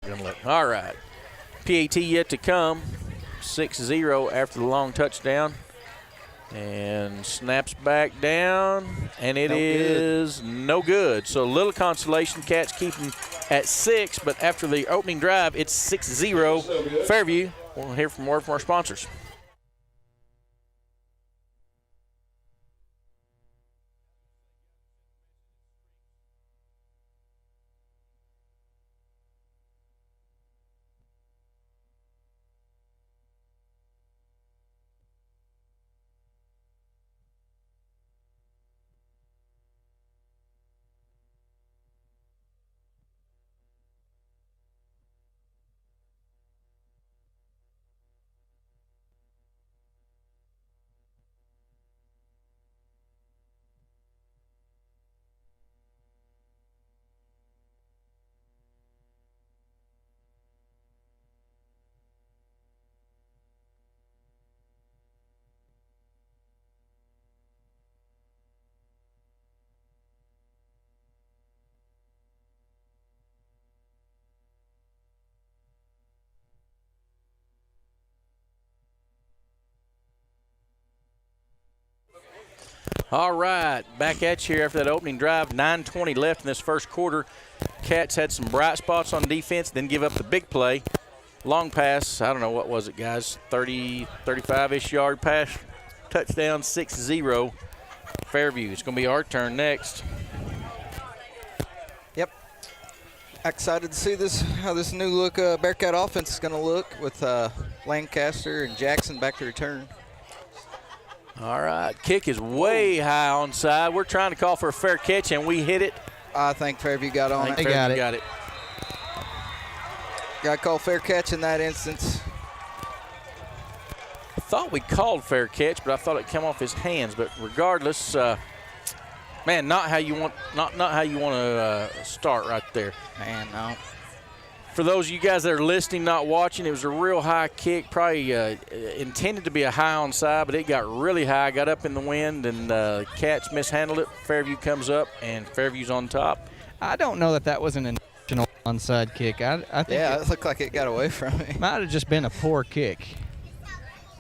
gonna look. All right. PAT yet to come. 6-0 after the long touchdown. And snaps back down, and it is no good. So a little consolation. Cats keep them at 6, but after the opening drive, it's 6-0 Fairview. We'll hear from more from our sponsors. All right, back at you here after that opening drive. 9:20 left in this first quarter. Cats had some bright spots on defense, then give up the big play. Long pass, I don't know, what was it, guys? 30, 35-ish yard pass. Touchdown, 6-0 Fairview. It's going to be our turn next. Yep. Excited to see how this new look Bearcat offense is going to look with Lancaster and Jackson back to return. All right, kick is way high onside. We're trying to call for a fair catch, and we hit it. I think Fairview got on it. They got it. Got to call fair catch in that instance. I thought we called fair catch, but I thought it came off his hands. But regardless, man, not how you want to start right there. Man, no. For those of you guys that are listening, not watching, it was a real high kick, probably intended to be a high onside, but it got really high, got up in the wind, and Cats mishandled it. Fairview comes up, and Fairview's on top. I don't know that was an intentional onside kick. I think it looked like it got away from me. Might have just been a poor kick.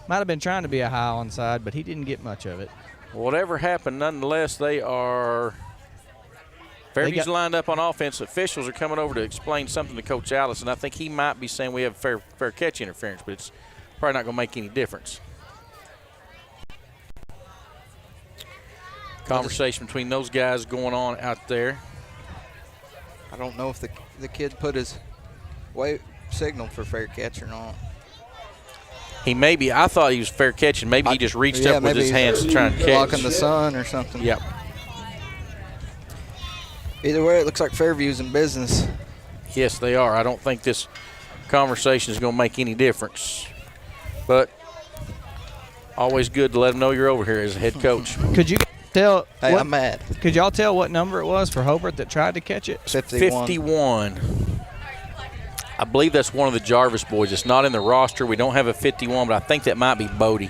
Might have been trying to be a high onside, but he didn't get much of it. Whatever happened, nonetheless, Fairview's lined up on offense. Officials are coming over to explain something to Coach Allison. I think he might be saying we have fair catch interference, but it's probably not going to make any difference. Conversation between those guys going on out there. I don't know if the kid put his signal for fair catch or not. He maybe, I thought he was fair catching. Maybe he just reached up with his hands to try and catch. Blocking the sun or something. Yep. Either way, it looks like Fairview's in business. Yes, they are. I don't think this conversation is going to make any difference. But always good to let them know you're over here as a head coach. Could you tell? Hey, I'm mad. Could y'all tell what number it was for Hobart that tried to catch it? 51. I believe that's one of the Jarvis boys. It's not in the roster. We don't have a 51, but I think that might be Bodie.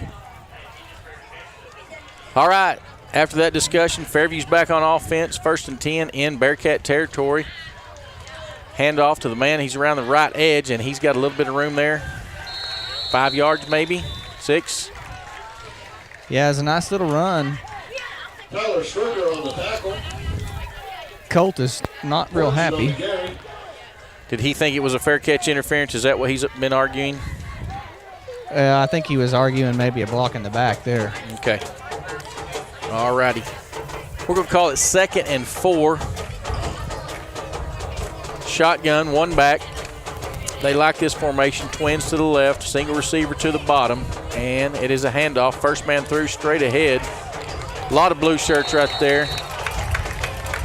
All right. After that discussion, Fairview's back on offense, 1st and 10 in Bearcat territory. Hand off to the man. He's around the right edge, and he's got a little bit of room there. 5 yards maybe, 6. Yeah, it's a nice little run. Tyler Stricker on the tackle. Colt is not real happy. Did he think it was a fair catch interference? Is that what he's been arguing? I think he was arguing maybe a block in the back there. Okay. All righty. We're going to call it 2nd and 4. Shotgun, one back. They like this formation. Twins to the left, single receiver to the bottom, and it is a handoff. First man through, straight ahead. A lot of blue shirts right there.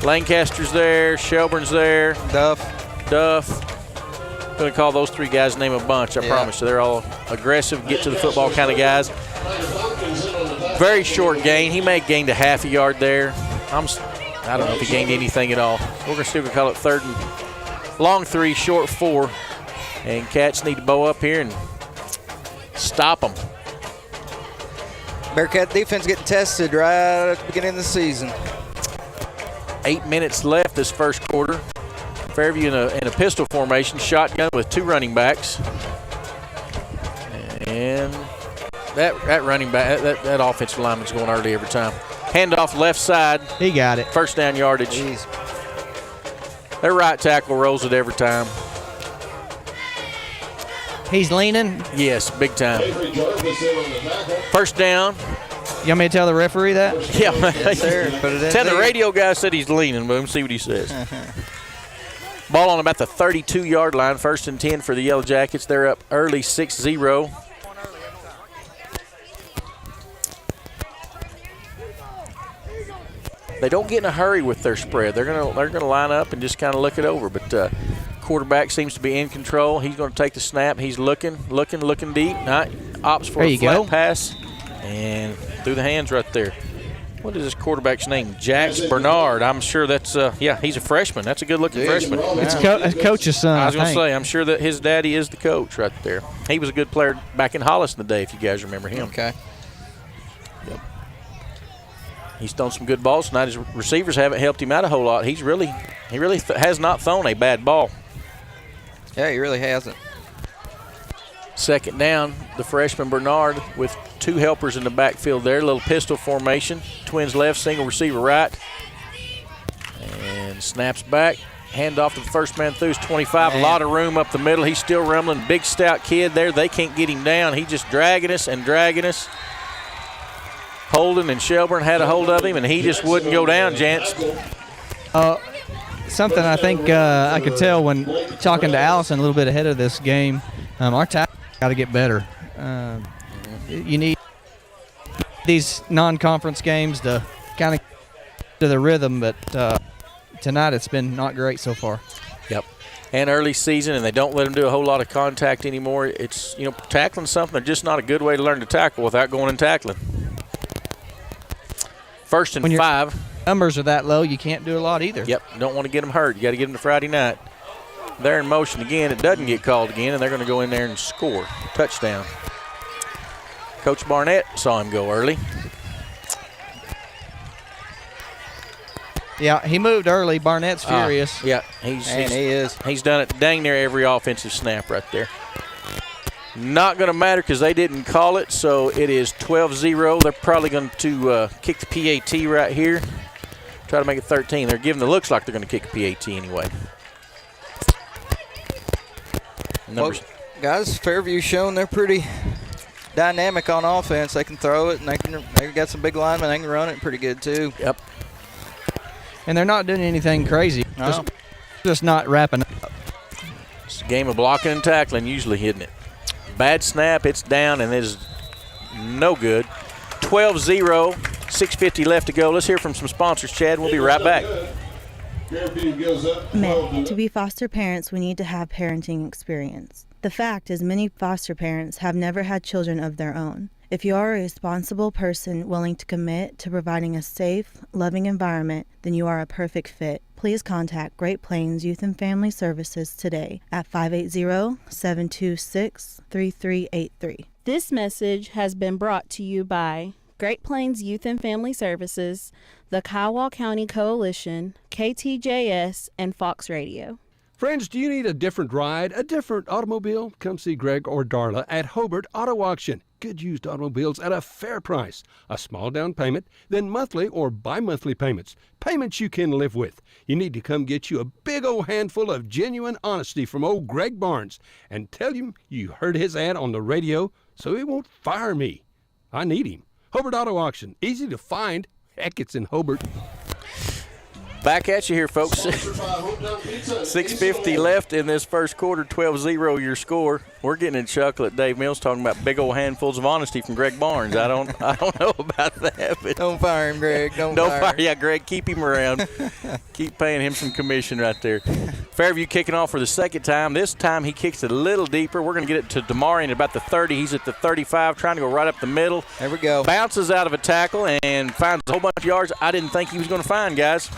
Lancaster's there. Shelburne's there. Duff. I'm going to call those 3 guys' name a bunch, I promise you. They're all aggressive, get to the football kind of guys. Very short gain. He may have gained a half a yard there. I don't know if he gained anything at all. We're going to still call it 3rd and long 3, short 4. And Cats need to bow up here and stop them. Bearcat defense getting tested right at the beginning of the season. 8 minutes left this first quarter. Fairview in a pistol formation, shotgun with 2 running backs. And that running back, that offensive lineman's going early every time. Handoff left side. He got it. First down yardage. Jeez. Their right tackle rolls it every time. He's leaning. Yes, big time. First down. You want me to tell the referee that? Yeah. Yes, sir. Put it in Tell the there. radio guy said he's leaning, but let me see what he says. Ball on about the 32-yard line. First and 10 for the Yellow Jackets. They're up early 6-0. They don't get in a hurry with their spread. They're gonna line up and just kind of look it over. But quarterback seems to be in control. He's going to take the snap. He's looking deep. Not opts for a flat pass and through the hands right there. What is this quarterback's name? Jax Bernard. I'm sure that's he's a freshman. That's a good-looking freshman. It's coach's son. I was going to say, I'm sure that his daddy is the coach right there. He was a good player back in Hollis in the day, if you guys remember him. Okay. Yep. He's thrown some good balls tonight. His receivers haven't helped him out a whole lot. He really has not thrown a bad ball. Yeah, he really hasn't. Second down, the freshman Bernard with 2 helpers in the backfield there. Little pistol formation. Twins left, single receiver right. And snaps back. Hand off to the first man through. 25. Man. A lot of room up the middle. He's still rumbling. Big, stout kid there. They can't get him down. He's just dragging us. Holden and Shelburne had a hold of him, and he just wouldn't go down, Jance. Something I think I could tell when talking to Allison a little bit ahead of this game, our tackle got to get better. You need these non-conference games to kind of get to the rhythm, but tonight it's been not great so far. Yep. And early season, and they don't let them do a whole lot of contact anymore. It's, tackling something, just not a good way to learn to tackle without going and tackling. First and 5. Numbers are that low, you can't do a lot either. Yep, don't want to get them hurt. You got to get them to Friday night. They're in motion again. It doesn't get called again, and they're going to go in there and score. Touchdown. Coach Barnett saw him go early. Yeah, he moved early. Barnett's furious. Yeah, he is. He's done it dang near every offensive snap right there. Not going to matter because they didn't call it, so it is 12-0. They're probably going to kick the PAT right here. Try to make it 13. They're giving the looks like they're going to kick a PAT anyway. Well, guys, Fairview showing they're pretty dynamic on offense. They can throw it, and they got some big linemen. They can run it pretty good too. Yep. And they're not doing anything crazy. No. Just not wrapping up. It's a game of blocking and tackling usually, isn't it? Bad snap, it's down, and it is no good. 12-0, 6:50 left to go. Let's hear from some sponsors, Chad. We'll be right back. Men, to be foster parents, we need to have parenting experience. The fact is many foster parents have never had children of their own. If you are a responsible person willing to commit to providing a safe, loving environment, then you are a perfect fit. Please contact Great Plains Youth and Family Services today at 580-726-3383. This message has been brought to you by Great Plains Youth and Family Services, the Kiowa County Coalition, KTJS, and Fox Radio. Friends, do you need a different ride, a different automobile? Come see Greg or Darla at Hobart Auto Auction. Good used automobiles at a fair price. A small down payment, then monthly or bi-monthly payments. Payments you can live with. You need to come get you a big old handful of genuine honesty from old Greg Barnes and tell him you heard his ad on the radio so he won't fire me. I need him. Hobart Auto Auction. Easy to find. Heck, it's in Hobart. Back at you here, folks. 6:50 left in this first quarter, 12-0 your score. We're getting in chuckle at Dave Mills talking about big old handfuls of honesty from Greg Barnes. I don't know about that. But don't fire him, Greg. Don't fire. Yeah, Greg, keep him around. Keep paying him some commission right there. Fairview kicking off for the second time. This time he kicks it a little deeper. We're going to get it to Damari at about the 30. He's at the 35, trying to go right up the middle. There we go. Bounces out of a tackle and finds a whole bunch of yards I didn't think he was going to find, guys.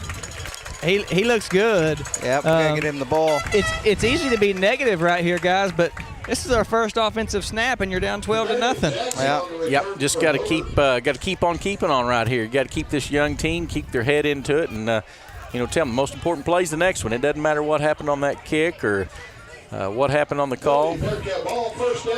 He looks good. Yep, we gotta get him the ball. It's easy to be negative right here, guys, but this is our first offensive snap, and you're down 12-0. Yep. Just got to keep on keeping on right here. You got to keep this young team, keep their head into it, and tell them the most important play is the next one. It doesn't matter what happened on that kick or what happened on the call.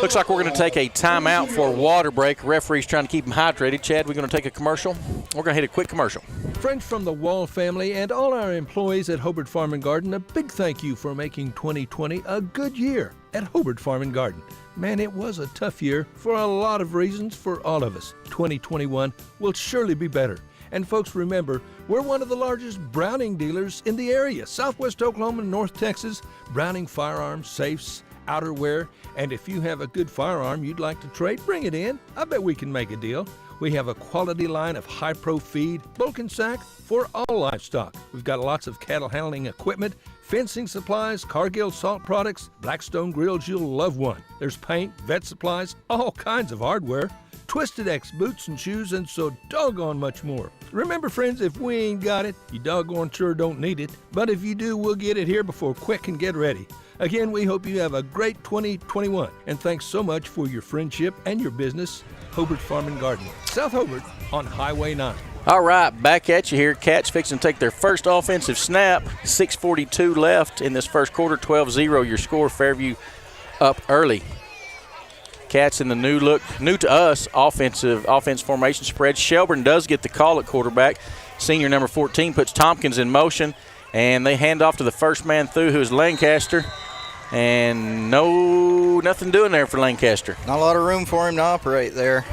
Looks like we're going to take a timeout for a water break. Referee's trying to keep them hydrated. Chad, we're going to take a commercial. We're going to hit a quick commercial. Friends from the Wall family and all our employees at Hobart Farm and Garden, a big thank you for making 2020 a good year at Hobart Farm and Garden. Man, it was a tough year for a lot of reasons for all of us. 2021 will surely be better. And folks, remember, we're one of the largest Browning dealers in the area. Southwest Oklahoma and North Texas, Browning firearms, safes, outerwear. And if you have a good firearm you'd like to trade, bring it in. I bet we can make a deal. We have a quality line of high-pro feed, bulk and sack for all livestock. We've got lots of cattle handling equipment, fencing supplies, Cargill salt products, Blackstone grills, you'll love one. There's paint, vet supplies, all kinds of hardware, Twisted X boots and shoes, and so doggone much more. Remember, friends, if we ain't got it, you doggone sure don't need it. But if you do, we'll get it here before quick and get ready. Again, we hope you have a great 2021. And thanks so much for your friendship and your business. Hobart Farm and Garden, South Hobart on Highway 9. All right, back at you here. Cats fixing to take their first offensive snap. 6:42 left in this first quarter. 12-0 your score. Fairview up early. Cats in the new to us, offense formation spread. Shelburne does get the call at quarterback. Senior number 14 puts Tompkins in motion, and they hand off to the first man through, who is Lancaster. And nothing doing there for Lancaster. Not a lot of room for him to operate there.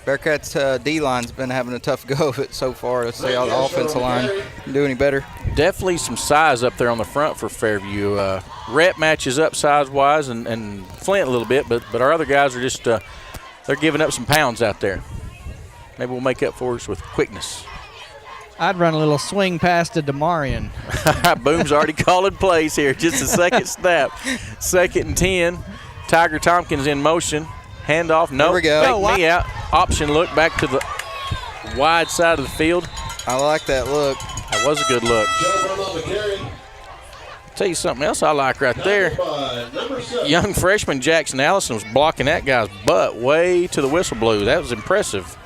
Bearcats' D-line's been having a tough go of it so far. Let's see how the offensive line can do any better. Definitely some size up there on the front for Fairview. Rhett matches up size-wise and Flint a little bit, but our other guys are just they're giving up some pounds out there. Maybe we'll make up for us with quickness. I'd run a little swing pass to Demarion. Boom's already calling plays here. Just a second snap. 2nd and 10. Tiger Tompkins in motion. Handoff. No. There we go. Take me out. Option look back to the wide side of the field. I like that look. That was a good look. Tell you something else I like right there. Young freshman Jackson Allison was blocking that guy's butt way to the whistle blew. That was impressive.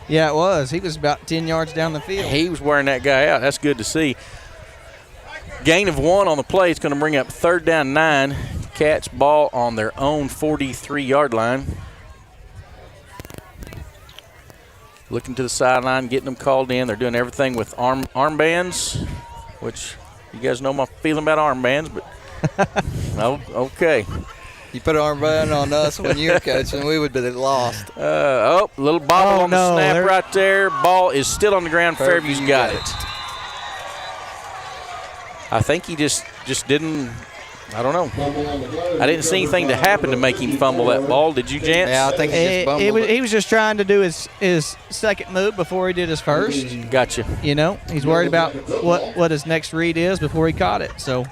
Yeah, it was. He was about 10 yards down the field. He was wearing that guy out. That's good to see. Gain of 1 on the play. It's going to bring up 3rd down 9. Cats ball on their own 43-yard line. Looking to the sideline, getting them called in. They're doing everything with armbands, which you guys know my feeling about armbands, but no, okay. You put an armband on us when you were coaching, we would be lost. Little bobble on the snap right there. Ball is still on the ground. Fairview's got it. I think he just didn't. I don't know. I didn't see anything to happen to make him fumble that ball. Did you, Jance? Yeah, I think he just fumbled it. He was just trying to do his second move before he did his first. Gotcha. He's worried about what his next read is before he caught it. So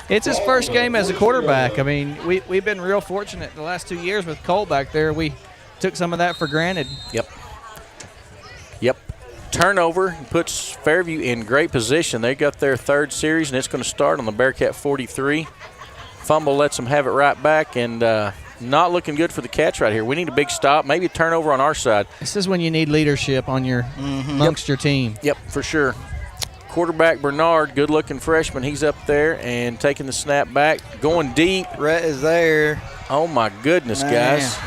it's his first game as a quarterback. I mean, we've been real fortunate the last 2 years with Cole back there. We took some of that for granted. Yep. Turnover puts Fairview in great position. They got their 3rd series, and it's going to start on the Bearcat 43. Fumble lets them have it right back, and not looking good for the Cats right here. We need a big stop, maybe a turnover on our side. This is when you need leadership on amongst your team. Yep, for sure. Quarterback Bernard, good-looking freshman. He's up there and taking the snap back, going deep. Rhett is there. Oh, my goodness, guys.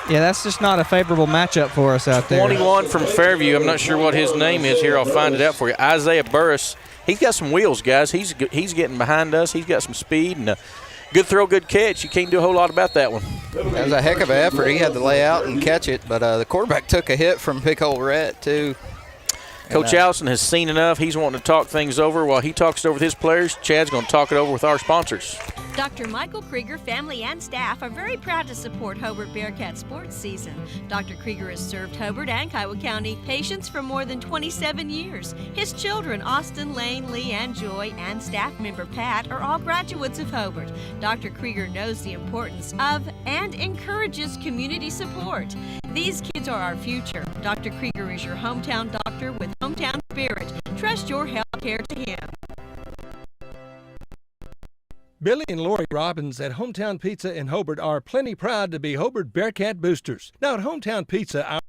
Yeah, that's just not a favorable matchup for us out there. 21 from Fairview. I'm not sure what his name is here. I'll find it out for you. Isaiah Burris. He's got some wheels, guys. He's getting behind us. He's got some speed and a good throw, good catch. You can't do a whole lot about that one. That was a heck of an effort. He had to lay out and catch it, but the quarterback took a hit from big old Rhett, too. Coach Allison has seen enough. He's wanting to talk things over. While he talks it over with his players, Chad's going to talk it over with our sponsors. Dr. Michael Krieger, family and staff are very proud to support Hobart Bearcat sports season. Dr. Krieger has served Hobart and Kiowa County patients for more than 27 years. His children, Austin, Lane, Lee, and Joy, and staff member Pat, are all graduates of Hobart. Dr. Krieger knows the importance of and encourages community support. These kids are our future. Dr. Krieger is your hometown doctor with hometown spirit. Trust your health care to him. Billy and Lori Robbins at Hometown Pizza in Hobart are plenty proud to be Hobart Bearcat boosters. Now at Hometown Pizza, our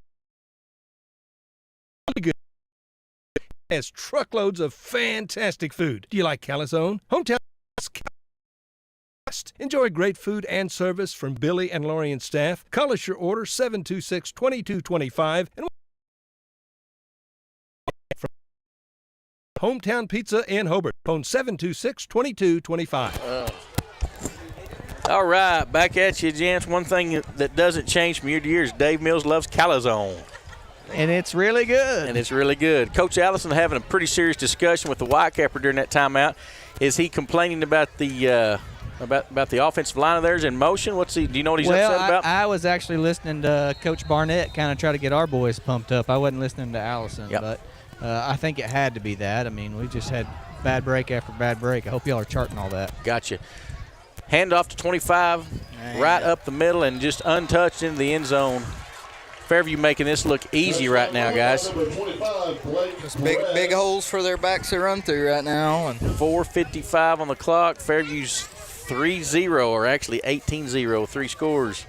good has truckloads of fantastic food. Do you like calzone? Hometown. Enjoy great food and service from Billy and Lori and staff. Call us your order 726-2225 and Hometown Pizza in Hobart. Phone 726-2225. All right, back at you, gents. One thing that doesn't change from year to year is Dave Mills loves calzone. And it's really good. Coach Allison having a pretty serious discussion with the Whitecapper during that timeout. Is he complaining about the offensive line of theirs in motion? Do you know what he's upset about? I was actually listening to Coach Barnett kind of try to get our boys pumped up. I wasn't listening to Allison, but I think it had to be that. I mean, we just had bad break after bad break. I hope y'all are charting all that. Gotcha. Hand off to 25, right up the middle and just untouched into the end zone. Fairview making this look easy right now, guys. Just big holes for their backs to run through right now. And 4:55 on the clock. Fairview's 3-0, or actually 18-0, 3 scores.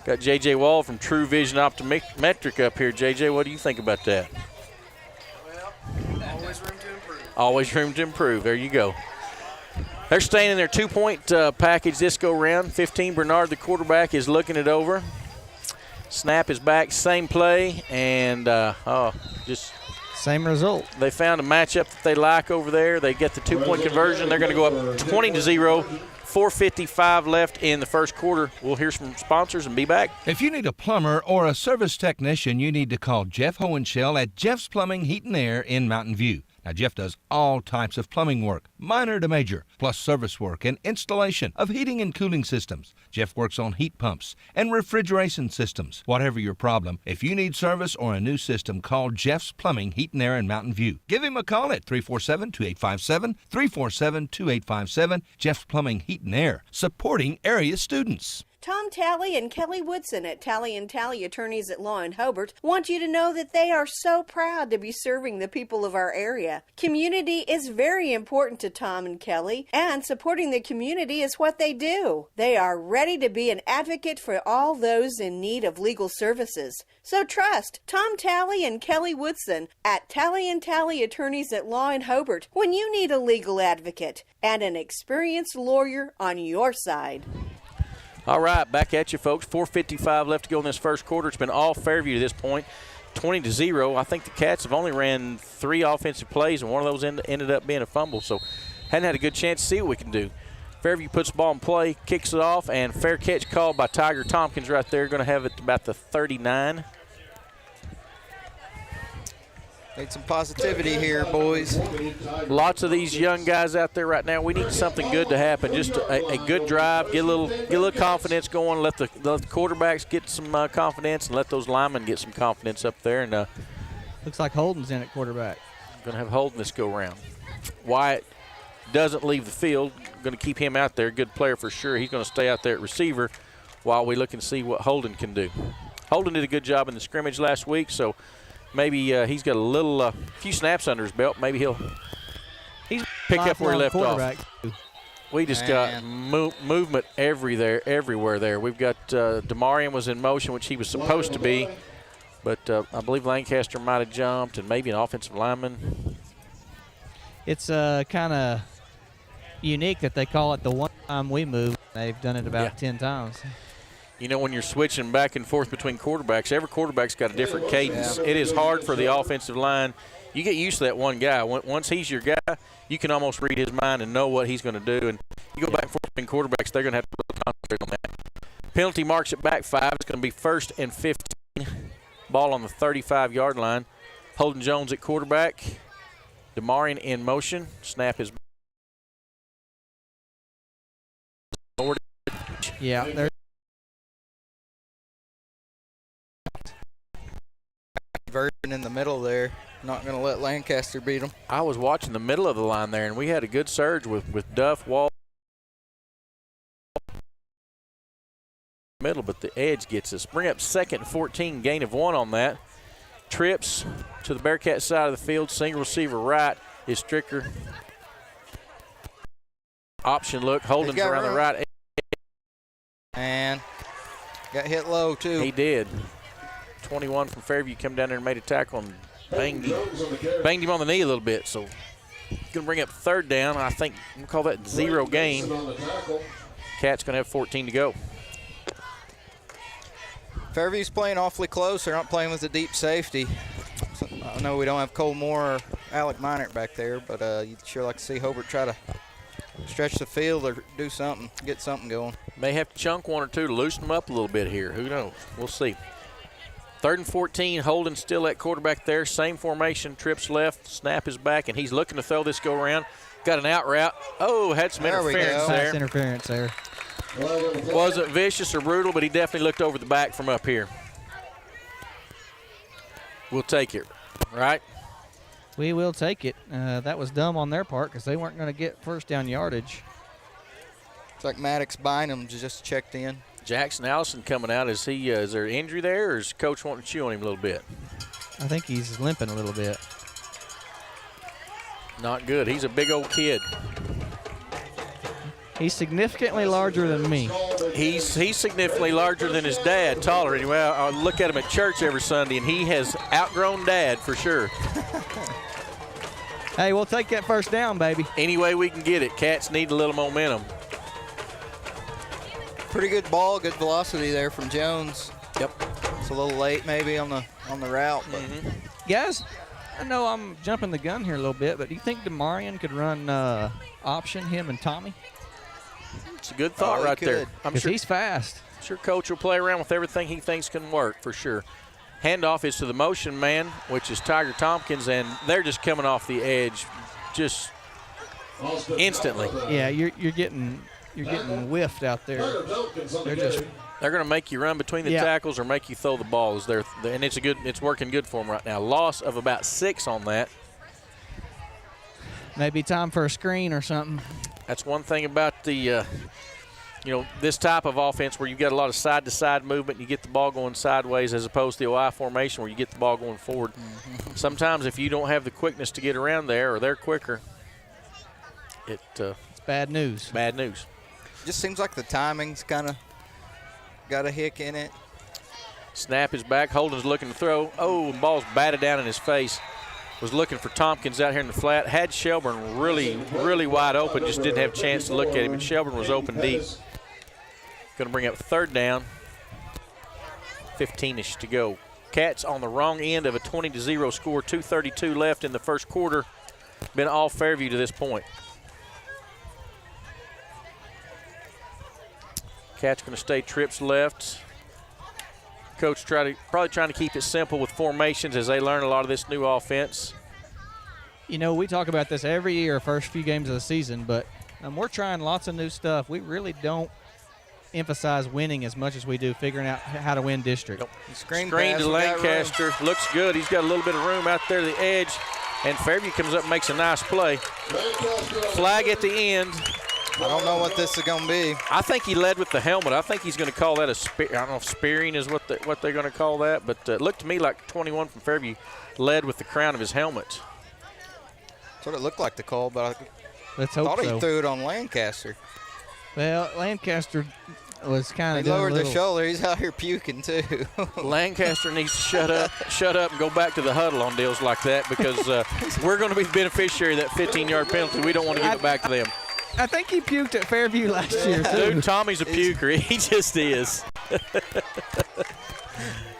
Got J.J. Wall from True Vision Optometric up here. J.J., what do you think about that? Well, always room to improve. Always room to improve. There you go. They're staying in their 2-point package this go-round. 15, Bernard, the quarterback, is looking it over. Snap is back, same play, and just same result. They found a matchup that they like over there. They get the 2-point conversion. They're going to go up 20-0. 4:55 left in the first quarter. We'll hear some sponsors and be back. If you need a plumber or a service technician, you need to call Jeff Hohenschel at Jeff's Plumbing, Heat and Air in Mountain View. Now, Jeff does all types of plumbing work, minor to major, plus service work and installation of heating and cooling systems. Jeff works on heat pumps and refrigeration systems. Whatever your problem, if you need service or a new system, call Jeff's Plumbing, Heat and Air in Mountain View. Give him a call at 347-2857, 347-2857. Jeff's Plumbing, Heat and Air, supporting area students. Tom Talley and Kelly Woodson at Talley & Talley Attorneys at Law in Hobart want you to know that they are so proud to be serving the people of our area. Community is very important to Tom and Kelly, and supporting the community is what they do. They are ready to be an advocate for all those in need of legal services. So trust Tom Talley and Kelly Woodson at Talley & Talley Attorneys at Law in Hobart when you need a legal advocate and an experienced lawyer on your side. All right, back at you, folks. 4:55 left to go in this first quarter. It's been all Fairview to this point, 20-0. I think the Cats have only ran 3 offensive plays, and one of those ended up being a fumble, so hadn't had a good chance to see what we can do. Fairview puts the ball in play, kicks it off, and fair catch called by Tiger Tompkins right there. Going to have it about the 39. Need some positivity here, boys. Lots of these young guys out there right now. We need something good to happen. Just a good drive, get a little confidence going. Let the quarterbacks get some confidence, and let those linemen get some confidence up there. And looks like Holden's in at quarterback. Going to have Holden this go round. Wyatt doesn't leave the field. Going to keep him out there. Good player for sure. He's going to stay out there at receiver while we look and see what Holden can do. Holden did a good job in the scrimmage last week, so maybe he's got a few snaps under his belt. Maybe he'll pick up where he left off. We just got movement everywhere there. We've got DeMarion was in motion, which he was supposed to be, but I believe Lancaster might have jumped, and maybe an offensive lineman. It's kind of unique that they call it the one time we move. They've done it about 10 times. You know, when you're switching back and forth between quarterbacks, every quarterback's got a different cadence. It is hard for the offensive line. You get used to that one guy. Once he's your guy, you can almost read his mind and know what he's going to do. And you go back and forth between quarterbacks, they're going to have to really concentrate on that. Penalty marks it back 5. It's going to be 1st and 15. Ball on the 35-yard line. Holden Jones at quarterback. DeMarion in motion. Snap is forward. Yeah, there's version in the middle there. Not going to let Lancaster beat them. I was watching the middle of the line there, and we had a good surge with Duff, Wall, middle, but the edge gets us. Bring up 2nd and 14, gain of 1 on that. Trips to the Bearcat side of the field. Single receiver right is Stricker. Option look. Holden's around the right. And got hit low, too. He did. 21 from Fairview come down there and made a tackle and banged him on the knee a little bit. So going to bring up third down. I think we'll call that 0 gain. Cats going to have 14 to go. Fairview's playing awfully close. They're not playing with a deep safety. So, I know we don't have Cole Moore or Alec Minert back there, but you'd sure like to see Hobart try to stretch the field or do something, get something going. May have to chunk one or two to loosen them up a little bit here. Who knows? We'll see. 3rd and 14, Holden still at quarterback there. Same formation, trips left, snap is back, and he's looking to throw this go around. Got an out route. Oh, had some interference there. Nice interference there. Wasn't vicious or brutal, but he definitely looked over the back from up here. We'll take it, right? We will take it. That was dumb on their part because they weren't going to get first down yardage. It's like Maddox Bynum just checked in. Jackson Allison coming out. Is there an injury there, or is Coach wanting to chew on him a little bit? I think he's limping a little bit. Not good. He's a big old kid. He's significantly larger than me. He's significantly larger than his dad, taller anyway. I look at him at church every Sunday, and he has outgrown Dad for sure. Hey, we'll take that first down, baby. Any way we can get it. Cats need a little momentum. Pretty good ball, good velocity there from Jones. Yep. It's a little late maybe on the route. But Guys, I know I'm jumping the gun here a little bit, but do you think DeMarion could run option, him and Tommy? It's a good thought right there. I'm sure he's fast. I'm sure Coach will play around with everything he thinks can work for sure. Handoff is to the motion man, which is Tiger Tompkins, and they're just coming off the edge just instantly. Yeah, you're getting whiffed out there. They're going to make you run between the tackles or make you throw the ball. And it's working good for them right now. Loss of about 6 on that. Maybe time for a screen or something. That's one thing about the, this type of offense where you've got a lot of side-to-side movement. You get the ball going sideways as opposed to the OI formation where you get the ball going forward. Mm-hmm. Sometimes if you don't have the quickness to get around there or they're quicker, it's bad news. Bad news. Just seems like the timing's kind of got a hick in it. Snap is back. Holden's looking to throw. Oh, and ball's batted down in his face. Was looking for Tompkins out here in the flat. Had Shelburne really, really wide open. Just didn't have a chance to look at him. And Shelburne was open deep. Going to bring up third down. 15-ish to go. Cats on the wrong end of a 20-0 score. 2:32 left in the first quarter. Been all Fairview to this point. Cats going to stay trips left. Coach probably trying to keep it simple with formations as they learn a lot of this new offense. You know, we talk about this every year, first few games of the season, but we're trying lots of new stuff. We really don't emphasize winning as much as we do figuring out how to win district. Nope. Screen to Lancaster. Looks good. He's got a little bit of room out there at the edge, and Fairview comes up and makes a nice play. Flag at the end. I don't know what this is going to be. I think he led with the helmet. I think he's going to call that I don't know if spearing is what they're going to call that, but it looked to me like 21 from Fairview led with the crown of his helmet. That's what it looked like the call, but I thought he threw it on Lancaster. Well, Lancaster was kind of lowered the shoulder. He's out here puking too. Lancaster needs to shut up and go back to the huddle on deals like that because we're going to be the beneficiary of that 15-yard penalty. We don't want to give it back to them. I think he puked at Fairview last year, too. Dude, Tommy's a puker. He just is.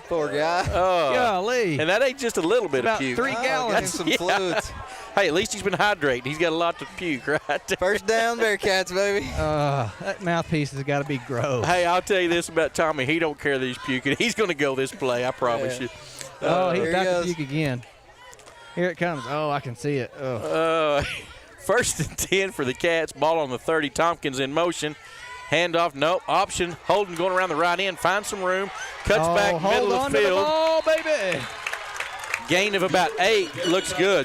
Poor guy. Oh. Golly. And that ain't just a little bit about of puke. 3 gallons. Got some fluids. Hey, at least he's been hydrating. He's got a lot to puke, right? First down, Bearcats, baby. That mouthpiece has got to be gross. Hey, I'll tell you this about Tommy. He don't care that he's puking. He's going to go this play, I promise you. He's about to puke again. Here it comes. Oh, I can see it. First and 10 for the Cats. Ball on the 30. Tompkins in motion. Handoff. No. Option. Holden going around the right end. Finds some room. Cuts back middle of the field. To the ball, baby. Gain of about 8. Looks good.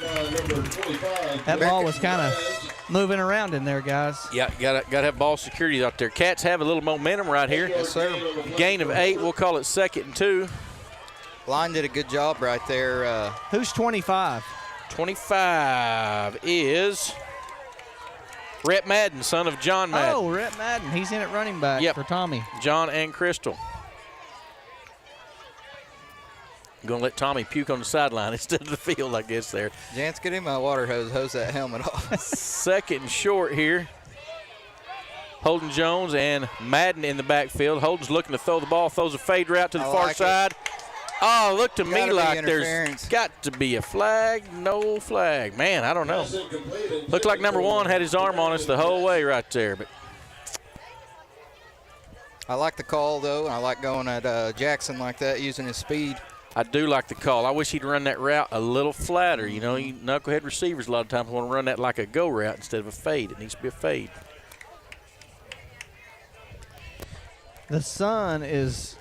That ball was kind of moving around in there, guys. Yeah, got to have ball security out there. Cats have a little momentum right here. Yes, sir. Gain of 8. We'll call it 2nd and 2. Line did a good job right there. Who's 25? 25 is Rhett Madden, son of John Madden. Oh, Rhett Madden. He's in at running back for Tommy. John and Crystal. Going to let Tommy puke on the sideline instead of the field, I guess, there. Jance, get him a water hose that helmet off. 2nd and short here. Holden Jones and Madden in the backfield. Holden's looking to throw the ball, throws a fade route to the far side. Oh, look to me like there's got to be a flag. No flag. Man, I don't know. Looked like number 1 had his arm on us the whole way right there. But I like the call, though, and I like going at Jackson like that, using his speed. I do like the call. I wish he'd run that route a little flatter. You know, you knucklehead receivers a lot of times want to run that like a go route instead of a fade. It needs to be a fade. The sun is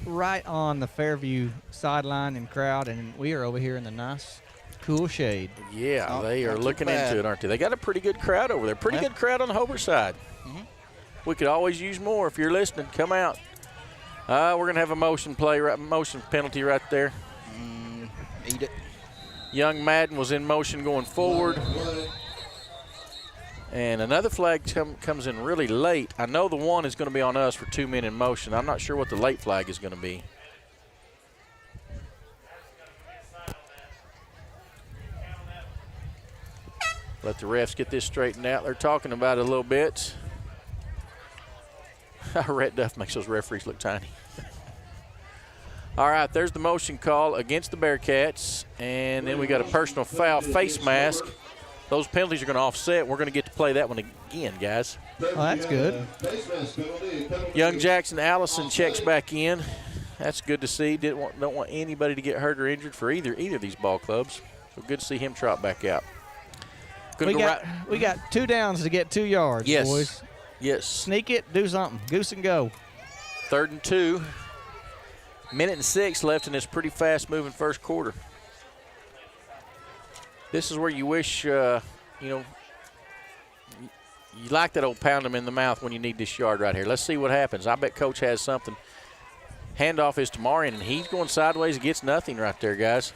right on the Fairview sideline and crowd, and we are over here in the nice, cool shade. Yeah, they are looking into it, aren't they? They got a pretty good crowd over there. Pretty good crowd on the Hobart side. We could always use more. If you're listening, come out. We're going to have a motion penalty right there. Eat it. Young Madden was in motion going forward. And another flag comes in really late. I know the one is going to be on us for 2 men in motion. I'm not sure what the late flag is going to be. Let the refs get this straightened out. They're talking about it a little bit. Rhett Duff makes those referees look tiny. All right, there's the motion call against the Bearcats. And then we got a personal foul, face mask. Those penalties are going to offset. We're going to get to play that one again, guys. Oh, that's good. Young Jackson Allison checks back in. That's good to see. Don't want anybody to get hurt or injured for either of these ball clubs. So good to see him trot back out. We got 2 downs to get 2 yards, boys. Yes. Sneak it, do something. Goose and go. 3rd and 2. 1:06 left in this pretty fast-moving first quarter. This is where you wish, you like that old pound them in the mouth when you need this yard right here. Let's see what happens. I bet Coach has something. Handoff is to Marion, and he's going sideways and gets nothing right there, guys.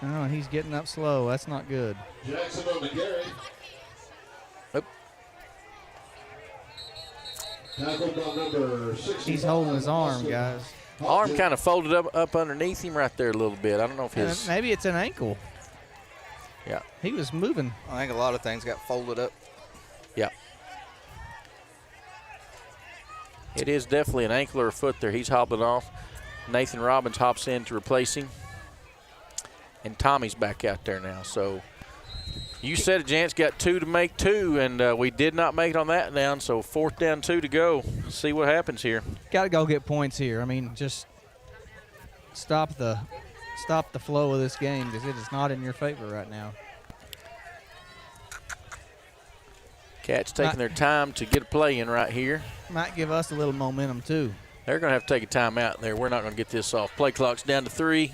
Oh, he's getting up slow. That's not good. Jackson on the carry. Tackled on number 60. He's holding his arm, guys. Arm kind of folded up underneath him right there a little bit. I don't know if his. Maybe it's an ankle. Yeah. He was moving. I think a lot of things got folded up. Yeah. It is definitely an ankle or a foot there. He's hobbling off. Nathan Robbins hops in to replace him. And Tommy's back out there now. So you said it, Jance, got 2 to make 2, and we did not make it on that down. So 4th down, 2 to go. See what happens here. Got to go get points here. I mean, just stop the flow of this game because it is not in your favor right now. Cats taking their time to get a play in right here. Might give us a little momentum too. They're going to have to take a timeout there. We're not going to get this off. Play clock's down to 3.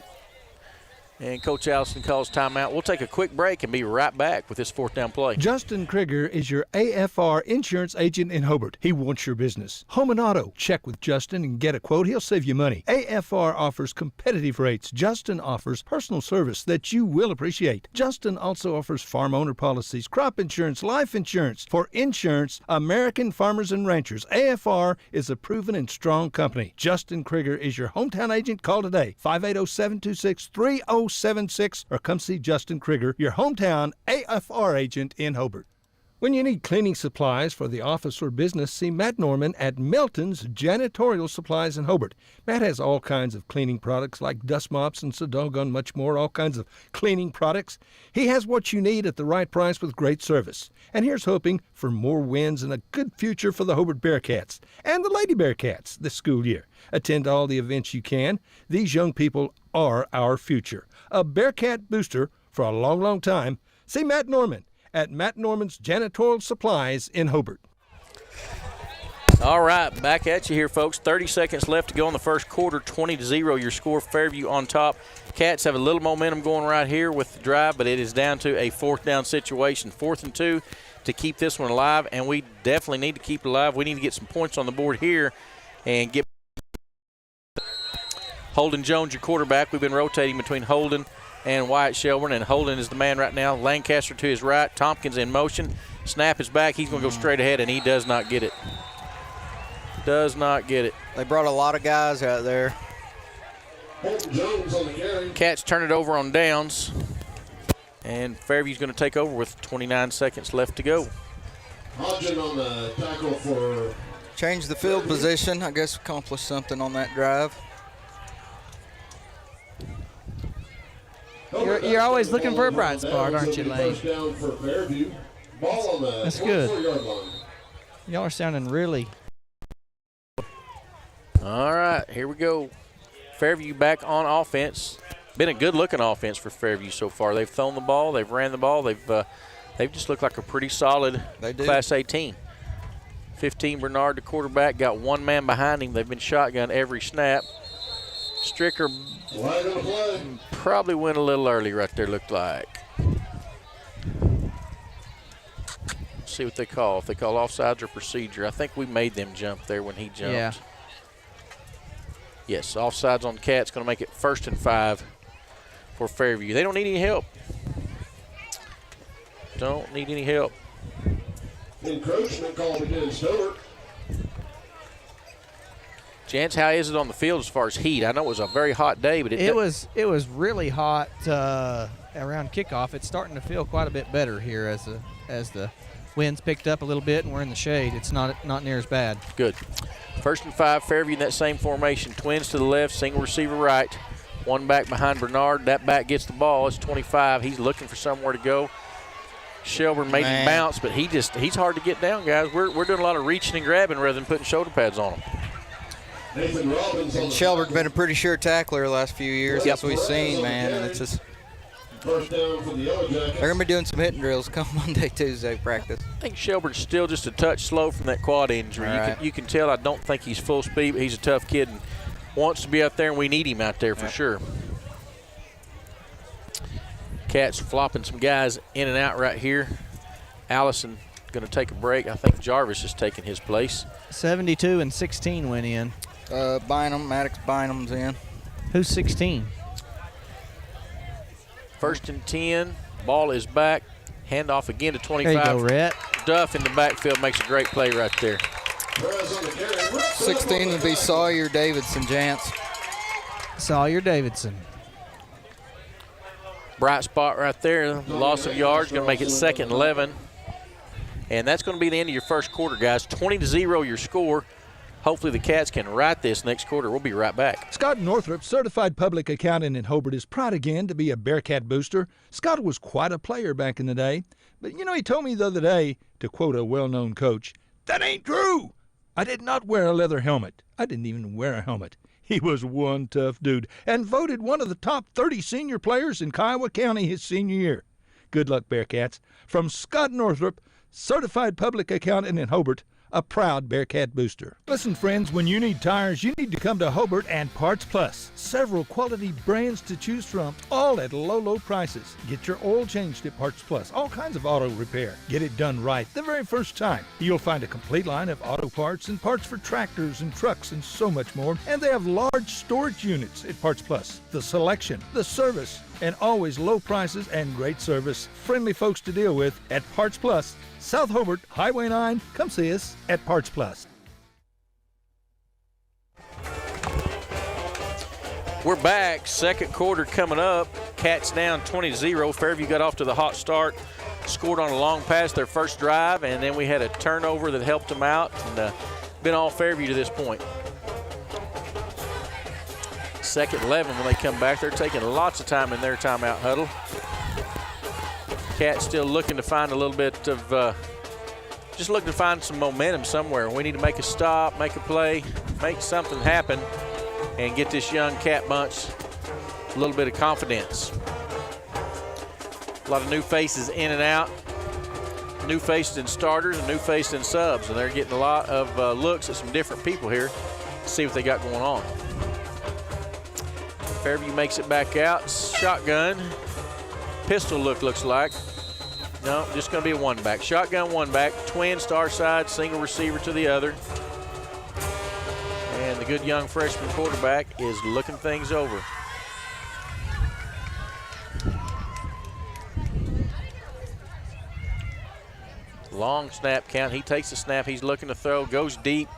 And Coach Allison calls timeout. We'll take a quick break and be right back with this 4th down play. Justin Krieger is your AFR insurance agent in Hobart. He wants your business. Home and auto. Check with Justin and get a quote. He'll save you money. AFR offers competitive rates. Justin offers personal service that you will appreciate. Justin also offers farm owner policies, crop insurance, life insurance. For insurance, American Farmers and Ranchers. AFR is a proven and strong company. Justin Krieger is your hometown agent. Call today. 580-726-3076 or come see Justin Krieger, your hometown AFR agent in Hobart. When you need cleaning supplies for the office or business, see Matt Norman at Melton's Janitorial Supplies in Hobart. Matt has all kinds of cleaning products like dust mops and so doggone much more, all kinds of cleaning products. He has what you need at the right price with great service. And here's hoping for more wins and a good future for the Hobart Bearcats and the Lady Bearcats this school year. Attend all the events you can. These young people are our future. A Bearcat booster for a long, long time. See Matt Norman at Matt Norman's Janitorial Supplies in Hobart. All right, back at you here, folks. 30 seconds left to go in the first quarter. 20-0 your score. Fairview on top. Cats have a little momentum going right here with the drive, but it is down to a 4th down situation. 4th and 2 to keep this one alive, and we definitely need to keep it alive. We need to get some points on the board here and get Holden Jones, your quarterback. We've been rotating between Holden and Wyatt Shelburne, and Holden is the man right now. Lancaster to his right. Tompkins in motion. Snap is back. He's going to go straight ahead, and he does not get it. Does not get it. They brought a lot of guys out there. Jones on the carry. Cats turn it over on downs. And Fairview's going to take over with 29 seconds left to go. Hodgin on the tackle for. Change the field position. I guess accomplished something on that drive. You're always looking for a bright spot, aren't you, Lane? First down for Fairview. Ball on the That's good. 24-yard line. Y'all are sounding really. All right, here we go. Fairview back on offense. Been a good-looking offense for Fairview so far. They've thrown the ball, they've ran the ball, they've just looked like a pretty solid Class A team. 15 Bernard, the quarterback, got one man behind him. They've been shotgun every snap. Stricker probably went a little early right there, looked like. Let's see what they call. If they call offsides or procedure. I think we made them jump there when he jumped. Yeah. Yes, offsides on the Cats, going to make it 1st and 5 for Fairview. They don't need any help. Don't need any help. Encroachment called against Hobart. Jance, how is it on the field as far as heat? I know it was a very hot day, but it was really hot around kickoff. It's starting to feel quite a bit better here as the winds picked up a little bit and we're in the shade. It's not near as bad. Good. 1st and 5, Fairview in that same formation. Twins to the left, single receiver right. One back behind Bernard. That back gets the ball. It's 25. He's looking for somewhere to go. Shelburne made him bounce, but he's hard to get down, guys. We're doing a lot of reaching and grabbing rather than putting shoulder pads on him. And Shelburne's been a pretty sure tackler the last few years. That's what we've seen, man. And it's just First down for the Yellow Jackets. they're gonna be doing some hitting drills come Monday, Tuesday practice. I think Shelburne's still just a touch slow from that quad injury. You can tell. I don't think he's full speed, but he's a tough kid and wants to be out there, and we need him out there for sure. Cats flopping some guys in and out right here. Allison going to take a break. I think Jarvis is taking his place. 72 and 16 went in. Maddox Bynum's in. Who's 16? 1st and 10. Ball is back. Handoff again to 25. There you go, Rhett. Duff in the backfield makes a great play right there. 16 would be Sawyer Davidson, Jance. Sawyer Davidson. Bright spot right there. Loss of yards, going to make it 2nd and 11. And that's going to be the end of your first quarter, guys. 20-0 your score. Hopefully the Cats can right this next quarter. We'll be right back. Scott Northrup, certified public accountant in Hobart, is proud again to be a Bearcat booster. Scott was quite a player back in the day. But, he told me the other day, to quote a well-known coach, "That ain't true. I did not wear a leather helmet. I didn't even wear a helmet." He was one tough dude and voted one of the top 30 senior players in Kiowa County his senior year. Good luck, Bearcats. From Scott Northrup, certified public accountant in Hobart, a proud Bearcat booster. Listen, friends, when you need tires, you need to come to Hobart and Parts Plus. Several quality brands to choose from, all at low prices. Get your oil changed at Parts Plus. All kinds of auto repair. Get it done right the very first time. You'll find a complete line of auto parts and parts for tractors and trucks and so much more. And they have large storage units at Parts Plus. The selection, the service, and always low prices and great service. Friendly folks to deal with at Parts Plus. South Hobart, Highway 9. Come see us at Parts Plus. We're back. Second quarter coming up. Cats down 20-0. Fairview got off to the hot start. Scored on a long pass their first drive, and then we had a turnover that helped them out. And been all Fairview to this point. 2nd 11 when they come back. They're taking lots of time in their timeout huddle. Cats still looking to find a little bit of, just looking to find some momentum somewhere. We need to make a stop, make a play, make something happen, and get this young Cat bunch a little bit of confidence. A lot of new faces in and out, new faces and starters, and new faces and subs, and they're getting a lot of looks at some different people here to see what they got going on. Fairview makes it back out. Shotgun. Pistol looks like. No, just going to be a one back. Shotgun one back. Twin star side, single receiver to the other. And the good young freshman quarterback is looking things over. Long snap count. He takes the snap. He's looking to throw. Goes deep.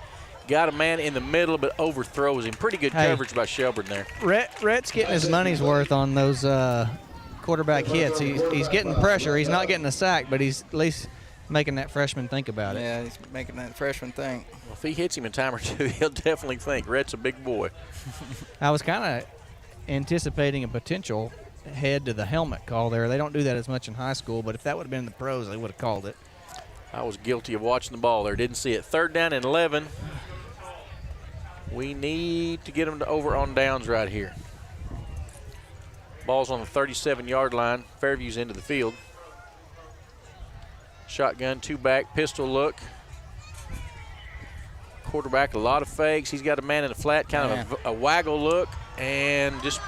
got a man in the middle but overthrows him. Pretty good coverage by Shelburne there. Rhett's getting his money's worth on those quarterback hits. He's getting pressure. He's not getting a sack, but he's at least making that freshman think about it. Yeah, he's making that freshman think. Well, if he hits him a time or two, he'll definitely think Rhett's a big boy. I was kind of anticipating a potential head to the helmet call there. They don't do that as much in high school, but if that would have been in the pros, they would have called it. I was guilty of watching the ball there. Didn't see it. 3rd down and 11. We need to get them to over on downs right here. Ball's on the 37-yard line. Fairview's into the field. Shotgun, 2 back, pistol look. Quarterback, a lot of fakes. He's got a man in the flat, kind of a waggle look, and just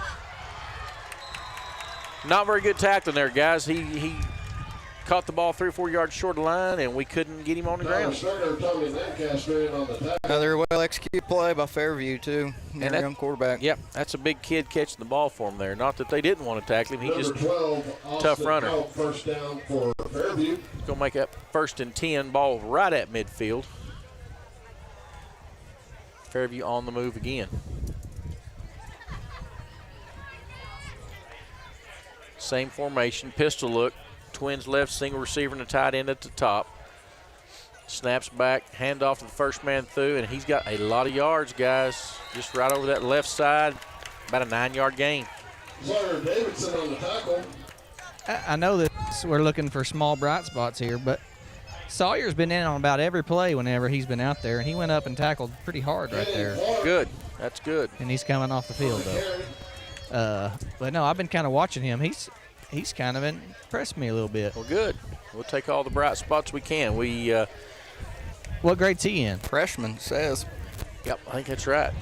not very good tackling there, guys. He caught the ball 3 or 4 yards short of the line, and we couldn't get him on the ground. Another well-executed play by Fairview, too. And young quarterback. Yep, that's a big kid catching the ball for him there. Not that they didn't want to tackle him. He just tough runner. First down for Fairview. Going to make up 1st and 10, ball right at midfield. Fairview on the move again. Same formation, pistol look. Twins left, single receiver and a tight end at the top. Snaps back, handoff to the first man through, and he's got a lot of yards, guys. Just right over that left side, about a 9-yard gain. Sawyer Davidson on the tackle. I know that we're looking for small bright spots here, but Sawyer's been in on about every play whenever he's been out there, and he went up and tackled pretty hard right there. Good. That's good. And he's coming off the field, though. But, no, I've been kind of watching him. He's kind of impressed me a little bit. Well, good. We'll take all the bright spots we can. What grade's he in? Freshman, says. Yep, I think that's right.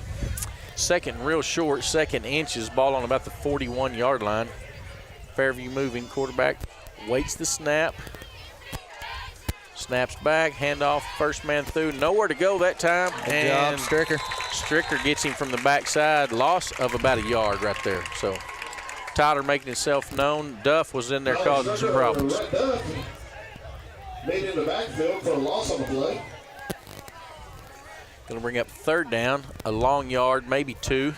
Second, real short, 2nd inches, ball on about the 41-yard line. Fairview moving, quarterback waits the snap. Snaps back, handoff, first man through. Nowhere to go that time. Good job, Stricker. Stricker gets him from the backside. Loss of about a yard right there. So Tyler making himself known. Duff was in there causing some problems. Made in the backfield for a loss on the play. Going to bring up 3rd down, a long yard, maybe 2.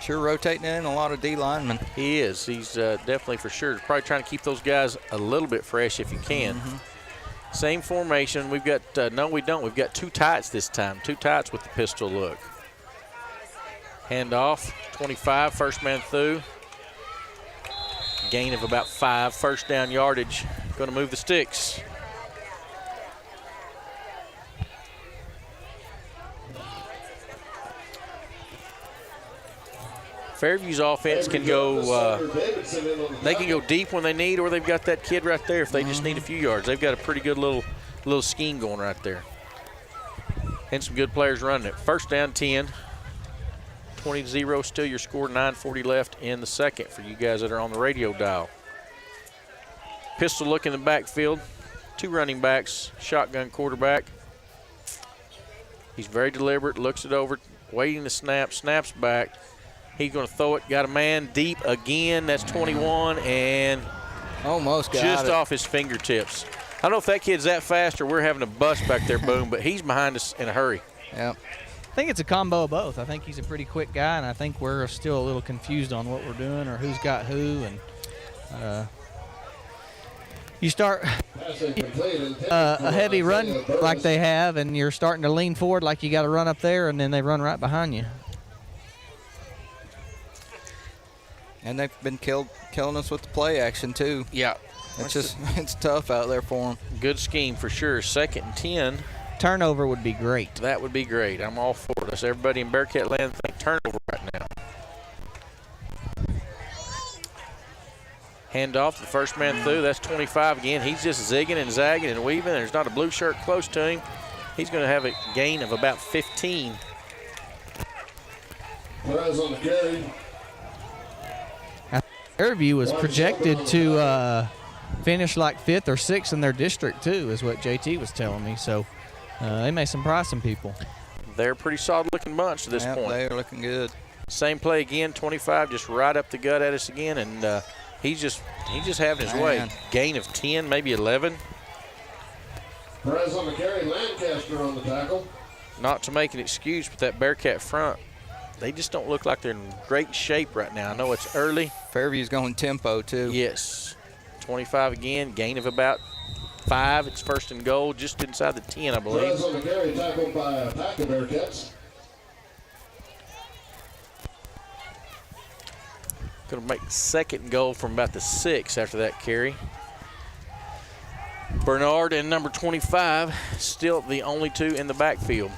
Sure rotating in a lot of D linemen. He is. He's definitely for sure. Probably trying to keep those guys a little bit fresh if you can. Same formation. We've got, no we don't. We've got 2 tights this time. 2 tights with the pistol look. Handoff, 25, first man through. Gain of about 5, 1st down yardage. Going to move the sticks. Fairview's offense can go, they can go deep when they need, or they've got that kid right there if they just need a few yards. They've got a pretty good little scheme going right there. And some good players running it. 1st down 10. 20-0, still your score, 9:40 left in the second for you guys that are on the radio dial. Pistol look in the backfield. 2 running backs, shotgun quarterback. He's very deliberate, looks it over, waiting to snap, snaps back. He's going to throw it, got a man deep again. That's 21, and almost got just it. off his fingertips. I don't know if that kid's that fast or we're having a bust back there, Boom, but he's behind us in a hurry. Yep. I think it's a combo of both. I think he's a pretty quick guy, and I think we're still a little confused on what we're doing or who's got who. And you start a heavy run like they have, and you're starting to lean forward like you got to run up there, and then they run right behind you. And they've been killing us with the play action, too. Yeah. It's tough out there for them. Good scheme for sure. 2nd and 10. Turnover would be great. That would be great. I'm all for it. That's everybody in Bearcat land think turnover right now. Handoff to the first man through. That's 25 again. He's just zigging and zagging and weaving. There's not a blue shirt close to him. He's going to have a gain of about 15. Perez on the carry. Fairview was projected to finish like 5th or 6th in their district, too, is what JT was telling me. So they may surprise some people. They're a pretty solid-looking bunch to this point. They are looking good. Same play again, 25, just right up the gut at us again, and he's just having his way. Gain of 10, maybe 11. Perez on the carry, Lancaster on the tackle. Not to make an excuse, but that Bearcat front, they just don't look like they're in great shape right now. I know it's early. Fairview's going tempo, too. Yes. 25 again, gain of about 5. It's first and goal, just inside the 10, I believe. Perez on the carry, tackled by a pack of Bearcats. Going to make second and goal from about the 6 after that carry. Bernard and number 25 still the only two in the backfield.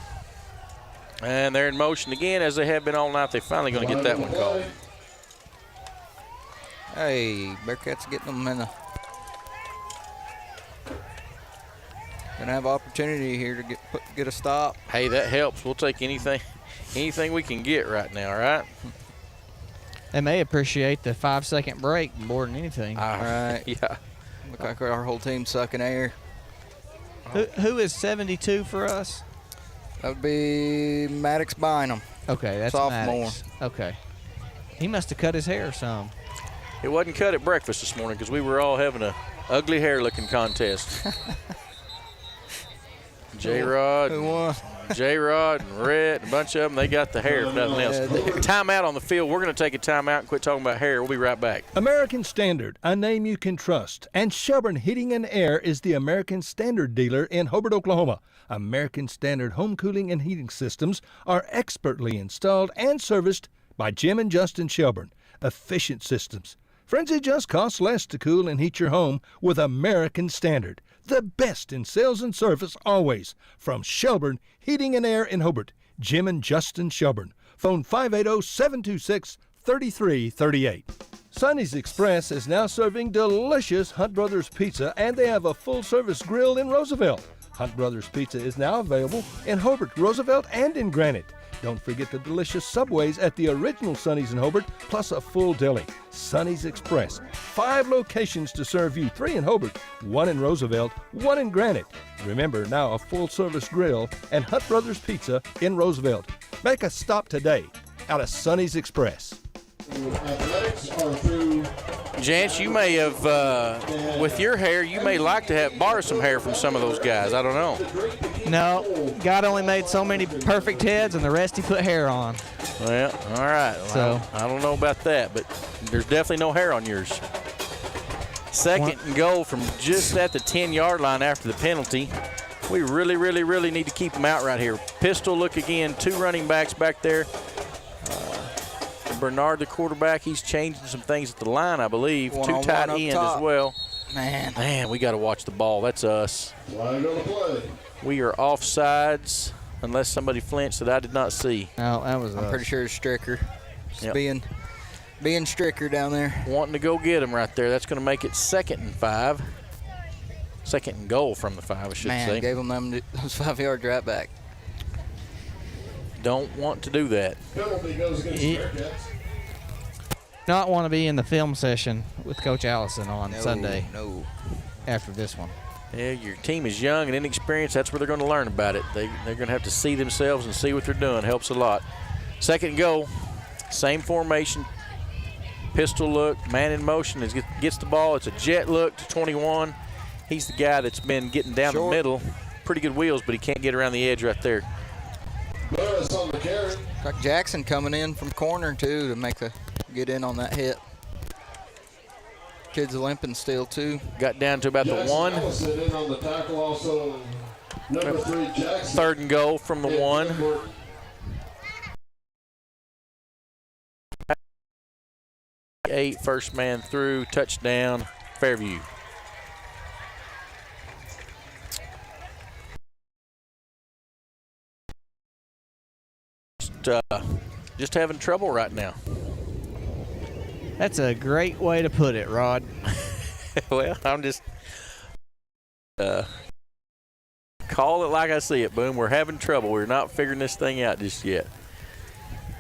And they're in motion again, as they have been all night. They're finally going to get that one called. Hey, Bearcats getting them in the. Gonna have opportunity here to get a stop. Hey, that helps. We'll take anything we can get right now, right? They may appreciate the 5-second break more than anything. All right. Yeah. Look like our whole team's sucking air. Who is 72 for us? That would be Maddox Bynum. Okay, that's sophomore. Maddox. Okay. He must have cut his hair some. It wasn't cut at breakfast this morning because we were all having a ugly hair-looking contest. J-Rod. Who won? J-Rod and Rhett, a bunch of them, they got the hair, if nothing else. Timeout on the field. We're going to take a timeout and quit talking about hair. We'll be right back. American Standard, a name you can trust. And Shelburne Heating and Air is the American Standard dealer in Hobart, Oklahoma. American Standard home cooling and heating systems are expertly installed and serviced by Jim and Justin Shelburne. Efficient systems. Friends, it just costs less to cool and heat your home with American Standard. The best in sales and service always. From Shelburne Heating and Air in Hobart, Jim and Justin Shelburne. Phone 580-726-3338. Sonny's Express is now serving delicious Hunt Brothers Pizza, and they have a full-service grill in Roosevelt. Hunt Brothers Pizza is now available in Hobart, Roosevelt, and in Granite. Don't forget the delicious Subways at the original Sonny's in Hobart, plus a full deli. Sonny's Express. 5 locations to serve you. 3 in Hobart, 1 in Roosevelt, 1 in Granite. Remember, now a full-service grill and Hunt Brothers Pizza in Roosevelt. Make a stop today out of Sonny's Express. Athletics are through. Jance, you may have, with your hair, you may like to borrow some hair from some of those guys. I don't know. No, God only made so many perfect heads, and the rest he put hair on. Well, all right. So I don't know about that, but there's definitely no hair on yours. Second and goal from just at the 10-yard line after the penalty. We really, really, really need to keep them out right here. Pistol look again, 2 running backs back there. Bernard, the quarterback, he's changing some things at the line, I believe. 2 tight end as well. Man, we got to watch the ball. That's us. Flag on the play. We are offsides unless somebody flinched that I did not see. No, that was I'm pretty sure it's Stricker. It's being Stricker down there. Wanting to go get him right there. That's going to make it 2nd and 5. 2nd and goal from the 5, I should say. Man, gave them those 5-yard drop back. Don't want to do that. Penalty goes against the Bearcats. Not want to be in the film session with Coach Allison on Sunday. No. After this one. Yeah, your team is young and inexperienced. That's where they're going to learn about it. They're going to have to see themselves and see what they're doing. Helps a lot. 2nd and goal. Same formation. Pistol look. Man in motion. Gets the ball. It's a jet look to 21. He's the guy that's been getting down the middle. Pretty good wheels, but he can't get around the edge right there. Burris on the carry. Got Jackson coming in from corner, too, to get in on that hit. Kid's limping still, too. Got down to about Jackson the 1. Allison in on the tackle, also number 3, Jackson. 3rd and goal from the 1. Eight, first man through, touchdown, Fairview. Just having trouble right now. That's a great way to put it, Rod. Well, I'm just call it like I see it, Boom. We're having trouble. We're not figuring this thing out just yet.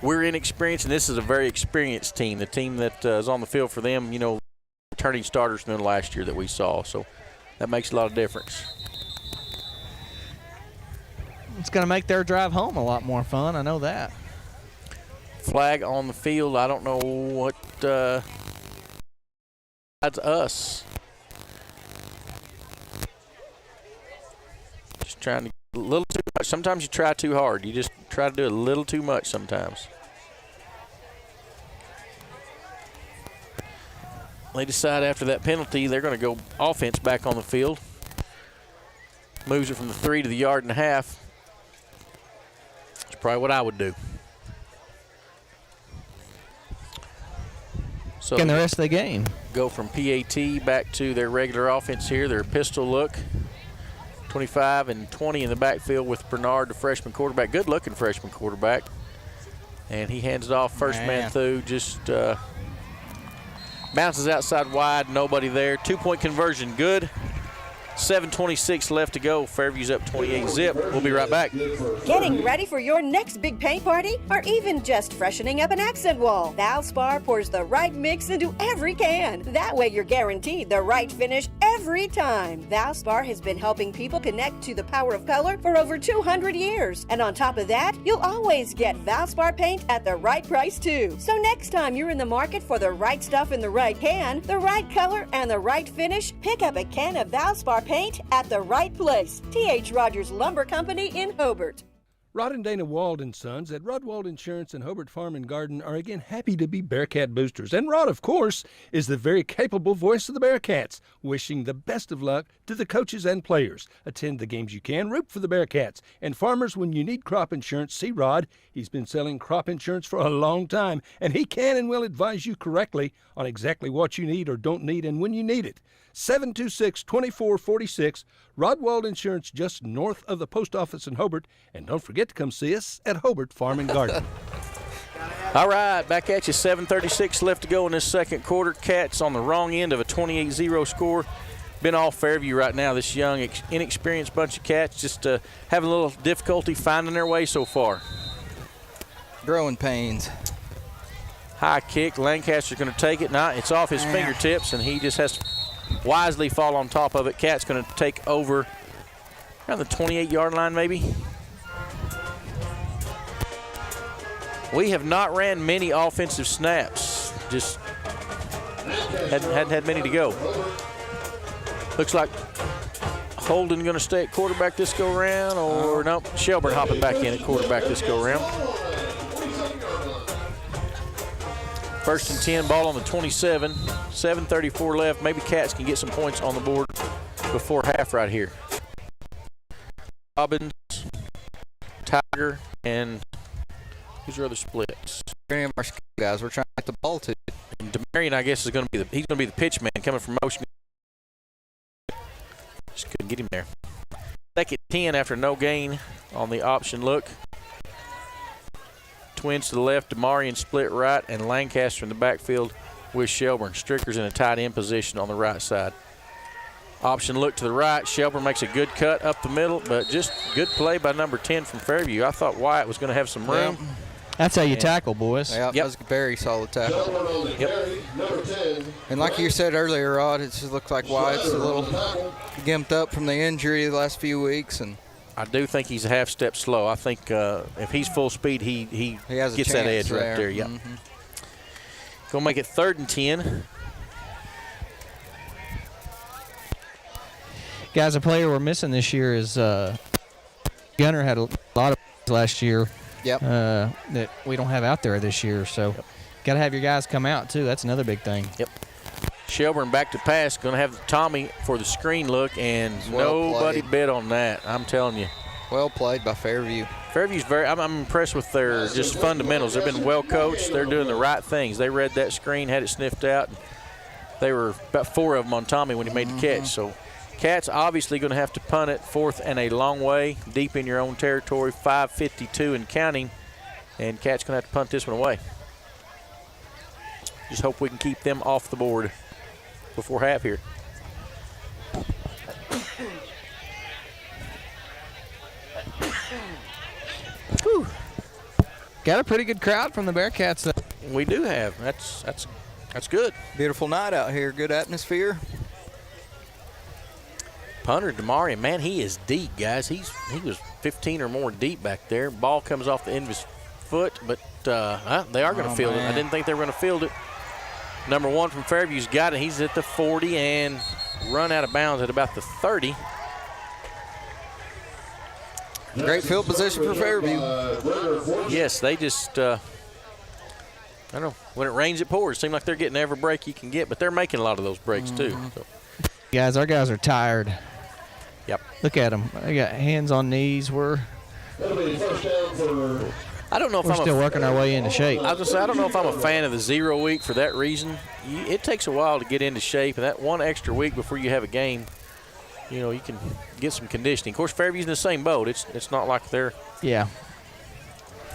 We're inexperienced, and this is a very experienced team. The team that is on the field for them, returning starters from last year that we saw. So that makes a lot of difference. It's going to make their drive home a lot more fun. I know that. Flag on the field. I don't know what that's us. Just trying to a little too much. Sometimes you try too hard. You just try to do a little too much sometimes. They decide after that penalty they're going to go offense back on the field. Moves it from the 3 to the 1.5 yards. That's probably what I would do. So in the rest of the game. Go from PAT back to their regular offense here, their pistol look. 25 and 20 in the backfield with Bernard, the freshman quarterback. Good-looking freshman quarterback. And he hands it off, first man through, just bounces outside wide, nobody there. 2-point conversion, good. 7:26 left to go. Fairview's up 28-zip. We'll be right back. Getting ready for your next big paint party, or even just freshening up an accent wall? Valspar pours the right mix into every can. That way you're guaranteed the right finish every time. Valspar has been helping people connect to the power of color for over 200 years. And on top of that, you'll always get Valspar paint at the right price too. So next time you're in the market for the right stuff in the right can, the right color, and the right finish, pick up a can of Valspar paint at the right place. T.H. Rogers Lumber Company in Hobart. Rod and Dana Wald & Sons at Rod Insurance and Hobart Farm and Garden are again happy to be Bearcat boosters. And Rod, of course, is the very capable voice of the Bearcats, wishing the best of luck to the coaches and players. Attend the games you can, root for the Bearcats. And farmers, when you need crop insurance, see Rod. He's been selling crop insurance for a long time, and he can and will advise you correctly on exactly what you need or don't need and when you need it. 726-2446, Rod Wald Insurance, just north of the post office in Hobart. And don't forget to come see us at Hobart Farm and Garden. All right, back at you. 7:36 left to go in this second quarter. Cats on the wrong end of a 28-0 score. Been all Fairview right now. This young, inexperienced bunch of Cats just having a little difficulty finding their way so far. Growing pains. High kick. Lancaster's going to take it. Now it's off his fingertips, and he just has to wisely fall on top of it. Cat's going to take over around the 28-yard line maybe. We have not ran many offensive snaps. Just hadn't had many to go. Looks like Holden going to stay at quarterback this go around, or no, Shelburne hopping back in at quarterback this go around. 1st and 10, ball on the 27. 7:34 left. Maybe Cats can get some points on the board before half right here. Robbins, Tiger, and who's your other splits? Any of our guys we're trying to get the ball to. And DeMarion, I guess, is going to be he's going to be the pitch man coming from motion. Just couldn't get him there. 2nd 10 after no gain on the option look. Twins to the left, DeMarion split right, and Lancaster in the backfield with Shelburne. Stricker's in a tight end position on the right side. Option look to the right. Shelburne makes a good cut up the middle, but just good play by number 10 from Fairview. I thought Wyatt was going to have some room. That's how you tackle, boys. Yeah, that was a very solid tackle. And like you said earlier, Rod, it just looks like Wyatt's a little gimped up from the injury the last few weeks, and I do think he's a half step slow. I think if he's full speed, he has gets that edge right there. Yep. Mm-hmm. Gonna make it 3rd and 10. Guys, a player we're missing this year is Gunner had a lot of last year. Yep. That we don't have out there this year. So got to have your guys come out, too. That's another big thing. Yep. Shelburne back to pass. Going to have Tommy for the screen look, and nobody bid on that. I'm telling you. Well played by Fairview. Fairview's I'm impressed with their just fundamentals. They've been well coached. They're doing the right things. They read that screen, had it sniffed out. They were about 4 of them on Tommy when he made the catch. So Cats obviously going to have to punt it 4th and a long way, deep in your own territory, 5:52 and counting. And Cats going to have to punt this one away. Just hope we can keep them off the board before half here. Whew. Got a pretty good crowd from the Bearcats. We do have. That's good. Beautiful night out here. Good atmosphere. Punter DeMarion, man, he is deep, guys. He was 15 or more deep back there. Ball comes off the end of his foot, but they are going to field it. I didn't think they were going to field it. Number 1 from Fairview's got it. He's at the 40 and run out of bounds at about the 30. Great field position for Fairview. Yes, they just, I don't know, when it rains, it pours. Seems like they're getting every break you can get, but they're making a lot of those breaks too. So. Guys, our guys are tired. Yep. Look at them. They got hands on knees. We're I don't know if We're I'm still working our way into shape. I was gonna say I don't know if I'm a fan of the 0 week for that reason. It takes a while to get into shape, and that one extra week before you have a game, you know, you can get some conditioning. Of course, Fairview's in the same boat. It's not like they're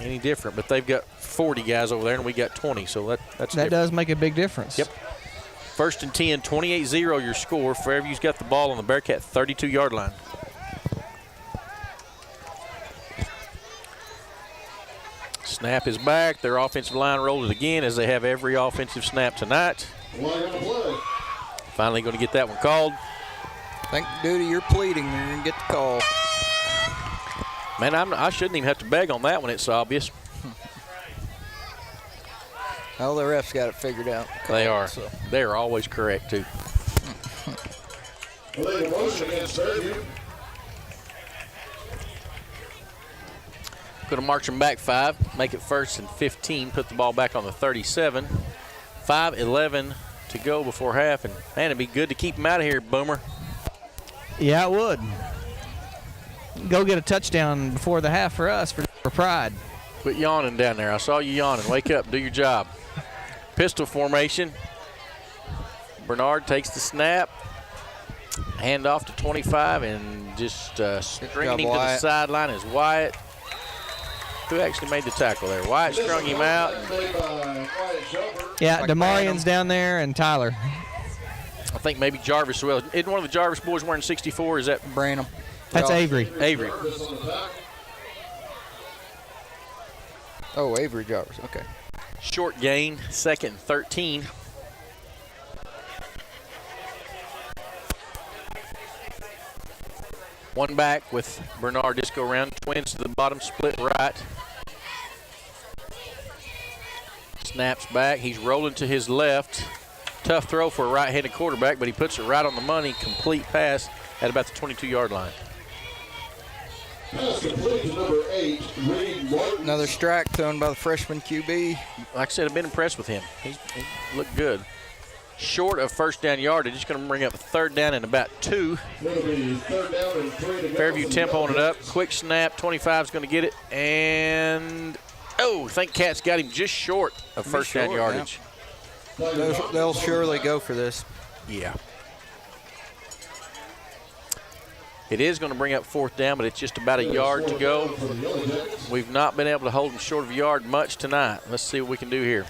any different, but they've got 40 guys over there, and we got 20, so that different. Does make a big difference. Yep. 1st and 10, 28-0 your score. Fairview's got the ball on the Bearcat 32-yard line. Snap is back. Their offensive line rolls it again, as they have every offensive snap tonight. Finally going to get that one called. Think due to your pleading, you're going to get the call. Man, I shouldn't even have to beg on that one. It's obvious. Oh, the refs got it figured out. They are. So. They are always correct, too. Illegal motion against Fairview. Going to march them back 5, make it 1st and 15, put the ball back on the 37. 5:11 to go before half, and man, it'd be good to keep them out of here, Boomer. Yeah, it would. Go get a touchdown before the half for us, for pride. Quit yawning down there. I saw you yawning. Wake up, do your job. Pistol formation. Bernard takes the snap. Hand off to 25, and just stringing him to the sideline is Wyatt. Who actually made the tackle there? Wyatt strung him out. Yeah, Demarian's down there and Tyler. I think maybe Jarvis as well. Isn't one of the Jarvis boys wearing 64? Is that Branham? That's Avery. Avery. Oh, Avery Jarvis. Okay. Short gain, 2nd and 13. One back with Bernard Disco around. Twins to the bottom, split right. Snaps back. He's rolling to his left. Tough throw for a right-handed quarterback, but he puts it right on the money. Complete pass at about the 22-yard line. Pass complete to number 8, Reed Martin. Another strike thrown by the freshman QB. Like I said, I've been impressed with him. He looked good. Short of 1st down yardage. He's going to bring up 3rd down and about 2. Fairview tempoing it up. Quick snap. 25 is going to get it. And, I think Cats got him just short of 1st down yardage. Yeah. They'll surely go for this. Yeah. It is going to bring up 4th down, but it's just about a yard to go. We've not been able to hold them short of a yard much tonight. Let's see what we can do here.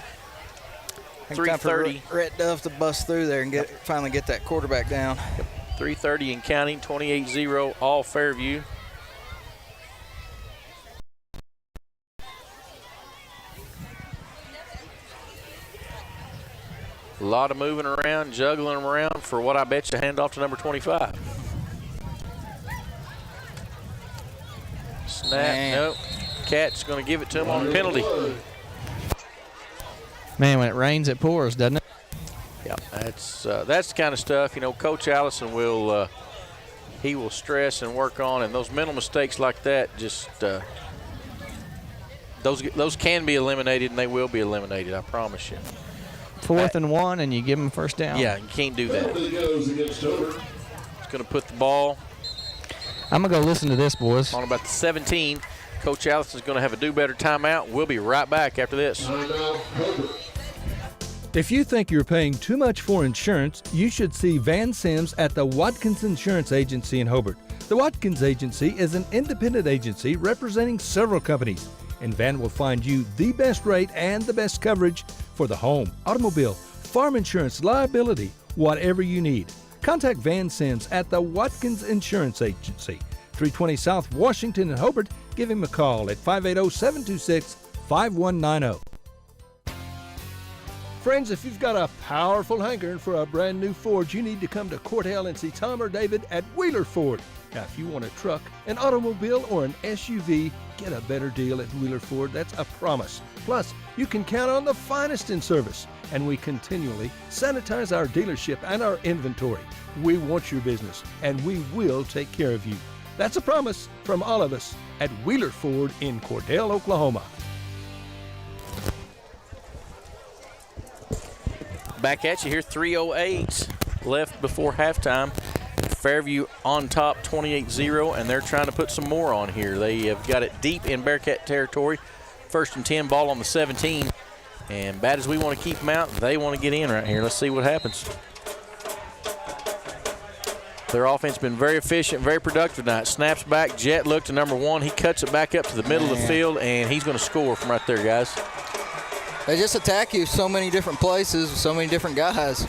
3:30. Rhett Dove to bust through there and finally get that quarterback down. 3:30 and counting, 28-0, all Fairview. A lot of moving around, juggling them around for what I bet you hand off to number 25. Snap, nope. Cat's going to give it to him on a penalty. Man, when it rains, it pours, doesn't it? Yeah, that's the kind of stuff, you know, Coach Allison will he will stress and work on, and those mental mistakes like that just those can be eliminated, and they will be eliminated, I promise you. 4th and 1, and you give them 1st down. Yeah, you can't do that. It's going to put the ball. I'm going to go listen to this, boys. On about the 17. Coach Allison's going to have a do-better timeout. We'll be right back after this. If you think you're paying too much for insurance, you should see Van Sims at the Watkins Insurance Agency in Hobart. The Watkins Agency is an independent agency representing several companies, and Van will find you the best rate and the best coverage for the home, automobile, farm insurance, liability, whatever you need. Contact Van Sims at the Watkins Insurance Agency, 320 South Washington in Hobart. Give him a call at 580-726-5190. Friends, if you've got a powerful hankering for a brand new Ford, you need to come to Court Hale and see Tom or David at Wheeler Ford. Now, if you want a truck, an automobile, or an SUV, get a better deal at Wheeler Ford. That's a promise. Plus, you can count on the finest in service, and we continually sanitize our dealership and our inventory. We want your business, and we will take care of you. That's a promise from all of us at Wheeler Ford in Cordell, Oklahoma. Back at you here, 3:08 left before halftime. Fairview on top 28-0, and they're trying to put some more on here. They have got it deep in Bearcat territory. 1st and 10, ball on the 17. And bad as we want to keep them out, they want to get in right here. Let's see what happens. Their offense has been very efficient, very productive tonight. Snaps back, jet look to number 1. He cuts it back up to the middle of the field, and he's going to score from right there, guys. They just attack you so many different places, so many different guys.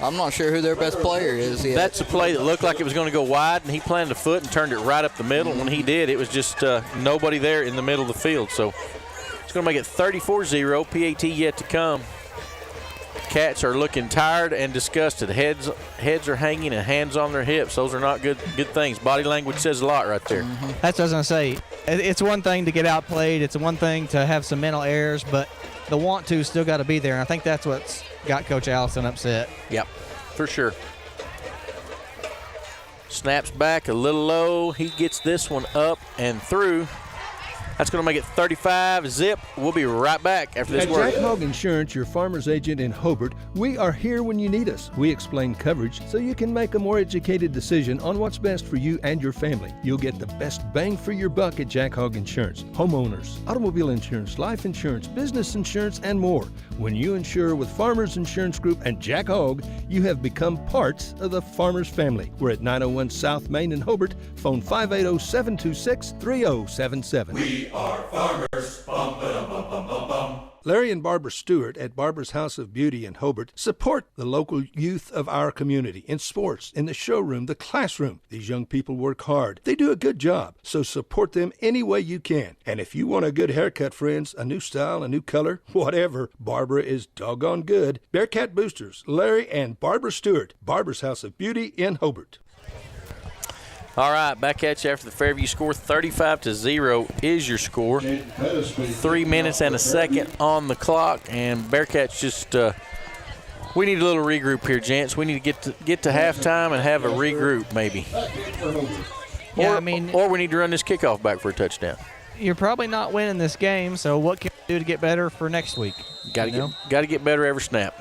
I'm not sure who their best player is yet. That's a play that looked like it was going to go wide, and he planted a foot and turned it right up the middle. When he did, it was just nobody there in the middle of the field. So it's going to make it 34-0. PAT yet to come. Cats are looking tired and disgusted. Heads are hanging and hands on their hips. Those are not good things. Body language says a lot right there. That's what I was going to say. It's one thing to get outplayed. It's one thing to have some mental errors, but the want to still got to be there. And I think that's what's got Coach Allison upset. Yep, for sure. Snaps back a little low. He gets this one up and through. That's going to make it 35-0. We'll be right back after this At word. Jack Hogg Insurance, your farmer's agent in Hobart, we are here when you need us. We explain coverage so you can make a more educated decision on what's best for you and your family. You'll get the best bang for your buck at Jack Hogg Insurance. Homeowners, automobile insurance, life insurance, business insurance, and more. When you insure with Farmers Insurance Group and Jack Hogg, you have become parts of the Farmers family. We're at 901 South Main in Hobart. Phone 580-726-3077. We are farmers. Bum, ba-dum, bum, bum, bum, bum. Larry and Barbara Stewart at Barbara's House of Beauty in Hobart support the local youth of our community in sports, in the showroom, the classroom. These young people work hard. They do a good job, so support them any way you can. And if you want a good haircut, friends, a new style, a new color, whatever, Barbara is doggone good. Bearcat Boosters, Larry and Barbara Stewart, Barbara's House of Beauty in Hobart. All right, back at you after the Fairview score. 35-0 is your score. 3 minutes and a second on the clock, and Bearcats just we need a little regroup here, gents. We need to get to halftime and have a regroup, maybe. Yeah, or we need to run this kickoff back for a touchdown. You're probably not winning this game, so what can you do to get better for next week? Got to get better every snap.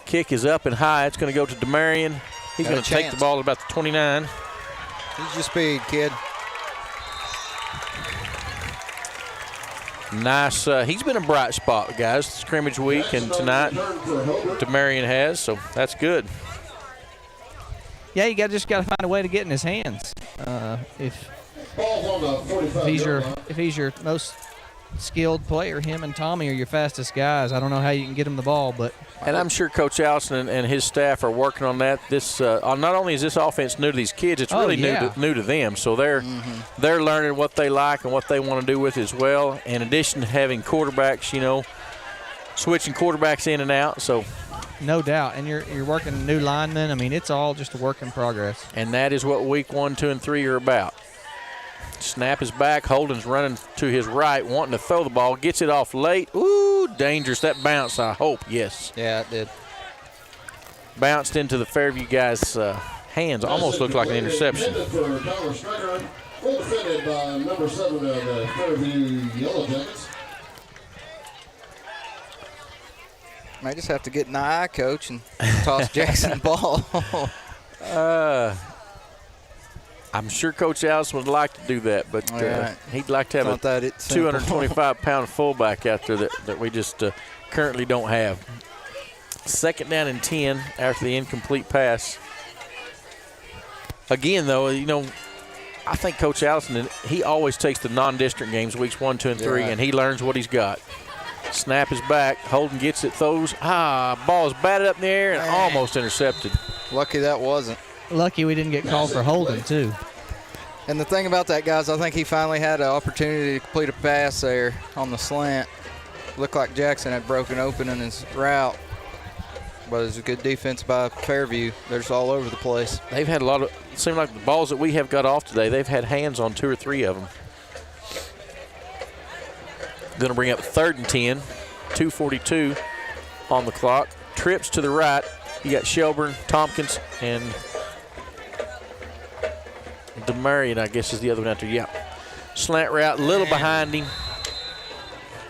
Kick is up and high. It's going to go to DeMarion. He's going to take the ball at about the 29. Use your speed, kid. Nice. He's been a bright spot, guys, scrimmage week, and tonight DeMarion has, so that's good. Yeah, you just got to find a way to get in his hands. If he's your most skilled player, him and Tommy are your fastest guys. I don't know how you can get him the ball, but. And I'm sure Coach Allison and his staff are working on that. This not only is this offense new to these kids, it's really new to them. So they're learning what they like and what they want to do with it as well. In addition to having quarterbacks, switching quarterbacks in and out. So. No doubt, and you're working new linemen. I mean, it's all just a work in progress. And that is what week 1, 2, and 3 are about. Snap is back. Holden's running to his right, wanting to throw the ball. Gets it off late. Ooh, dangerous. That bounce, I hope. Yes. Yeah, it did. Bounced into the Fairview guy's hands. Almost looked like an interception. For Tyler Striker, well defended by number 7 of the Fairview Yellow Jackets. Might just have to get an eye, coach, and toss Jackson the ball. I'm sure Coach Allison would like to do that, but he'd like to have a 225-pound fullback out there that we just currently don't have. 2nd down and 10 after the incomplete pass. Again, though, I think Coach Allison, he always takes the non-district games, weeks 1, 2, and 3, and he learns what he's got. Snap is back. Holden gets it, throws. Ball is batted up in the air and almost intercepted. Lucky that wasn't. Lucky we didn't get called for holding, too. And the thing about that, guys, I think he finally had an opportunity to complete a pass there on the slant. Looked like Jackson had broken open in his route. But it was a good defense by Fairview. They're just all over the place. They've had a lot of – it seemed like the balls that we have got off today, they've had hands on 2 or 3 of them. Going to bring up 3rd and 10, 2:42 on the clock. Trips to the right. You got Shelburne, Tompkins, and DeMarion, I guess, is the other one out there. Yeah. Slant route, a little behind him.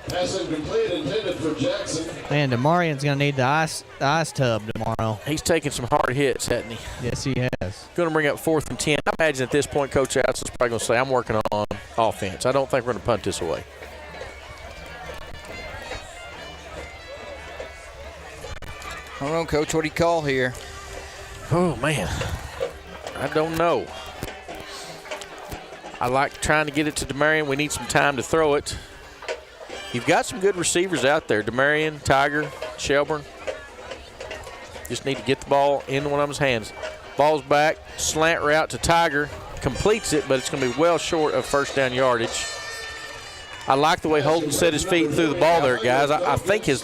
Pass incomplete, intended for Jackson. Man, DeMarion's going to need the ice tub tomorrow. He's taking some hard hits, hasn't he? Yes, he has. Going to bring up 4th and 10. I imagine at this point, Coach Allison's probably going to say, I'm working on offense. I don't think we're going to punt this away. I don't know, Coach. What do you call here? Oh, man. I don't know. I like trying to get it to DeMarion. We need some time to throw it. You've got some good receivers out there. DeMarion, Tiger, Shelburne. Just need to get the ball into one of them's hands. Ball's back. Slant route to Tiger. Completes it, but it's going to be well short of first down yardage. I like the way Holden set his feet through the ball there, guys. I think his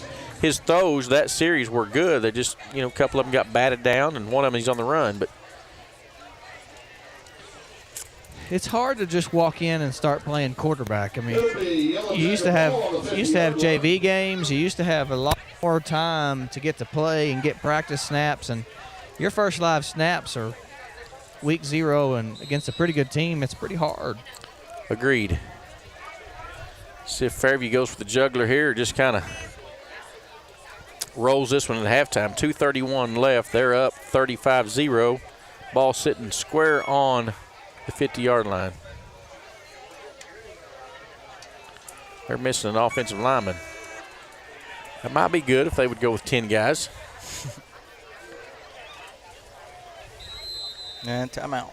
throws that series were good. They just, a couple of them got batted down, and one of them he's on the run. But it's hard to just walk in and start playing quarterback. I mean, you used to have JV games. You used to have a lot more time to get to play and get practice snaps. And your first live snaps are week 0, and against a pretty good team, it's pretty hard. Agreed. See if Fairview goes for the juggler here, or just kind of rolls this one at halftime. 2:31 left. They're up 35-0. Ball sitting square on the 50-yard line. They're missing an offensive lineman. That might be good if they would go with 10 guys. And timeout.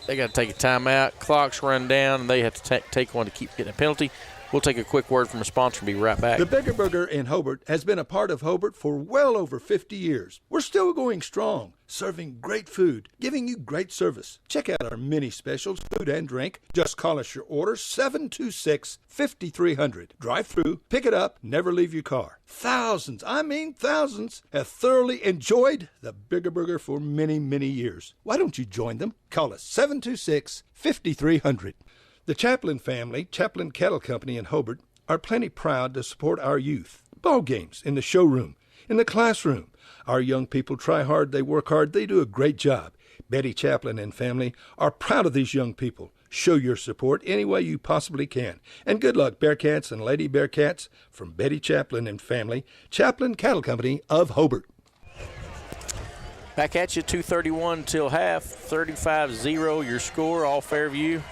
They got to take a timeout. Clock's run down, and they have to take one to keep getting a penalty. We'll take a quick word from a sponsor and be right back. The Bigger Burger in Hobart has been a part of Hobart for well over 50 years. We're still going strong, serving great food, giving you great service. Check out our mini specials, food and drink. Just call us your order, 726-5300. Drive through, pick it up, never leave your car. Thousands, thousands, have thoroughly enjoyed the Bigger Burger for many, many years. Why don't you join them? Call us 726-5300. The Chaplin family, Chaplin Cattle Company in Hobart, are plenty proud to support our youth. Ball games in the showroom, in the classroom. Our young people try hard, they work hard, they do a great job. Betty Chaplin and family are proud of these young people. Show your support any way you possibly can. And good luck, Bearcats and Lady Bearcats, from Betty Chaplin and family, Chaplin Cattle Company of Hobart. Back at you, 2:31 till half, 35-0 your score, all Fairview.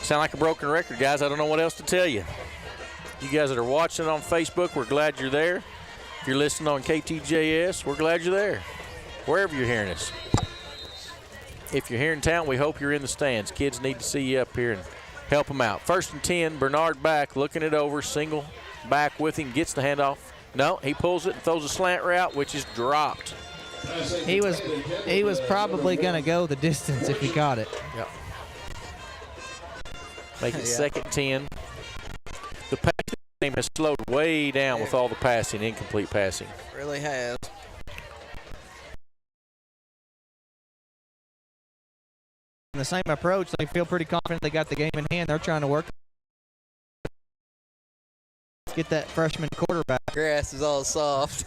Sound like a broken record, guys. I don't know what else to tell you. You guys that are watching on Facebook, we're glad you're there. If you're listening on KTJS, we're glad you're there, wherever you're hearing us. If you're here in town, we hope you're in the stands. Kids need to see you up here and help them out. 1st and 10, Bernard back, looking it over, single back with him, gets the handoff. No, he pulls it and throws a slant route, which is dropped. He was probably going to go the distance if he caught it. Yep. Make it 2nd 10. The passing game has slowed way down with all the passing, incomplete passing. Really has. In the same approach, they feel pretty confident they got the game in hand. They're trying to work. Get that freshman quarterback. Grass is all soft.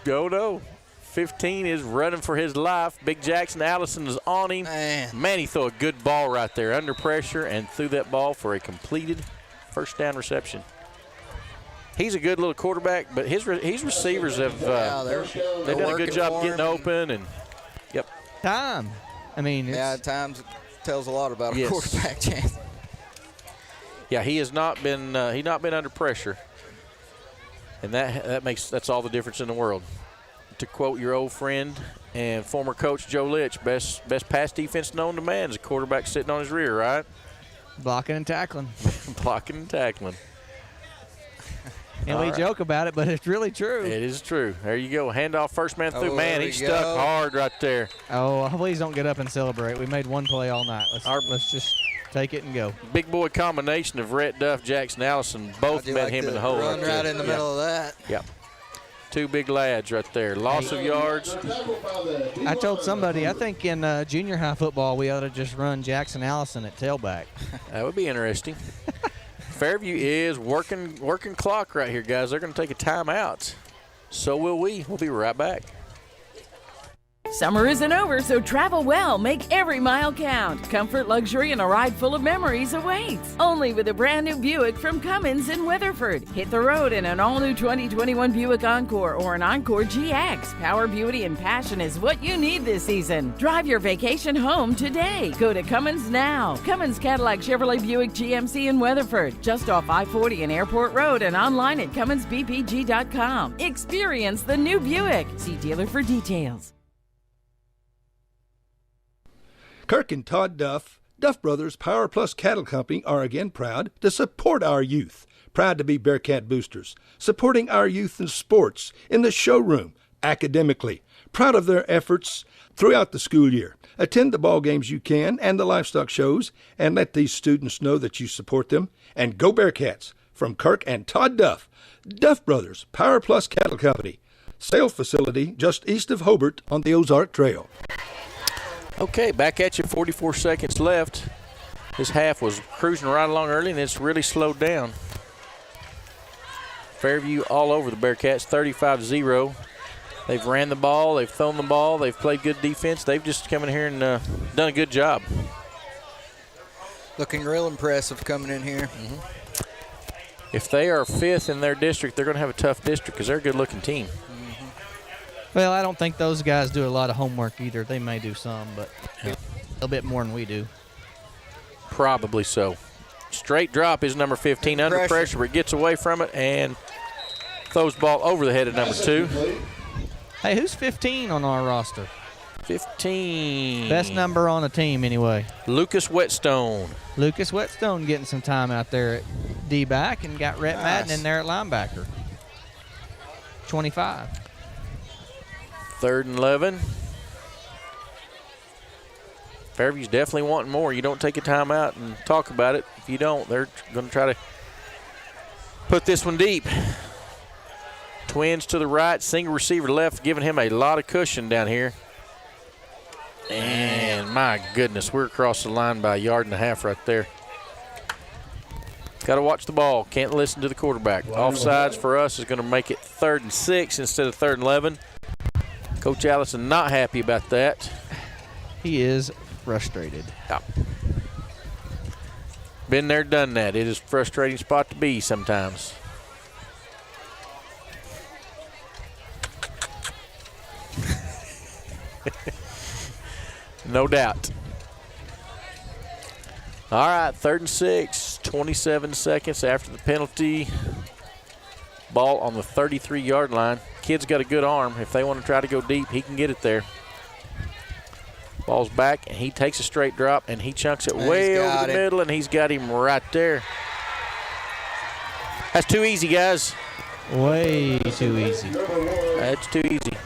No. 15 is running for his life. Big Jackson Allison is on him. Man, he threw a good ball right there under pressure and threw that ball for a completed first down reception. He's a good little quarterback, but his receivers have they've done a good job getting open. And yep. Time. I mean, times tells a lot about a quarterback, Chance. Yeah, he has not been under pressure, and that's all the difference in the world. To quote your old friend and former coach Joe Litch, best pass defense known to man is a quarterback sitting on his rear, right? Blocking and tackling. Blocking and tackling. And we joke about it, but it's really true. It is true. There you go. Handoff, first man through. Man, he stuck hard right there. Oh, please don't get up and celebrate. We made one play all night. Let's just take it and go. Big boy combination of Rhett Duff, Jackson Allison, both met him in the hole. Run right in the middle of that. Yeah. Two big lads right there. Loss of yards. I told somebody, I think in junior high football, we ought to just run Jackson Allison at tailback. That would be interesting. Fairview is working clock right here, guys. They're going to take a timeout. So will we. We'll be right back. Summer isn't over, so travel well. Make every mile count. Comfort, luxury, and a ride full of memories awaits. Only with a brand new Buick from Cummins in Weatherford. Hit the road in an all-new 2021 Buick Encore or an Encore GX. Power, beauty, and passion is what you need this season. Drive your vacation home today. Go to Cummins now. Cummins Cadillac Chevrolet Buick GMC in Weatherford. Just off I-40 and Airport Road and online at CumminsBPG.com. Experience the new Buick. See dealer for details. Kirk and Todd Duff Brothers Power Plus Cattle Company are again proud to support our youth. Proud to be Bearcat boosters, supporting our youth in sports, in the showroom, academically. Proud of their efforts throughout the school year. Attend the ball games you can and the livestock shows, and let these students know that you support them. And go Bearcats! From Kirk and Todd Duff Brothers Power Plus Cattle Company. Sale facility just east of Hobart on the Ozark Trail. Okay, back at you, 44 seconds left. This half was cruising right along early, and it's really slowed down. Fairview all over the Bearcats, 35-0. They've ran the ball, they've thrown the ball, they've played good defense. They've just come in here and done a good job. Looking real impressive coming in here. If they are fifth in their district, they're going to have a tough district because they're a good-looking team. Well, I don't think those guys do a lot of homework either. They may do some, but a little bit more than we do. Probably so. Straight drop is number 15 under pressure, but gets away from it and throws the ball over the head of number 2. Hey, who's 15 on our roster? 15. Best number on the team, anyway. Lucas Whetstone. Lucas Whetstone getting some time out there at D-back and got Rhett Madden in there at linebacker. 25. 3rd and 11. Fairview's definitely wanting more. You don't take a timeout and talk about it. If you don't, they're going to try to put this one deep. Twins to the right, single receiver left, giving him a lot of cushion down here. And my goodness, we're across the line by 1.5 yards right there. Got to watch the ball. Can't listen to the quarterback. Offsides for us is going to make it 3rd and 6 instead of 3rd and 11. Coach Allison not happy about that. He is frustrated. Yeah. Been there, done that. It is a frustrating spot to be sometimes. No doubt. All right, 3rd and 6, 27 seconds after the penalty. Ball on the 33-yard line. Kid's got a good arm. If they want to try to go deep, he can get it there. Ball's back, and he takes a straight drop, and he chunks it way over the middle, and he's got him right there. That's too easy, guys. Way too easy. That's too easy.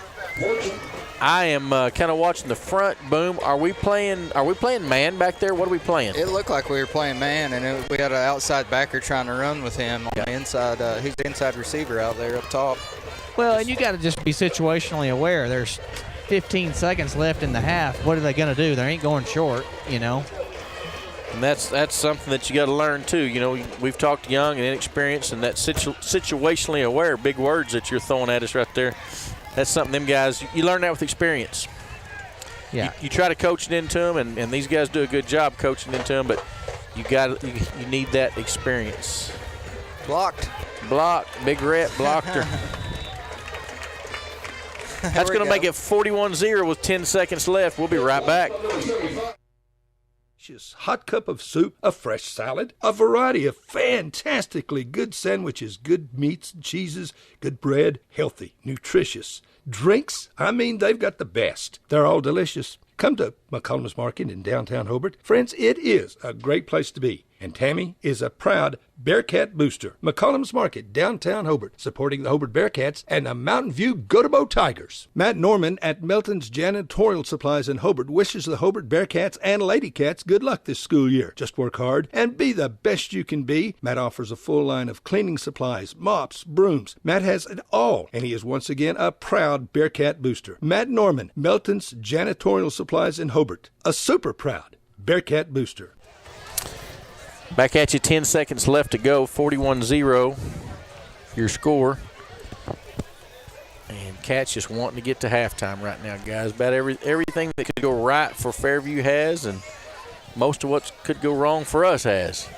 I am kind of watching the front. Boom. Are we playing man back there? What are we playing? It looked like we were playing man, and we had an outside backer trying to run with him on the inside. He's the inside receiver out there up top. Well, and you got to just be situationally aware. There's 15 seconds left in the half. What are they going to do? They ain't going short, you know. And that's something that you got to learn too. You know, we've talked young and inexperienced, and that situationally aware, big words that you're throwing at us right there. That's something them guys, you learn that with experience. Yeah. You try to coach it into them, and these guys do a good job coaching into them, but you need that experience. Blocked. Big Rhett blocked her. That's going to make it 41-0 with 10 seconds left. We'll be right back. Just hot cup of soup, a fresh salad, a variety of fantastically good sandwiches, good meats and cheeses, good bread, healthy, nutritious. Drinks, I mean, they've got the best. They're all delicious. Come to McCollum's Market in downtown Hobart. Friends, it is a great place to be. And Tammy is a proud Bearcat booster. McCollum's Market, downtown Hobart, supporting the Hobart Bearcats and the Mountain View Gotebo Tigers. Matt Norman at Melton's Janitorial Supplies in Hobart wishes the Hobart Bearcats and Lady Cats good luck this school year. Just work hard and be the best you can be. Matt offers a full line of cleaning supplies, mops, brooms. Matt has it all, and he is once again a proud Bearcat booster. Matt Norman, Melton's Janitorial Supplies in Hobart, a super proud Bearcat booster. Back at you, 10 seconds left to go, 41-0, your score. And Cats just wanting to get to halftime right now, guys. About everything that could go right for Fairview has, and most of what could go wrong for us has.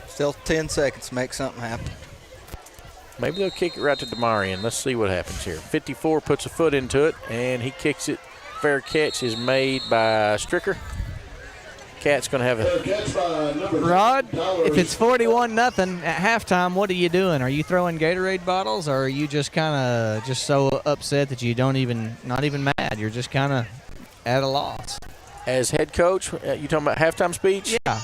Still 10 seconds to make something happen. Maybe they'll kick it right to Demarion. Let's see what happens here. 54 puts a foot into it, and he kicks it. Fair catch is made by Stricker. Cat's going to have a... Rod, if it's 41-0 at halftime, what are you doing? Are you throwing Gatorade bottles, or are you just kind of just so upset that you not even mad? You're just kind of at a loss. As head coach, you talking about halftime speech? Yeah,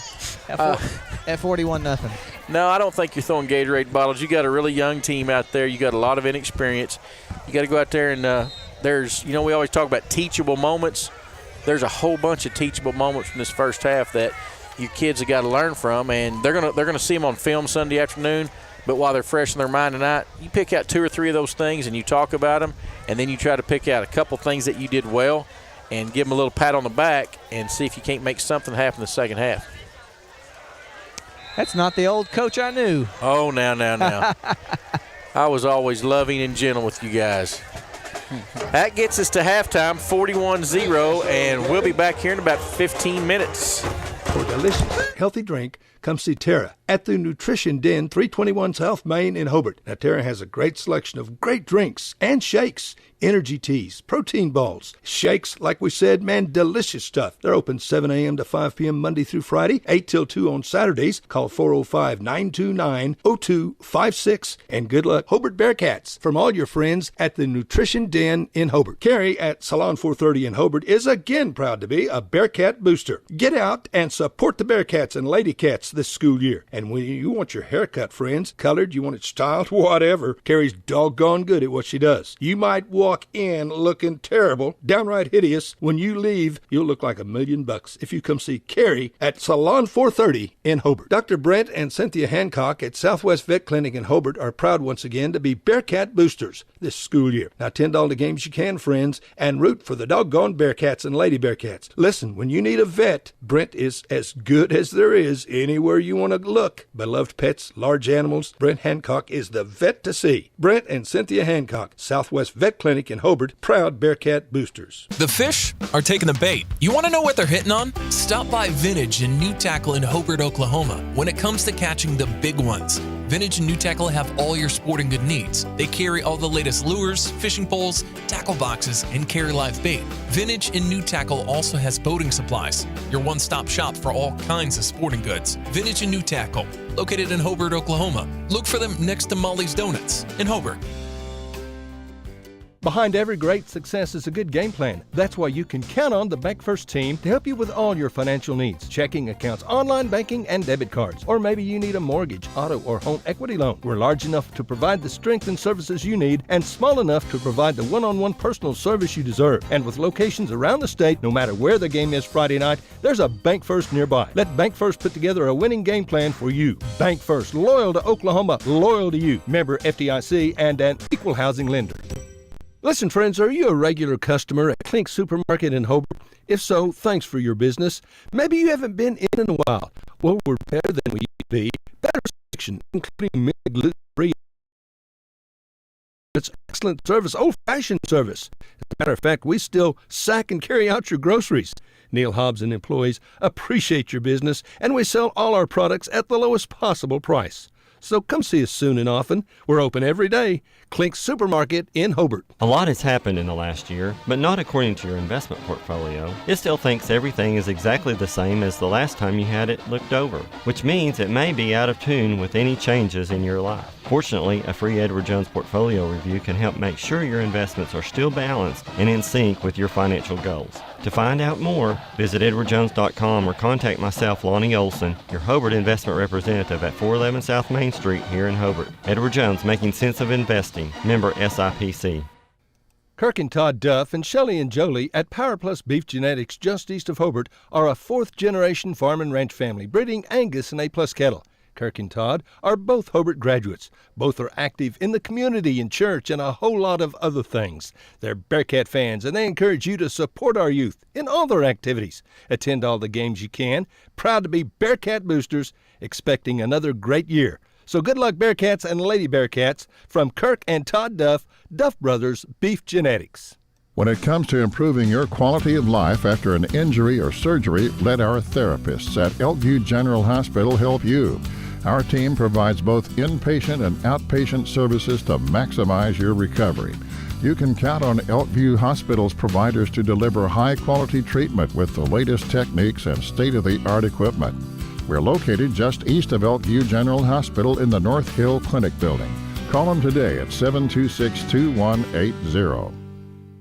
at 41-0. No, I don't think you're throwing Gatorade bottles. You got a really young team out there. You got a lot of inexperience. You got to go out there and there's, we always talk about teachable moments. There's a whole bunch of teachable moments from this first half that your kids have got to learn from, and they're gonna see them on film Sunday afternoon. But while they're fresh in their mind tonight, you pick out 2 or 3 of those things and you talk about them, and then you try to pick out a couple things that you did well and give them a little pat on the back and see if you can't make something happen in the second half. That's not the old coach I knew. Oh, now. I was always loving and gentle with you guys. That gets us to halftime, 41-0, and we'll be back here in about 15 minutes. For delicious, healthy drink, come see Tara at the Nutrition Den, 321 South Main in Hobart. Now, Tara has a great selection of great drinks and shakes, energy teas, protein balls, shakes, like we said, man, delicious stuff. They're open 7 a.m. to 5 p.m. Monday through Friday, 8 till 2 on Saturdays. Call 405-929-0256, and good luck, Hobart Bearcats, from all your friends at the Nutrition Den in Hobart. Carrie at Salon 430 in Hobart is again proud to be a Bearcat booster. Get out and support the Bearcats and Lady Cats this school year. And when you want your hair cut, friends, colored, you want it styled, whatever, Carrie's doggone good at what she does. You might walk in looking terrible, downright hideous. When you leave, you'll look like $1 million if you come see Carrie at Salon 430 in Hobart. Dr. Brent and Cynthia Hancock at Southwest Vet Clinic in Hobart are proud once again to be Bearcat boosters this school year. Now attend all the games you can, friends, and root for the doggone Bearcats and Lady Bearcats. Listen, when you need a vet, Brent is as good as there is anywhere you want to look. Beloved pets, large animals, Brent Hancock is the vet to see. Brent and Cynthia Hancock, Southwest Vet Clinic in Hobart, proud Bearcat boosters. The fish are taking the bait. You want to know what they're hitting on? Stop by Vintage and New Tackle in Hobart, Oklahoma. When it comes to catching the big ones, Vintage and New Tackle have all your sporting good needs. They carry all the latest lures, fishing poles, tackle boxes, and carry live bait. Vintage and New Tackle also has boating supplies, your one-stop shop for all kinds of sporting goods. Vintage and New Tackle, located in Hobart, Oklahoma. Look for them next to Molly's Donuts in Hobart. Behind every great success is a good game plan. That's why you can count on the Bank First team to help you with all your financial needs. Checking accounts, online banking, and debit cards. Or maybe you need a mortgage, auto, or home equity loan. We're large enough to provide the strength and services you need, and small enough to provide the one-on-one personal service you deserve. And with locations around the state, no matter where the game is Friday night, there's a Bank First nearby. Let Bank First put together a winning game plan for you. Bank First, loyal to Oklahoma, loyal to you. Member FDIC and an equal housing lender. Listen, friends, are you a regular customer at Clink Supermarket in Hobart? If so, thanks for your business. Maybe you haven't been in a while. Well, we're better than we used to be. Better selection, including milk, gluten-free. It's excellent service, old-fashioned service. As a matter of fact, we still sack and carry out your groceries. Neil Hobbs and employees appreciate your business, and we sell all our products at the lowest possible price. So come see us soon and often. We're open every day. Clink Supermarket in Hobart. A lot has happened in the last year, but not according to your investment portfolio. It still thinks everything is exactly the same as the last time you had it looked over, which means it may be out of tune with any changes in your life. Fortunately, a free Edward Jones portfolio review can help make sure your investments are still balanced and in sync with your financial goals. To find out more, visit edwardjones.com or contact myself, Lonnie Olson, your Hobart investment representative at 411 South Main Street here in Hobart. Edward Jones, making sense of investing. Member SIPC. Kirk and Todd Duff and Shelley and Jolie at Power Plus Beef Genetics just east of Hobart are a fourth-generation farm and ranch family breeding Angus and A-plus cattle. Kirk and Todd are both Hobart graduates. Both are active in the community, in church, and a whole lot of other things. They're Bearcat fans, and they encourage you to support our youth in all their activities. Attend all the games you can. Proud to be Bearcat boosters, expecting another great year. So good luck, Bearcats and Lady Bearcats, from Kirk and Todd Duff, Duff Brothers Beef Genetics. When it comes to improving your quality of life after an injury or surgery, let our therapists at Elkview General Hospital help you. Our team provides both inpatient and outpatient services to maximize your recovery. You can count on Elkview Hospital's providers to deliver high-quality treatment with the latest techniques and state-of-the-art equipment. We're located just east of Elkview General Hospital in the North Hill Clinic building. Call them today at 726-2180.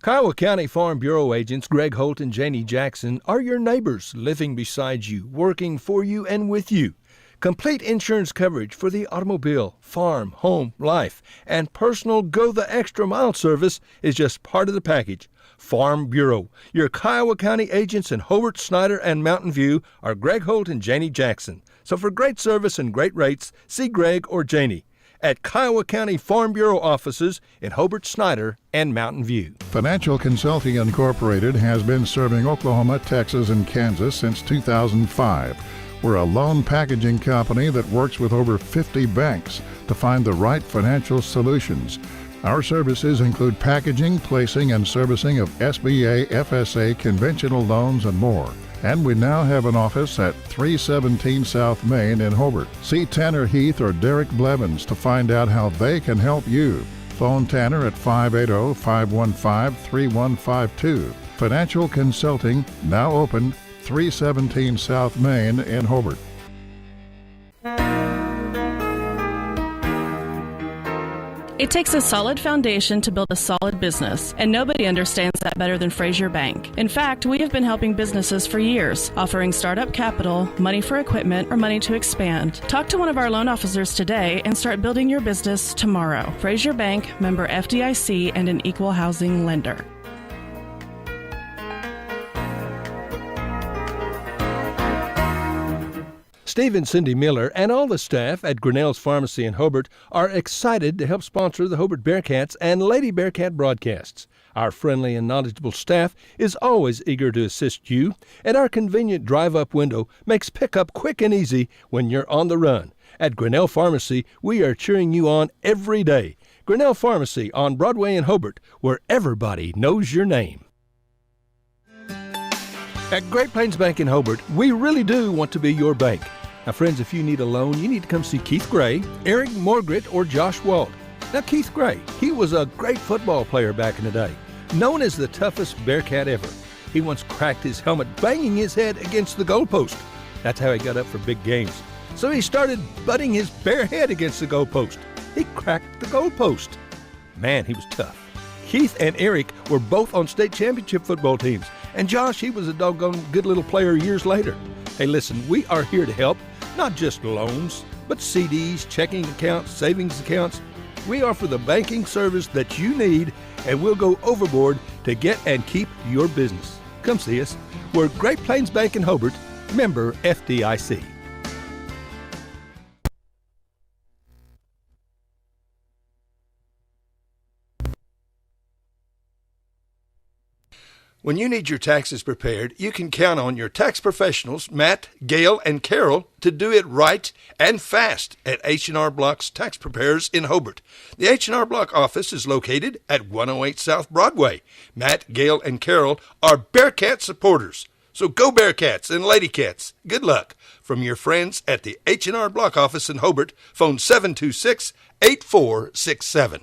Kiowa County Farm Bureau agents Greg Holt and Janie Jackson are your neighbors, living beside you, working for you and with you. Complete insurance coverage for the automobile, farm, home, life, and personal go-the-extra-mile service is just part of the package. Farm Bureau. Your Kiowa County agents in Hobart, Snyder, and Mountain View are Greg Holt and Janie Jackson. So for great service and great rates, see Greg or Janie at Kiowa County Farm Bureau offices in Hobart, Snyder, and Mountain View. Financial Consulting Incorporated has been serving Oklahoma, Texas, and Kansas since 2005. We're a loan packaging company that works with over 50 banks to find the right financial solutions. Our services include packaging, placing, and servicing of SBA, FSA, conventional loans, and more. And we now have an office at 317 South Main in Hobart. See Tanner Heath or Derek Blevins to find out how they can help you. Phone Tanner at 580-515-3152. Financial Consulting, now open, 317 South Main in Hobart. It takes a solid foundation to build a solid business, and nobody understands that better than Frazier Bank. In fact, we have been helping businesses for years, offering startup capital, money for equipment, or money to expand. Talk to one of our loan officers today and start building your business tomorrow. Frazier Bank, member FDIC, and an equal housing lender. Steve and Cindy Miller and all the staff at Grinnell's Pharmacy in Hobart are excited to help sponsor the Hobart Bearcats and Lady Bearcat broadcasts. Our friendly and knowledgeable staff is always eager to assist you, and our convenient drive-up window makes pickup quick and easy when you're on the run. At Grinnell Pharmacy, we are cheering you on every day. Grinnell Pharmacy on Broadway in Hobart, where everybody knows your name. At Great Plains Bank in Hobart, we really do want to be your bank. Now, friends, if you need a loan, you need to come see Keith Gray, Eric Morgret, or Josh Walt. Now, Keith Gray, he was a great football player back in the day, known as the toughest Bearcat ever. He once cracked his helmet banging his head against the goalpost. That's how he got up for big games. So he started butting his bare head against the goalpost. He cracked the goalpost. Man, he was tough. Keith and Eric were both on state championship football teams, and Josh, he was a doggone good little player years later. Hey, listen, we are here to help. Not just loans, but CDs, checking accounts, savings accounts. We offer the banking service that you need, and we'll go overboard to get and keep your business. Come see us. We're Great Plains Bank in Hobart, member FDIC. When you need your taxes prepared, you can count on your tax professionals, Matt, Gail, and Carol, to do it right and fast at H&R Block's Tax Preparers in Hobart. The H&R Block office is located at 108 South Broadway. Matt, Gail, and Carol are Bearcat supporters. So go Bearcats and Lady Cats. Good luck. From your friends at the H&R Block office in Hobart, phone 726-8467.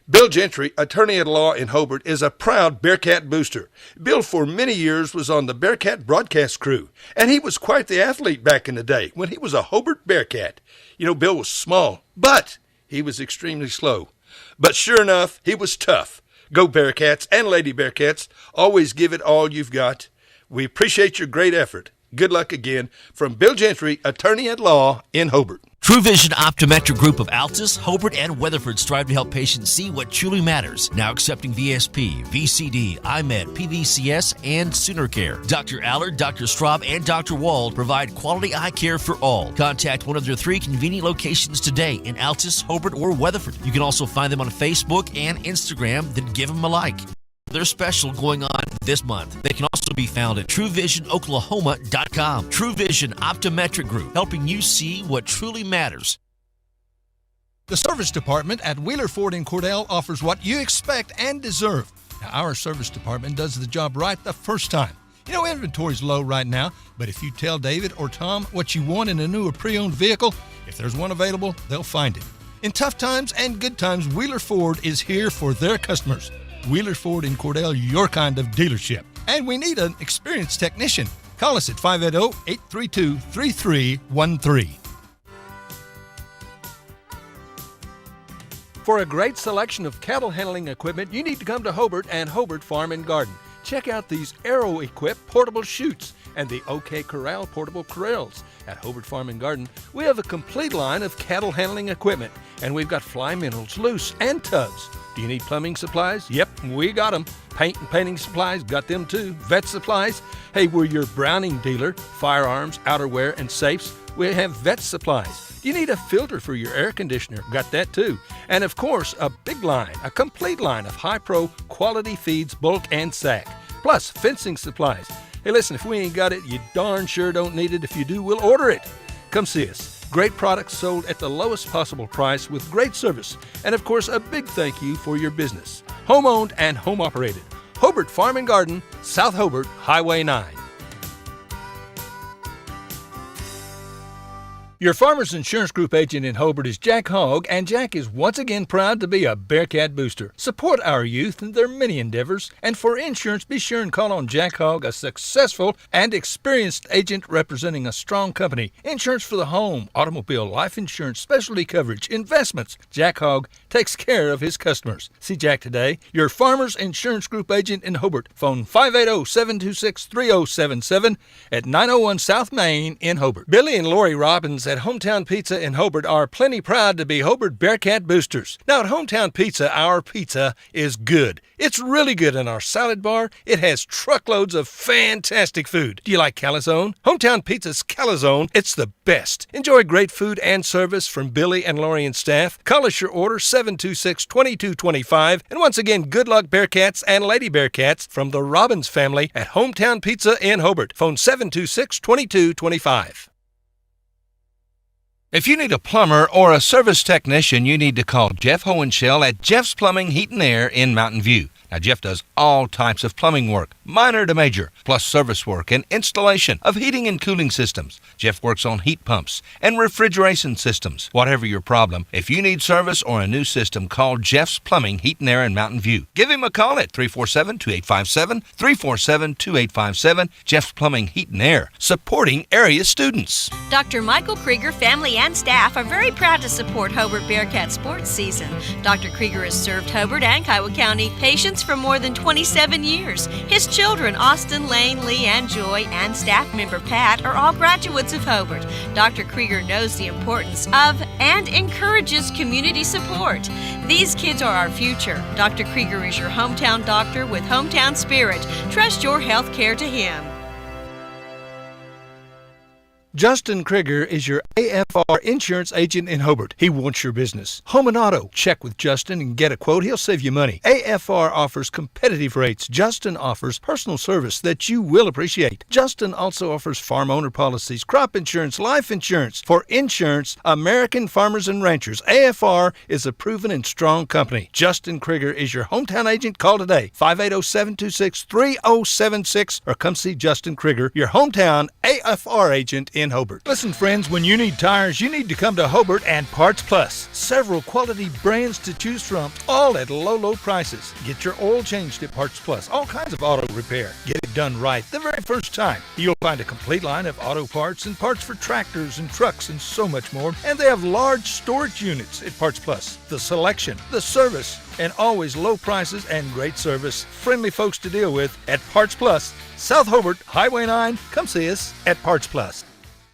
Bill Gentry, attorney at law in Hobart, is a proud Bearcat booster. Bill for many years was on the Bearcat broadcast crew, and he was quite the athlete back in the day when he was a Hobart Bearcat. You know, Bill was small, but he was extremely slow. But sure enough, he was tough. Go Bearcats and Lady Bearcats. Always give it all you've got. We appreciate your great effort. Good luck again from Bill Gentry, attorney at law in Hobart. True Vision Optometric Group of Altus, Hobart, and Weatherford strive to help patients see what truly matters. Now accepting VSP, VCD, IMED, PVCS, and Sooner Care. Dr. Allard, Dr. Straub, and Dr. Wald provide quality eye care for all. Contact one of their 3 convenient locations today in Altus, Hobart, or Weatherford. You can also find them on Facebook and Instagram, then give them a like. Their special going on this month. They can also be found at TrueVisionOklahoma.com. True Vision Optometric Group, helping you see what truly matters. The service department at Wheeler Ford in Cordell offers what you expect and deserve. Now, our service department does the job right the first time. You know, inventory's low right now, but if you tell David or Tom what you want in a new or pre-owned vehicle, if there's one available, they'll find it. In tough times and good times, Wheeler Ford is here for their customers. Wheeler Ford in Cordell, your kind of dealership. And we need an experienced technician. Call us at 580-832-3313. For a great selection of cattle handling equipment, you need to come to Hobart and Hobart Farm and Garden. Check out these Aero-equipped portable chutes and the OK Corral portable corrals. At Hobart Farm and Garden, we have a complete line of cattle handling equipment, and we've got fly minerals, loose, and tubs. Do you need plumbing supplies? Yep, we got them. Paint and painting supplies, got them too. Vet supplies? Hey, we're your Browning dealer. Firearms, outerwear, and safes. We have vet supplies. Do you need a filter for your air conditioner? Got that too. And of course, a big line, a complete line of high-pro quality feeds, bulk and sack. Plus, fencing supplies. Hey, listen, if we ain't got it, you darn sure don't need it. If you do, we'll order it. Come see us. Great products sold at the lowest possible price with great service. And of course, a big thank you for your business. Home-owned and home-operated. Hobart Farm and Garden, South Hobart, Highway 9. Your Farmers Insurance Group agent in Hobart is Jack Hogg, and Jack is once again proud to be a Bearcat booster. Support our youth in their many endeavors, and for insurance, be sure and call on Jack Hogg, a successful and experienced agent representing a strong company. Insurance for the home, automobile, life insurance, specialty coverage, investments. Jack Hogg takes care of his customers. See Jack today, your Farmers Insurance Group agent in Hobart. Phone 580-726-3077 at 901 South Main in Hobart. Billy and Lori Robbins at Hometown Pizza in Hobart are plenty proud to be Hobart Bearcat boosters. Now at Hometown Pizza, our pizza is good. It's really good in our salad bar. It has truckloads of fantastic food. Do you like calzone? Hometown Pizza's calzone, it's the best. Enjoy great food and service from Billy and Lori and staff. Call us your order 726-2225. And once again, good luck Bearcats and Lady Bearcats from the Robbins family at Hometown Pizza in Hobart. Phone 726-2225. If you need a plumber or a service technician, you need to call Jeff Hohenschel at Jeff's Plumbing, Heat and Air in Mountain View. Now, Jeff does all types of plumbing work, minor to major, plus service work and installation of heating and cooling systems. Jeff works on heat pumps and refrigeration systems. Whatever your problem, if you need service or a new system, call Jeff's Plumbing, Heat and Air in Mountain View. Give him a call at 347-2857, 347-2857. Jeff's Plumbing, Heat and Air, supporting area students. Dr. Michael Krieger, family and staff are very proud to support Hobart Bearcat sports season. Dr. Krieger has served Hobart and Kiowa County patients for more than 27 years. His children, Austin, Lane, Lee, and Joy, and staff member Pat, are all graduates of Hobart. Dr. Krieger knows the importance of and encourages community support. These kids are our future. Dr. Krieger is your hometown doctor with hometown spirit. Trust your health care to him. Justin Krieger is your AFR insurance agent in Hobart. He wants your business. Home and auto. Check with Justin and get a quote. He'll save you money. AFR offers competitive rates. Justin offers personal service that you will appreciate. Justin also offers farm owner policies, crop insurance, life insurance. For insurance, American Farmers and Ranchers. AFR is a proven and strong company. Justin Krieger is your hometown agent. Call today. 580-726-3076 or come see Justin Krieger, your hometown AFR agent in Hobart. Listen, friends, when you need tires, you need to come to Hobart and Parts Plus. Several quality brands to choose from, all at low prices. Get your oil changed at Parts Plus. All kinds of auto repair. Get it done right the very first time. You'll find a complete line of auto parts and parts for tractors and trucks and so much more. And they have large storage units at Parts Plus. The selection, the service, and always low prices and great service. Friendly folks to deal with at Parts Plus, South Hobart, Highway 9. Come see us at Parts Plus.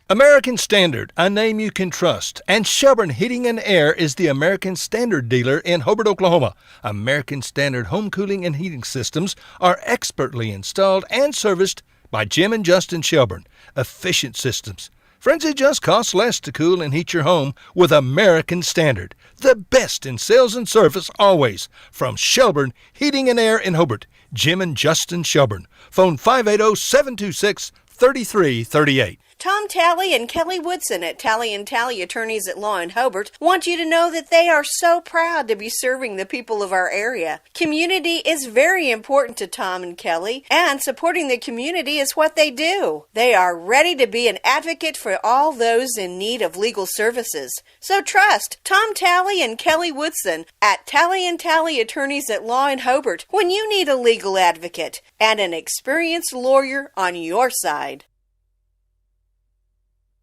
American Standard, a name you can trust, and Shelburne Heating and Air is the American Standard dealer in Hobart, Oklahoma. American Standard home cooling and heating systems are expertly installed and serviced by Jim and Justin Shelburne. Efficient systems. Friends, it just costs less to cool and heat your home with American Standard. The best in sales and service always. From Shelburne Heating and Air in Hobart, Jim and Justin Shelburne. Phone 580-726-3338. Tom Talley and Kelly Woodson at Talley & Talley Attorneys at Law in Hobart want you to know that they are so proud to be serving the people of our area. Community is very important to Tom and Kelly, and supporting the community is what they do. They are ready to be an advocate for all those in need of legal services. So trust Tom Talley and Kelly Woodson at Talley & Talley Attorneys at Law in Hobart when you need a legal advocate and an experienced lawyer on your side.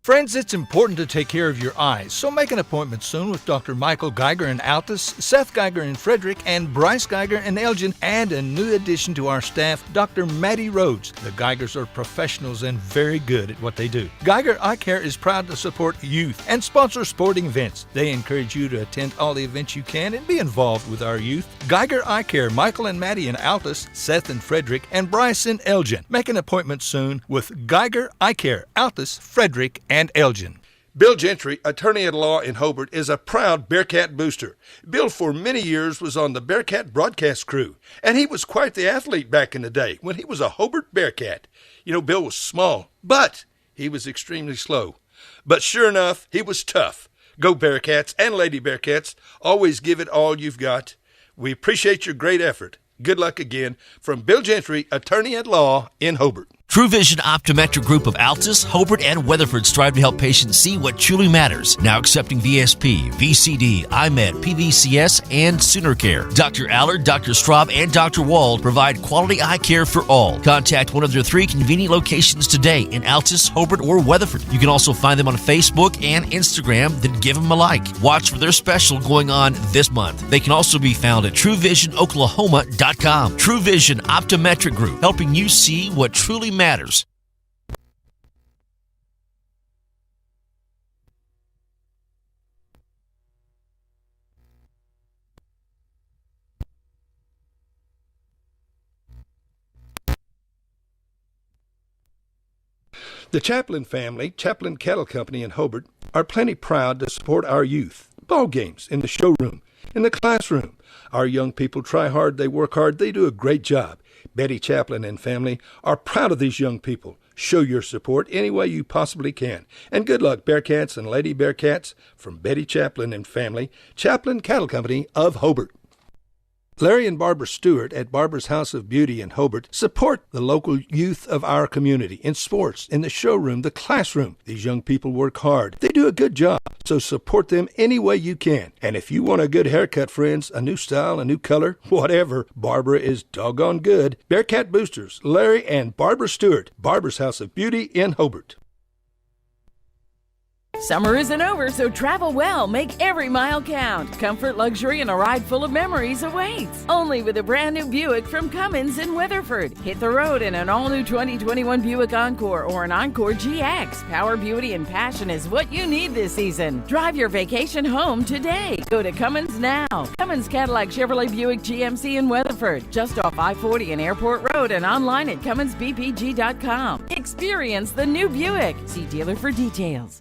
Friends, it's important to take care of your eyes, so make an appointment soon with Dr. Michael Geiger in Altus, Seth Geiger in Frederick, and Bryce Geiger in Elgin, and a new addition to our staff, Dr. Maddie Rhodes. The Geigers are professionals and very good at what they do. Geiger Eye Care is proud to support youth and sponsor sporting events. They encourage you to attend all the events you can and be involved with our youth. Geiger Eye Care, Michael and Maddie in Altus, Seth in Frederick, and Bryce in Elgin. Make an appointment soon with Geiger Eye Care, Altus, Frederick, and Elgin. Bill Gentry, attorney at law in Hobart, is a proud Bearcat booster. Bill for many years was on the Bearcat broadcast crew, and he was quite the athlete back in the day when he was a Hobart Bearcat. You know, Bill was small, but he was extremely slow. But sure enough, he was tough. Go Bearcats and Lady Bearcats. Always give it all you've got. We appreciate your great effort. Good luck again from Bill Gentry, attorney at law in Hobart. True Vision Optometric Group of Altus, Hobart, and Weatherford strive to help patients see what truly matters. Now accepting VSP, VCD, IMED, PVCS, and Sooner Care. Dr. Allard, Dr. Straub, and Dr. Wald provide quality eye care for all. Contact one of their 3 convenient locations today in Altus, Hobart, or Weatherford. You can also find them on Facebook and Instagram, then give them a like. Watch for their special going on this month. They can also be found at TrueVisionOklahoma.com. True Vision Optometric Group, helping you see what truly matters. The Chaplin family, Chaplin Cattle Company in Hobart, are plenty proud to support our youth. Ball games in the showroom, in the classroom. Our young people try hard, they work hard, they do a great job. Betty Chaplin and family are proud of these young people. Show your support any way you possibly can. And good luck, Bearcats and Lady Bearcats, from Betty Chaplin and family, Chaplin Cattle Company of Hobart. Larry and Barbara Stewart at Barbara's House of Beauty in Hobart support the local youth of our community in sports, in the showroom, the classroom. These young people work hard. They do a good job, so support them any way you can. And if you want a good haircut, friends, a new style, a new color, whatever, Barbara is doggone good. Bearcat Boosters, Larry and Barbara Stewart, Barbara's House of Beauty in Hobart. Summer isn't over, so travel well. Make every mile count. Comfort, luxury, and a ride full of memories awaits. Only with a brand new Buick from Cummins in Weatherford. Hit the road in an all-new 2021 Buick Encore or an Encore GX. Power, beauty, and passion is what you need this season. Drive your vacation home today. Go to Cummins now. Cummins Cadillac Chevrolet Buick GMC in Weatherford. Just off I-40 and Airport Road and online at CumminsBPG.com. Experience the new Buick. See dealer for details.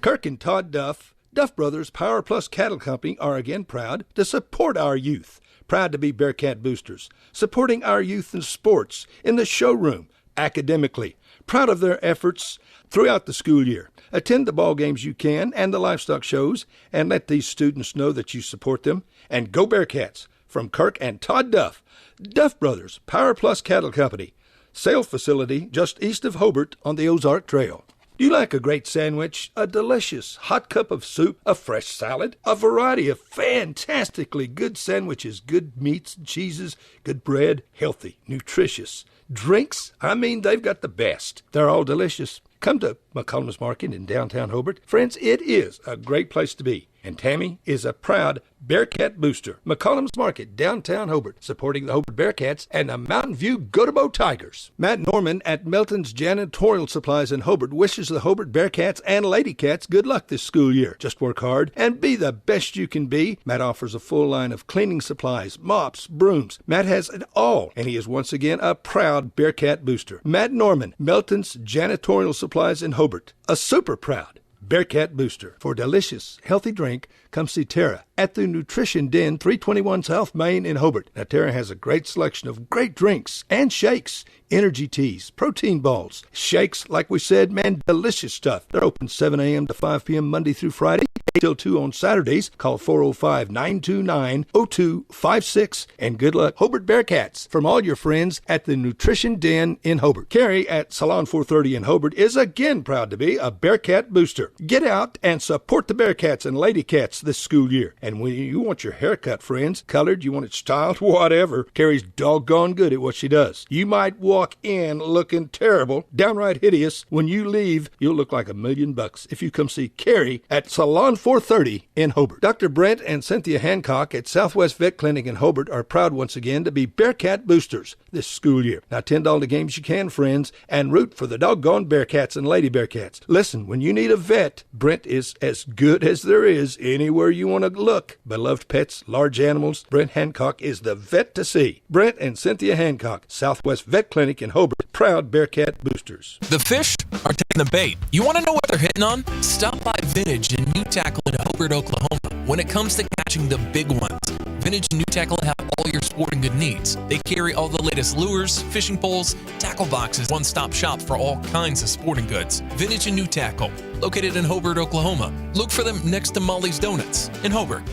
Kirk and Todd Duff, Duff Brothers Power Plus Cattle Company, are again proud to support our youth. Proud to be Bearcat Boosters, supporting our youth in sports, in the showroom, academically. Proud of their efforts throughout the school year. Attend the ball games you can and the livestock shows, and let these students know that you support them. And go Bearcats! From Kirk and Todd Duff, Duff Brothers Power Plus Cattle Company, sale facility just east of Hobart on the Ozark Trail. Do you like a great sandwich, a delicious hot cup of soup, a fresh salad, a variety of fantastically good sandwiches, good meats and cheeses, good bread, healthy, nutritious. Drinks, I mean, they've got the best. They're all delicious. Come to McCollum's Market in downtown Hobart. Friends, it is a great place to be. And Tammy is a proud Bearcat booster. McCollum's Market, downtown Hobart, supporting the Hobart Bearcats and the Mountain View Gotebo Tigers. Matt Norman at Melton's Janitorial Supplies in Hobart wishes the Hobart Bearcats and Lady Cats good luck this school year. Just work hard and be the best you can be. Matt offers a full line of cleaning supplies, mops, brooms. Matt has it all, and he is once again a proud Bearcat booster. Matt Norman, Melton's Janitorial Supplies in Hobart, a super proud Bearcat Booster. For delicious, healthy drink, come see Tara at the Nutrition Den, 321 South Main in Hobart. Now, Tara has a great selection of great drinks and shakes, energy teas, protein balls, shakes, like we said, man, delicious stuff. They're open 7 a.m. to 5 p.m. Monday through Friday, 8 till 2 on Saturdays. Call 405-929-0256, and good luck, Hobart Bearcats, from all your friends at the Nutrition Den in Hobart. Carrie at Salon 430 in Hobart is again proud to be a Bearcat booster. Get out and support the Bearcats and Lady Cats this school year. And when you want your hair cut, friends, colored, you want it styled, whatever, Carrie's doggone good at what she does. You might walk in looking terrible, downright hideous. When you leave, you'll look like $1 million if you come see Carrie at Salon 430 in Hobart. Dr. Brent and Cynthia Hancock at Southwest Vet Clinic in Hobart are proud once again to be Bearcat boosters this school year. Now, attend all the games you can, friends, and root for the doggone Bearcats and Lady Bearcats. Listen, when you need a vet, Brent is as good as there is anywhere you want to look. Beloved pets, large animals, Brent Hancock is the vet to see. Brent and Cynthia Hancock, Southwest Vet Clinic in Hobart, proud Bearcat boosters. The fish are taking the bait. You want to know what they're hitting on? Stop by Vintage and New Tackle in Hobart, Oklahoma. When it comes to catching the big ones, Vintage and New Tackle have all your sporting good needs. They carry all the latest lures, fishing poles, tackle boxes, one-stop shop for all kinds of sporting goods. Vintage and New Tackle, located in Hobart, Oklahoma. Look for them next to Molly's Donuts in Hobart.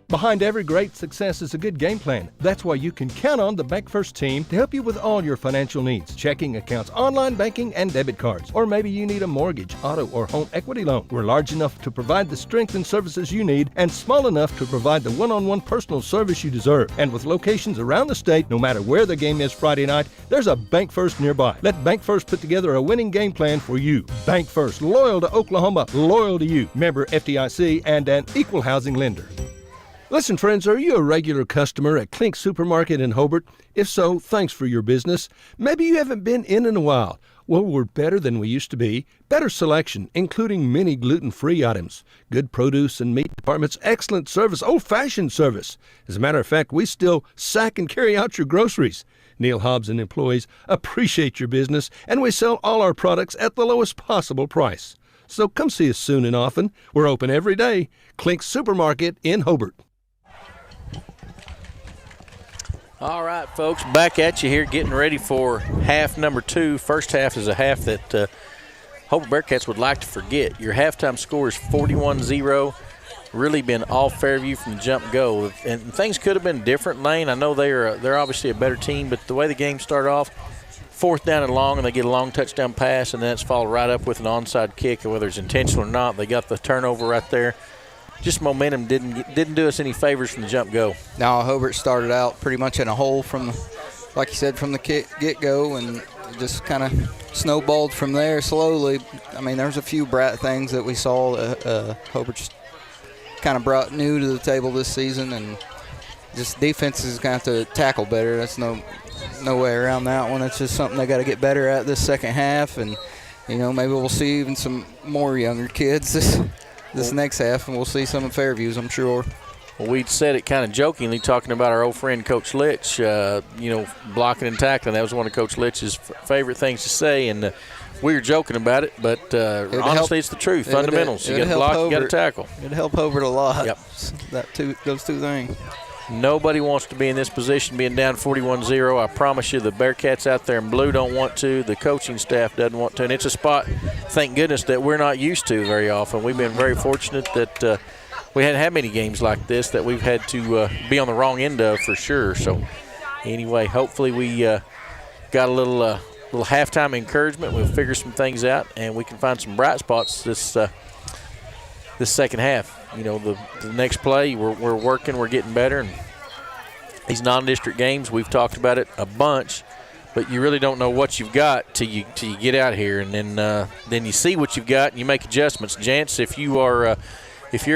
Behind every great success is a good game plan. That's why you can count on the Bank First team to help you with all your financial needs. Checking accounts, online banking, and debit cards. Or maybe you need a mortgage, auto, or home equity loan. We're large enough to provide the strength and services you need and small enough to provide the one-on-one personal service you deserve. And with locations around the state, no matter where the game is Friday night, there's a Bank First nearby. Let Bank First put together a winning game plan for you. Bank First, loyal to Oklahoma, loyal to you. Member FDIC and an equal housing lender. Listen, friends, are you a regular customer at Klink Supermarket in Hobart? If so, thanks for your business. Maybe you haven't been in a while. Well, we're better than we used to be. Better selection, including many gluten-free items. Good produce and meat departments, excellent service, old-fashioned service. As a matter of fact, we still sack and carry out your groceries. Neil Hobbs and employees appreciate your business, and we sell all our products at the lowest possible price. So come see us soon and often. We're open every day. Klink Supermarket in Hobart. All right, folks, back at you here getting ready for half number 2. First half is a half that Hobart Bearcats would like to forget. Your halftime score is 41-0. Really been all Fairview from the jump go. And things could have been different, Lane. I know they're obviously a better team, but the way the game started off, 4th down and long, and they get a long touchdown pass, and then it's followed right up with an onside kick, whether it's intentional or not. They got the turnover right there. Just momentum didn't do us any favors from the jump go. Now Hobart started out pretty much in a hole from, like you said, from the get-go, and just kind of snowballed from there slowly. I mean, there's a few bright things that we saw. Hobart just kind of brought new to the table this season, and just defense is going to have to tackle better. That's no way around that one. It's just something they got to get better at this second half, and maybe we'll see even some more younger kids this next half, and we'll see some in Fairviews, I'm sure. Well, we said it kind of jokingly, talking about our old friend Coach Litch, blocking and tackling. That was one of Coach Litch's favorite things to say, and we were joking about it, but honestly, it's the truth. Fundamentals. You got to block, you got to tackle. It'd help Hobart a lot. Yep. Those two things. Nobody wants to be in this position, being down 41-0. I promise you the Bearcats out there in blue don't want to. The coaching staff doesn't want to. And it's a spot, thank goodness, that we're not used to very often. We've been very fortunate that we hadn't had many games like this that we've had to be on the wrong end of for sure. So anyway, hopefully we got a little halftime encouragement. We'll figure some things out, and we can find some bright spots this second half. The next play, we're working, we're getting better. And these non-district games, we've talked about it a bunch, but you really don't know what you've got till you get out here, and then you see what you've got and you make adjustments. Jance, if you're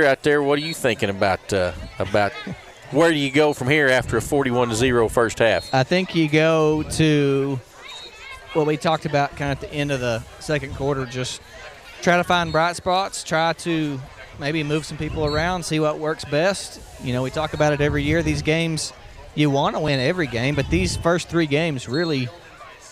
out there, what are you thinking about where do you go from here after a 41-0 first half? I think you go to what we talked about kind of at the end of the second quarter, just try to find bright spots, try to maybe move some people around, see what works best. We talk about it every year. These games, you want to win every game, but these first 3 games really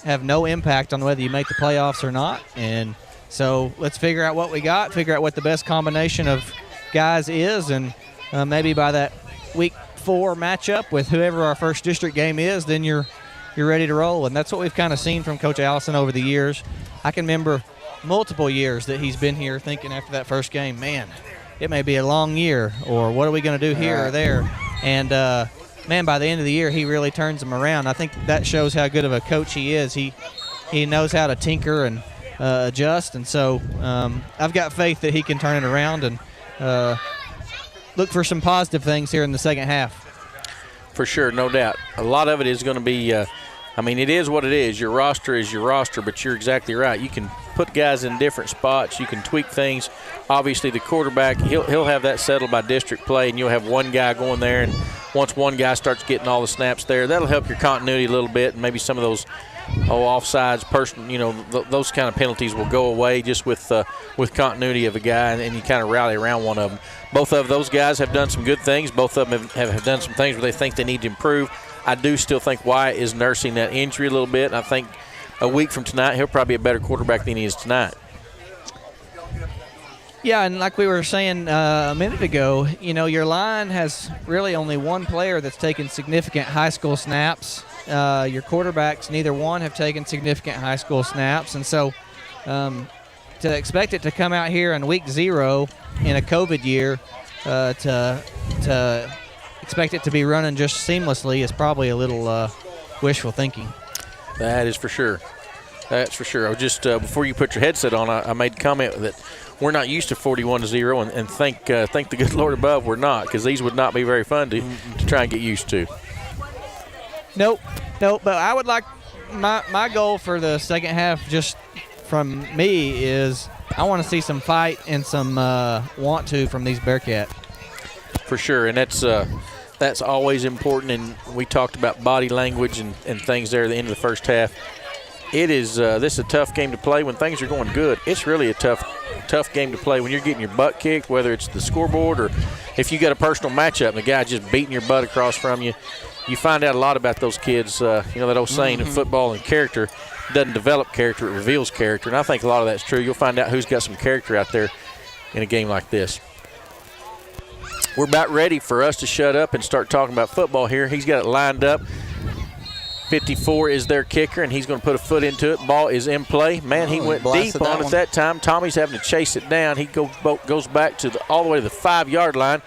have no impact on whether you make the playoffs or not. And So let's figure out what we got, figure out what the best combination of guys is, and maybe by that week 4 matchup with whoever our first district game is, then you're ready to roll. And that's what we've kind of seen from Coach Allison over the years. I can remember multiple years that he's been here thinking after that first game, man, it may be a long year, or what are we going to do here or there? And, man, by the end of the year, he really turns them around. I think that shows how good of a coach he is. He knows how to tinker and adjust, and so I've got faith that he can turn it around and look for some positive things here in the second half. For sure, no doubt. A lot of it is going to be, it is what it is. Your roster is your roster, but you're exactly right. You can put guys in different spots. You can tweak things. Obviously, the quarterback, he'll have that settled by district play, and you'll have one guy going there, and once one guy starts getting all the snaps there, that'll help your continuity a little bit, and maybe some of those offsides, those kind of penalties will go away just with continuity of a guy, and you kind of rally around one of them. Both of those guys have done some good things. Both of them have done some things where they think they need to improve. I do still think Wyatt is nursing that injury a little bit, and I think a week from tonight he'll probably be a better quarterback than he is tonight. Yeah, and like we were saying a minute ago, your line has really only one player that's taken significant high school snaps. Your quarterbacks, neither one have taken significant high school snaps. And so to expect it to come out here in week 0 in a COVID year, to expect it to be running just seamlessly is probably a little wishful thinking. That is for sure. That's for sure. I was just, before you put your headset on, I made a comment that we're not used to 41-0, and thank the good Lord above we're not, because these would not be very fun to try and get used to. Nope. But I would like my goal for the second half, just from me, is I want to see some fight and some want to from these Bearcats. For sure, and that's always important. And we talked about body language and things there at the end of the first half. It is this is a tough game to play when things are going good. It's really a tough game to play when you're getting your butt kicked, whether it's the scoreboard or if you got a personal matchup and the guy just beating your butt across from you. You find out a lot about those kids. That old saying in football, and character doesn't develop character, it reveals character. And I think a lot of that's true. You'll find out who's got some character out there in a game like this. We're about ready for us to shut up and start talking about football here. He's got it lined up. 54 is their kicker, and he's going to put a foot into it. Ball is in play. Man, he went deep on it that time. Tommy's having to chase it down. He goes back to all the way to the 5-yard line,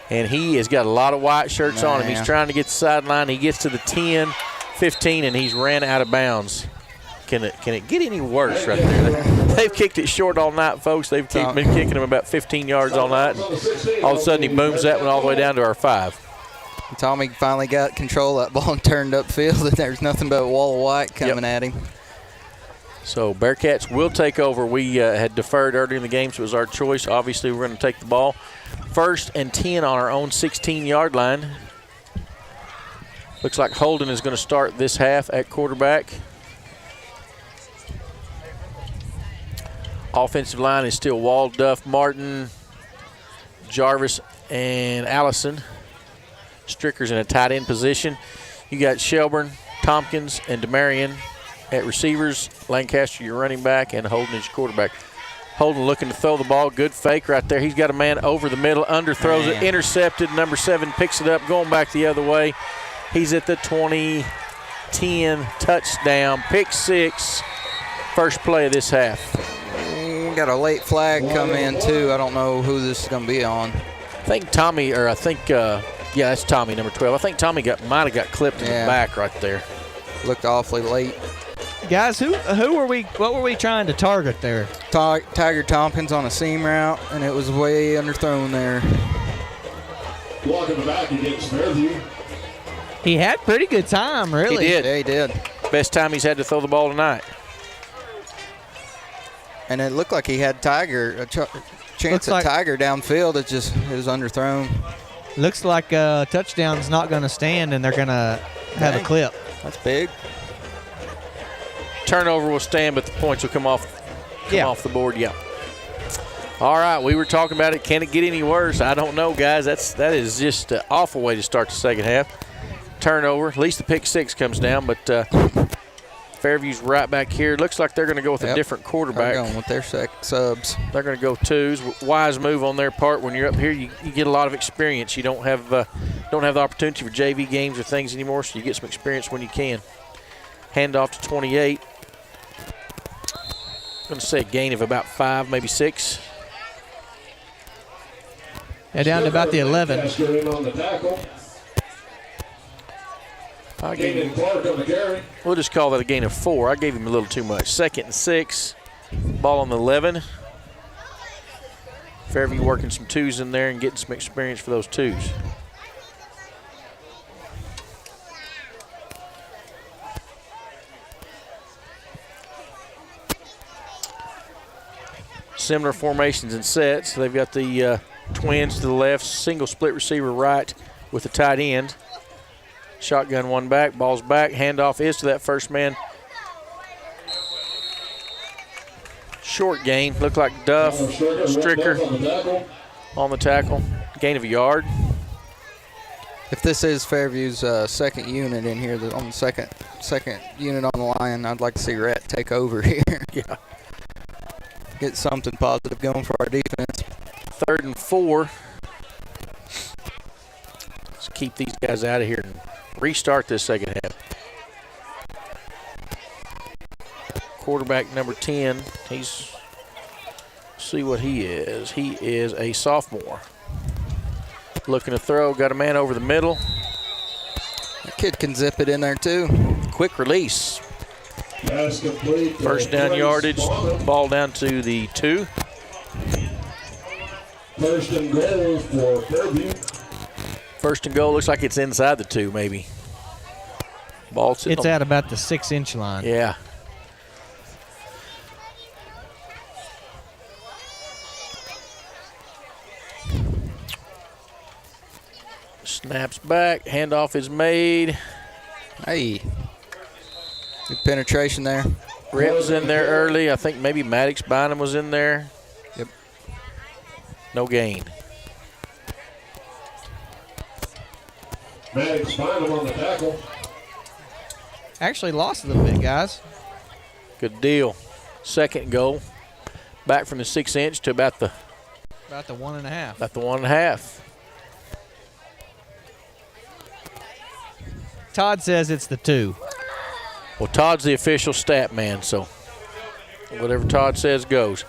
and he has got a lot of white shirts on him. He's trying to get the sideline. He gets to the 10, 15, and he's ran out of bounds. Can it get any worse right there? They've kicked it short all night, folks. They've been kicking him about 15 yards all night, and all of a sudden he booms that one all the way down to our 5. Tommy finally got control of that ball and turned upfield, and there's nothing but a wall of white coming at him. So Bearcats will take over. We had deferred earlier in the game, so it was our choice. Obviously, we're going to take the ball. 1st and 10 on our own 16-yard line. Looks like Holden is going to start this half at quarterback. Offensive line is still Wall, Duff, Martin, Jarvis, and Allison. Stricker's in a tight end position. You got Shelburne, Tompkins, and DeMarion at receivers. Lancaster, your running back, and Holden is your quarterback. Holden looking to throw the ball. Good fake right there. He's got a man over the middle, underthrows it, intercepted. Number 7 picks it up, going back the other way. He's at the 20, 10, touchdown, pick 6, first play of this half. Got a late flag come in, too. I don't know who this is going to be on. I think Tommy, yeah, that's Tommy, number 12. I think Tommy might have got clipped in the back right there. Looked awfully late. Guys, what were we trying to target there? Tiger Tompkins on a seam route, and it was way underthrown there. Walking back against Fairview. He had pretty good time, really. He did. Yeah, he did. Best time he's had to throw the ball tonight. And it looked like he had Tiger, chance at Tiger downfield. It was underthrown. Looks like touchdown's not going to stand, and they're going to have a clip. That's big. Turnover will stand, but the points will come off the board. Yeah. All right, we were talking about it. Can it get any worse? I don't know, guys. That is just an awful way to start the second half. Turnover. At least the pick 6 comes down, but Fairview's right back here. Looks like they're going to go with a different quarterback. They're going with their subs. They're going to go twos. Wise move on their part. When you're up here, you get a lot of experience. You don't have the opportunity for JV games or things anymore, so you get some experience when you can. Handoff to 28. I'm going to say a gain of about 5, maybe 6. Yeah, down to about the 11. We'll just call that a gain of 4. I gave him a little too much. 2nd and 6. Ball on the 11. Fairview working some twos in there and getting some experience for those twos. Similar formations and sets. They've got the twins to the left, single split receiver right with the tight end. Shotgun one back, ball's back, handoff is to that first man. Short gain, looked like Duff, Stricker on the tackle. Gain of a yard. If this is Fairview's second unit in here, on the second unit on the line, I'd like to see Rhett take over here. Yeah. Get something positive going for our defense. 3rd and 4. Let's keep these guys out of here and restart this second half. Quarterback number 10, see what he is. He is a sophomore. Looking to throw, got a man over the middle. That kid can zip it in there too. Quick release. First down yardage, ball down to the 2. First and goal for Fairview. First and goal, looks like it's inside the 2 maybe. It's at about the 6-inch line. Yeah. Snaps back, handoff is made. Hey. Good penetration there. Rip's in there early. I think maybe Maddox Bynum was in there. Yep. No gain. Maddox Bynum on the tackle. Actually lost a little bit, guys. Good deal. Second goal. Back from the 6-inch to about the 1.5. About the 1.5. Todd says it's the 2. Well, Todd's the official stat man, so whatever Todd says goes.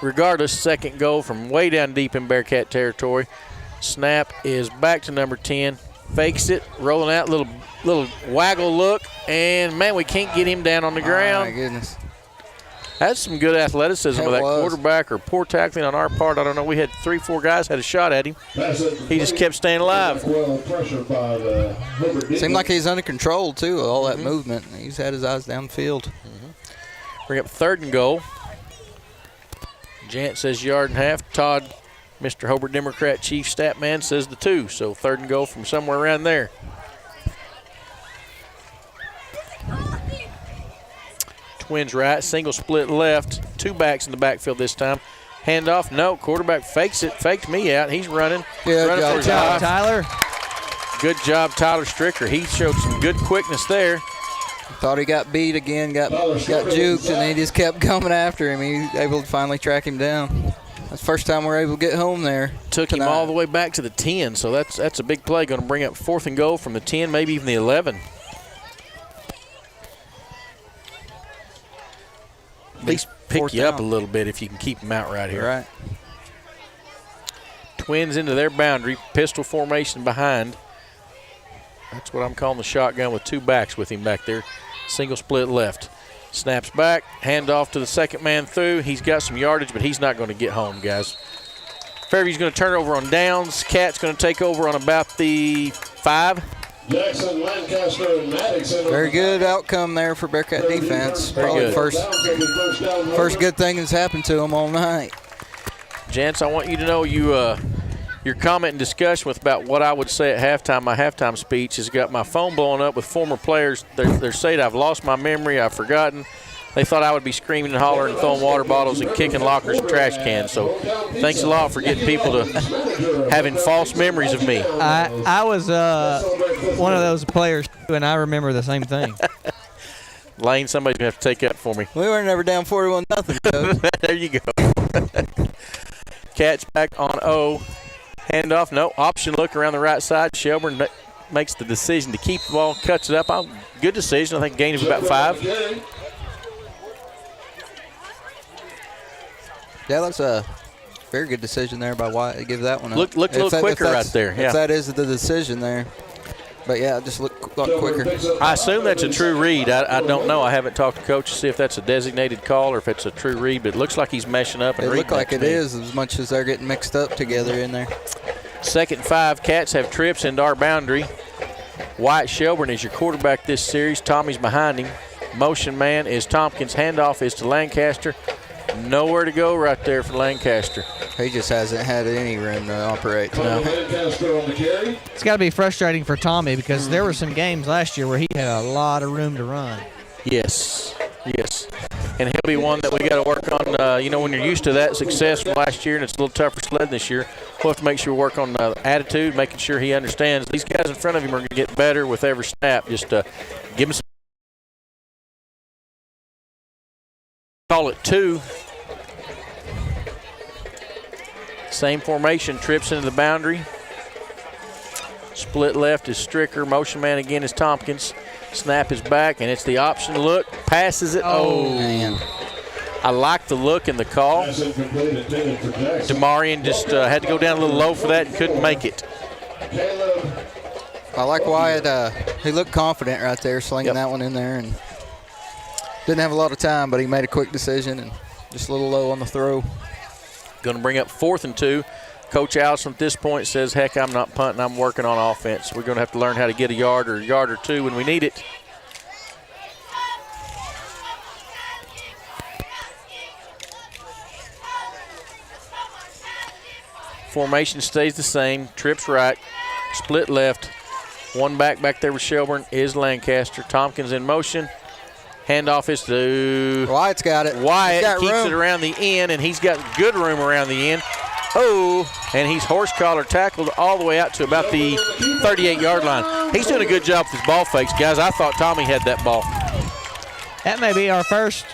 Regardless, second goal from way down deep in Bearcat territory. Snap is back to number 10. Fakes it, rolling out, little waggle look, and man, we can't get him down on the ground. Oh my goodness. That's some good athleticism of that quarterback, or poor tackling on our part. I don't know. We had 3-4 guys had a shot at him. He just kept staying alive. Seemed like he's under control too, all that movement. He's had his eyes downfield. Bring up 3rd and goal. Jant says 1.5 yards. Todd, Mr. Hobart Democrat Chief Stat Man, says the 2. So 3rd and goal from somewhere around there. Twins right, single split left, 2 backs in the backfield this time. Handoff, no, quarterback fakes it, faked me out. He's running. Good job, Tyler. Good job, Tyler Stricker. He showed some good quickness there. Thought he got beat again, got juked, and he just kept coming after him. He was able to finally track him down. That's the first time we're able to get home there. Took him all the way back to the 10, so that's a big play. Going to bring up 4th and goal from the 10, maybe even the 11. At least pick you up a little bit if you can keep them out right here. Right. Twins into their boundary, pistol formation behind. That's what I'm calling the shotgun with 2 backs with him back there. Single split left. Snaps back, handoff to the second man through. He's got some yardage, but he's not going to get home, guys. Fairview's going to turn it over on downs. Cat's going to take over on about the 5. Jackson, Lancaster, and Maddox. Very good outcome there for Bearcat defense. Probably the first good thing that's happened to them all night. Jance, I want you to know your comment and discussion with about what I would say at halftime. My halftime speech has got my phone blowing up with former players. They're saying I've lost my memory, I've forgotten. They thought I would be screaming and hollering and throwing water bottles and kicking lockers and trash cans. So thanks a lot for getting people to having false memories of me. I was one of those players, and I remember the same thing. Lane, somebody's going to have to take that for me. We were never down 41-0. There you go. Cats back on O. Handoff, no. Option look around the right side. Shelburne makes the decision to keep the ball, cuts it up. Good decision. I think gain of about 5. Yeah, that's a very good decision there by Wyatt to give that one up. Look a little quicker right there. Yeah. If that is the decision there. But, yeah, just look a lot quicker. I assume that's a true read. I don't know. I haven't talked to Coach to see if that's a designated call or if it's a true read, but it looks like he's meshing up. And it looks like it is as much as they're getting mixed up together in there. 2nd and 5. Cats have trips into our boundary. Wyatt Shelburne is your quarterback this series. Tommy's behind him. Motion man is Tompkins. Handoff is to Lancaster. Nowhere to go right there for Lancaster. He just hasn't had any room to operate. No. It's got to be frustrating for Tommy because there were some games last year where he had a lot of room to run. Yes. And he'll be one that we got to work on. When you're used to that success from last year and it's a little tougher sled this year, we'll have to make sure we work on attitude, making sure he understands these guys in front of him are going to get better with every snap. Just give him some. Call it 2. Same formation, trips into the boundary. Split left is Stricker. Motion man again is Tompkins. Snap is back, and it's the option look. Passes it. Oh, man. I like the look and the call. DeMarion just had to go down a little low for that and couldn't make it. I like Wyatt. He looked confident right there, slinging that one in there. And didn't have a lot of time, but he made a quick decision and just a little low on the throw. Going to bring up 4th and 2. Coach Allison at this point says, heck, I'm not punting. I'm working on offense. We're going to have to learn how to get a yard or 2 when we need it. Formation stays the same. Trips right. Split left. One back there with Shelburne is Lancaster. Tompkins in motion. Handoff is to Wyatt's got it. Wyatt keeps it around the end, and he's got good room around the end. Oh, and he's horse collar tackled all the way out to about the 38-yard line. He's doing a good job with his ball fakes. Guys, I thought Tommy had that ball. That may be our first.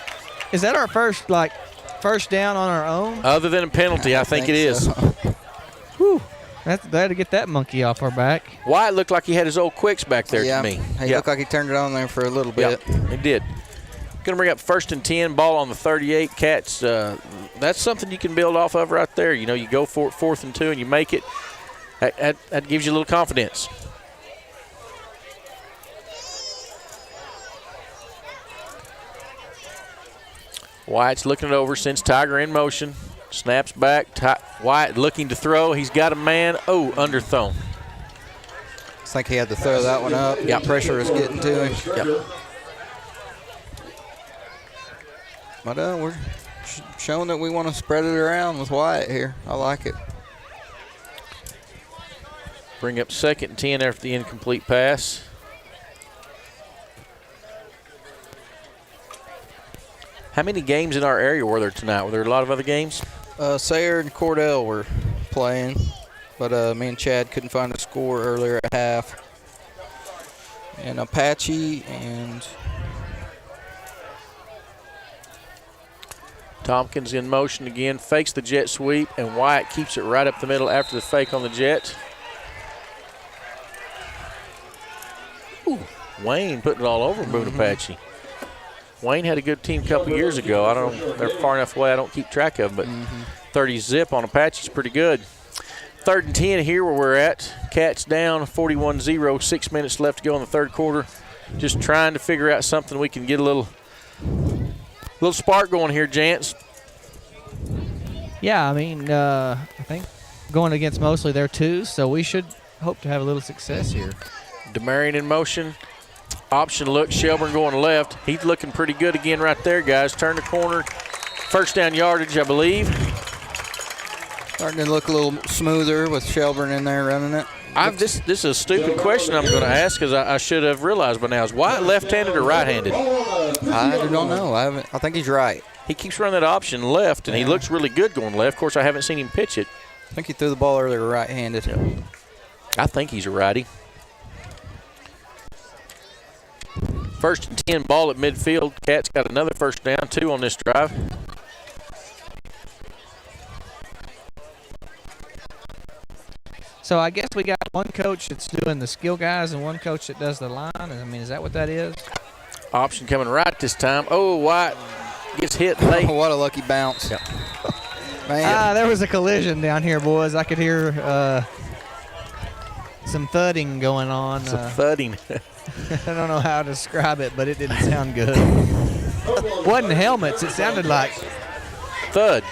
Is that our first, first down on our own? Other than a penalty, I think it is. So. Whew. Glad to get that monkey off our back. Wyatt looked like he had his old quicks back there to me. He looked like he turned it on there for a little bit. He did. Going to bring up 1st and 10, ball on the 38. Cats, that's something you can build off of right there. You go for it 4th and 2 and you make it. That gives you a little confidence. Wyatt's looking it over, sends Tiger in motion. Snaps back. Wyatt looking to throw. He's got a man. Oh, underthrown. I think he had to throw that one up. Yeah. Pressure was getting to him. Yep. But we're showing that we want to spread it around with Wyatt here. I like it. Bring up 2nd and 10 after the incomplete pass. How many games in our area were there tonight? Were there a lot of other games? Sayre and Cordell were playing, but me and Chad couldn't find a score earlier at half. And Apache and Tompkins in motion again, fakes the jet sweep, and Wyatt keeps it right up the middle after the fake on the jet. Ooh, Wayne putting it all over Boone Apache. Wayne had a good team a couple years ago. I don't. They're far enough away I don't keep track of them, but 30 zip on Apache's pretty good. 3rd and 10 here where we're at. Cats down 41-0, 6 minutes left to go in the 3rd quarter. Just trying to figure out something we can get a little spark going here, Jance. Yeah, I think going against mostly their 2s, so we should hope to have a little success here. DeMarion in motion. Option look, Shelburne going left. He's looking pretty good again right there, guys. Turn the corner. 1st down yardage, I believe. Starting to look a little smoother with Shelburne in there running it. This is a stupid question I'm going to ask because I should have realized by now. Is Wyatt left-handed or right-handed? I don't know. I think he's right. He keeps running that option left, and he looks really good going left. Of course, I haven't seen him pitch it. I think he threw the ball earlier right-handed. I think he's a righty. First and 10, ball at midfield. Cats got another first down, 2 on this drive. So I guess we got one coach that's doing the skill guys and one coach that does the line. I mean, is that what that is? Option coming right this time. Oh, White gets hit late. What a lucky bounce. Yep. Man. There was a collision down here, boys. I could hear some thudding going on. Some thudding. I don't know how to describe it, but it didn't sound good. Wasn't helmets. It sounded like thud.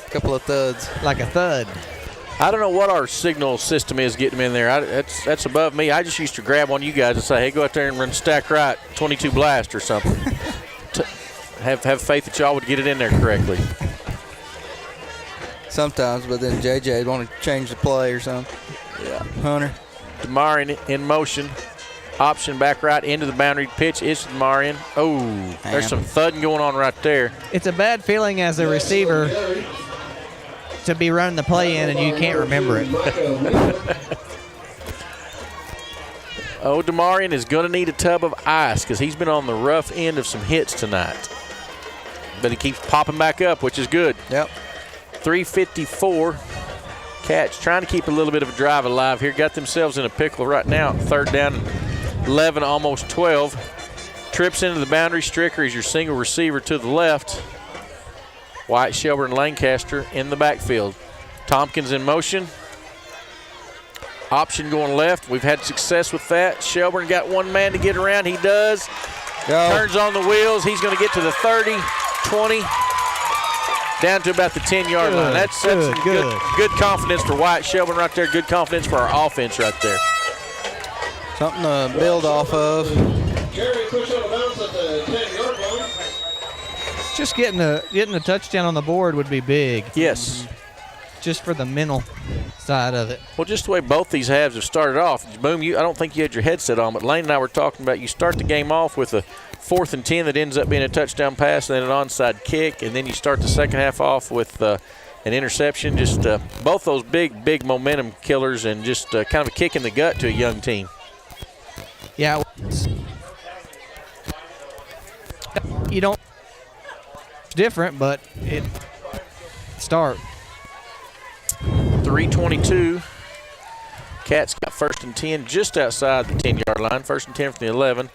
A couple of thuds. Like a thud. I don't know what our signal system is getting them in there. That's above me. I just used to grab one of you guys and say, hey, go out there and run stack right, 22 blast or something. have faith that y'all would get it in there correctly. Sometimes, but then JJ would want to change the play or something. Yeah. Hunter. Demarion in motion. Option back right into the boundary. Pitch is to Demarion. Oh, there's some thudding going on right there. It's a bad feeling as a receiver to be running the play in and you can't remember it. Oh, Demarion is going to need a tub of ice because he's been on the rough end of some hits tonight. But he keeps popping back up, which is good. Yep. 3:54. Cats trying to keep a little bit of a drive alive here. Got themselves in a pickle right now. 3rd down, 11, almost 12. Trips into the boundary. Stricker is your single receiver to the left. White, Shelburne, Lancaster in the backfield. Tompkins in motion. Option going left. We've had success with that. Shelburne got one man to get around. He does. Go. Turns on the wheels. He's going to get to the 30, 20, down to about the 10-yard line. That's good confidence for White, Shelburne right there. Good confidence for our offense right there. Something to build off of. Jerry push on the bounce at the 10-yard line. Just getting a touchdown on the board would be big. Yes. Just for the mental side of it. Well, just the way both these halves have started off. Boom, I don't think you had your headset on, but Lane and I were talking about you start the game off with a 4th and 10 that ends up being a touchdown pass and then an onside kick, and then you start the second half off with an interception. Just both those big momentum killers and just kind of a kick in the gut to a young team. Yeah. You don't. It's different, but it start. 3:22. Cats got 1st and 10 just outside the 10-yard line. 1st and 10 from the 11.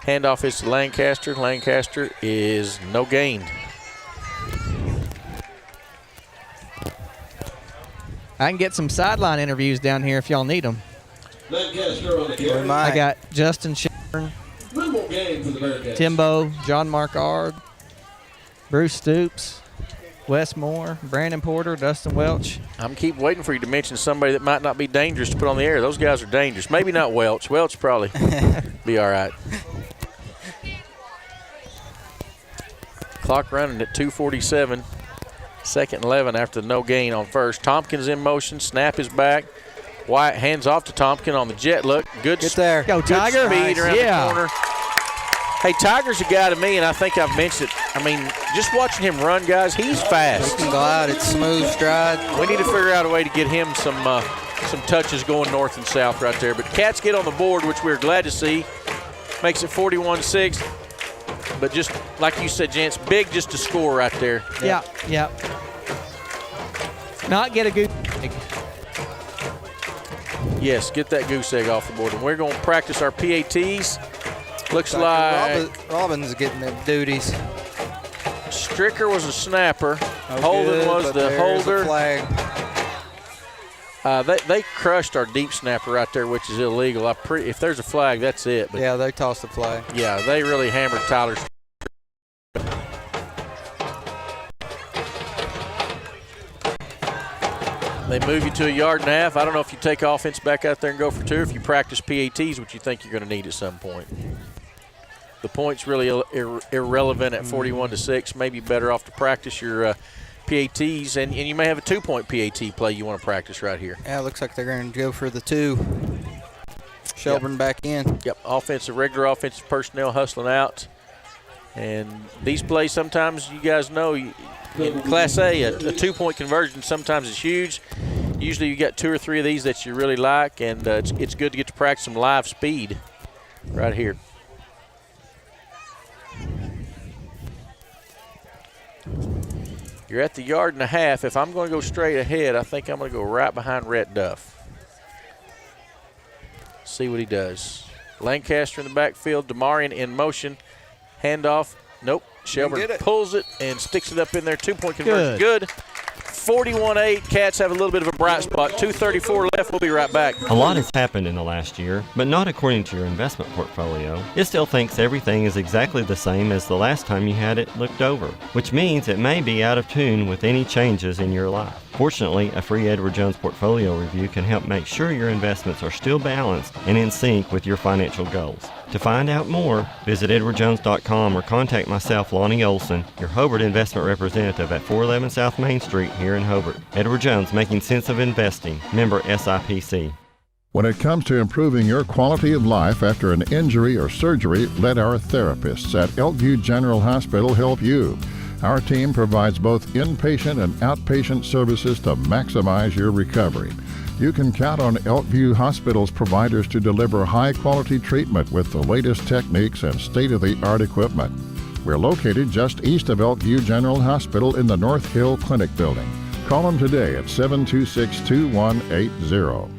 Handoff is to Lancaster. Lancaster is no gain. I can get some sideline interviews down here if y'all need them. Lancaster on the carry. I got Justin Shelburne, Minimal gain for the Bearcats. Timbo, John Markard, Bruce Stoops, Wes Moore, Brandon Porter, Dustin Welch. I'm keep waiting for you to mention somebody that might not be dangerous to put on the air. Those guys are dangerous. Maybe not Welch. Welch probably be all right. Clock running at 2:47. 2nd and 11 after the no gain on first. Tompkins in motion. Snap is back. White hands off to Tompkins on the jet look. Good, Get there. Go, good Tiger. speed Nice. around Yeah. the corner. Hey, Tiger's a guy to me, and I think I've mentioned it. I mean, just watching him run, guys, he's fast. He can glide. It's smooth stride. We need to figure out a way to get him some touches going north and south right there. But Cats get on the board, which we're glad to see. Makes it 41-6. But just like you said, gents, big just to score right there. Yeah. Not get a goose egg. Yes, get that goose egg off the board. And we're going to practice our PATs. Looks like Robbins getting them duties. Stricker was a snapper. Oh, Holden good, was but the there's a holder. flag. They crushed our deep snapper right there, which is illegal. If there's a flag, that's it. But Yeah, they tossed the flag. yeah, they really hammered Tyler. They move you to a 1.5 yards. I don't know if you take offense back out there and go for 2, if you practice PATs, which you think you're going to need at some point. The point's really irrelevant at 41-6. Maybe better off to practice your PATs, and you may have a 2-point PAT play you want to practice right here. Yeah, it looks like they're going to go for the 2. Shelburne back in. Yep, regular offensive personnel hustling out. And these plays sometimes, you guys know, in Class A, a 2-point conversion sometimes is huge. Usually you got 2 or 3 of these that you really like, and it's good to get to practice some live speed right here. You're at the 1.5 yards. If I'm going to go straight ahead, I think I'm going to go right behind Rhett Duff. See what he does. Lancaster in the backfield. DeMarion in motion. Handoff. Nope. Shelburne pulls it and sticks it up in there. 2-point conversion. Good. 41-8. Cats have a little bit of a bright spot. 2:34 left. We'll be right back. A lot has happened in the last year, but not according to your investment portfolio. It still thinks everything is exactly the same as the last time you had it looked over, which means it may be out of tune with any changes in your life. Fortunately, a free Edward Jones portfolio review can help make sure your investments are still balanced and in sync with your financial goals. To find out more, visit edwardjones.com or contact myself, Lonnie Olson, your Hobart investment representative at 411 South Main Street here in Hobart. Edward Jones, making sense of investing. Member SIPC. When it comes to improving your quality of life after an injury or surgery, let our therapists at Elkview General Hospital help you. Our team provides both inpatient and outpatient services to maximize your recovery. You can count on Elkview Hospital's providers to deliver high-quality treatment with the latest techniques and state-of-the-art equipment. We're located just east of Elkview General Hospital in the North Hill Clinic building. Call them today at 726-2180.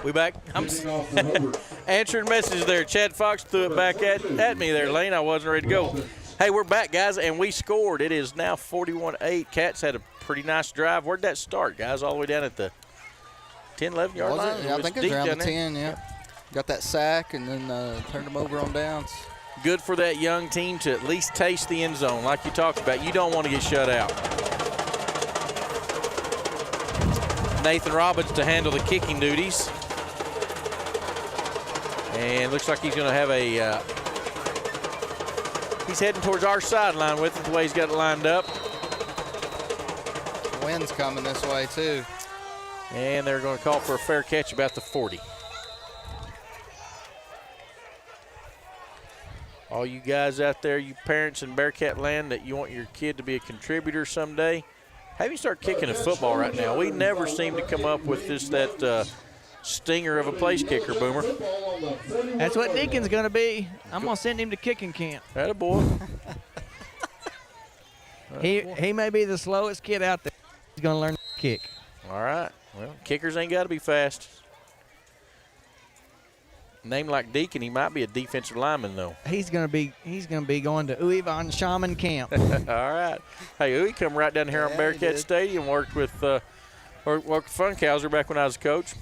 We back? I'm answering messages there. Chad Fox threw it back at me there, Lane. I wasn't ready to go. Hey, we're back, guys, and we scored. It is now 41-8. Cats had a pretty nice drive. Where'd that start, guys? All the way down at the 10, 11-yard line? Yeah, I think it was around the 10, yeah. Got that sack and then turned them over on downs. Good for that young team to at least taste the end zone. Like you talked about, you don't want to get shut out. Nathan Robbins to handle the kicking duties. And looks like he's going to have a he's heading towards our sideline with it, the way he's got it lined up. The wind's coming this way, too. And they're going to call for a fair catch about the 40. All you guys out there, you parents in Bearcat land that you want your kid to be a contributor someday, have you start kicking a football right now. We never seem to come up with just that stinger of a place kicker, Boomer. That's what Deacon's going to be. I'm going to send him to kicking camp. Atta boy. He may be the slowest kid out there. He's going to learn to kick. All right. Well, kickers ain't got to be fast. Name like Deacon, he might be a defensive lineman though. He's going to be going to Uwe von Schaman camp. All right. Hey, Uwe come right down here on Bearcat Stadium. Worked with Funkhauser back when I was a coach.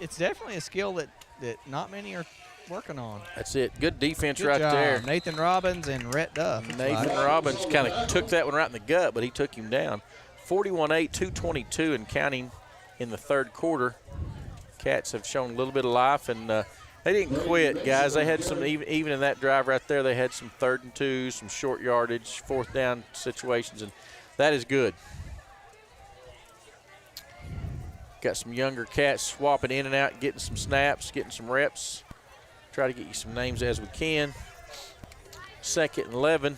It's definitely a skill that not many are working on. That's it. Good defense Good right job. there. Nathan Robbins and Rhett Duff. Nathan Robbins kind of took that one right in the gut, but he took him down. 41-8, 2:22 and counting in the third quarter. Cats have shown a little bit of life, and they didn't quit, guys. They had some, even in that drive right there, they had some 3rd and 2, some short yardage, 4th down situations, and that is good. Got some younger cats swapping in and out, getting some snaps, getting some reps. Try to get you some names as we can. 2nd and 11.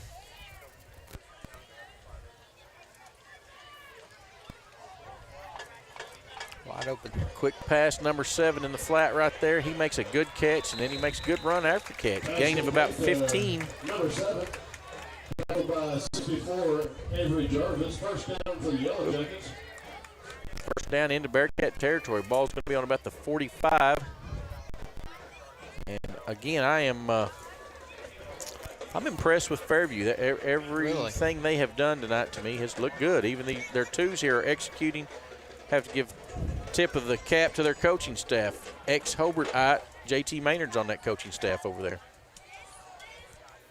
Wide open. Quick pass, number 7 in the flat right there. He makes a good catch, and then he makes a good run after the catch. Gain of about 15. Number 7. By 64, Avery Jarvis. First down for the Yellow Jackets. First down into Bearcat territory. Ball's going to be on about the 45. And again, I'm impressed with Fairview. Everything they have done tonight to me has looked good. Even their twos here are executing. Have to give tip of the cap to their coaching staff. Ex-Hobart, JT Maynard's on that coaching staff over there.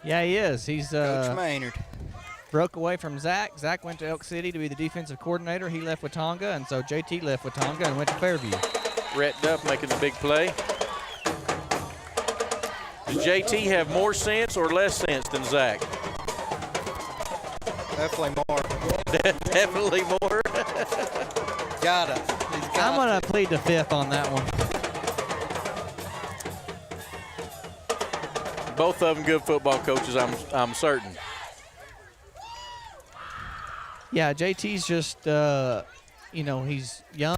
Yeah, he is. He's Coach Maynard. Broke away from Zach. Zach went to Elk City to be the defensive coordinator. He left Watonga, and so JT left Watonga and went to Fairview. Rhett Duff making the big play. Does JT have more sense or less sense than Zach? Definitely more. Definitely more. I'm going to plead the 5th on that one. Both of them good football coaches, I'm certain. Yeah, JT's just, he's young,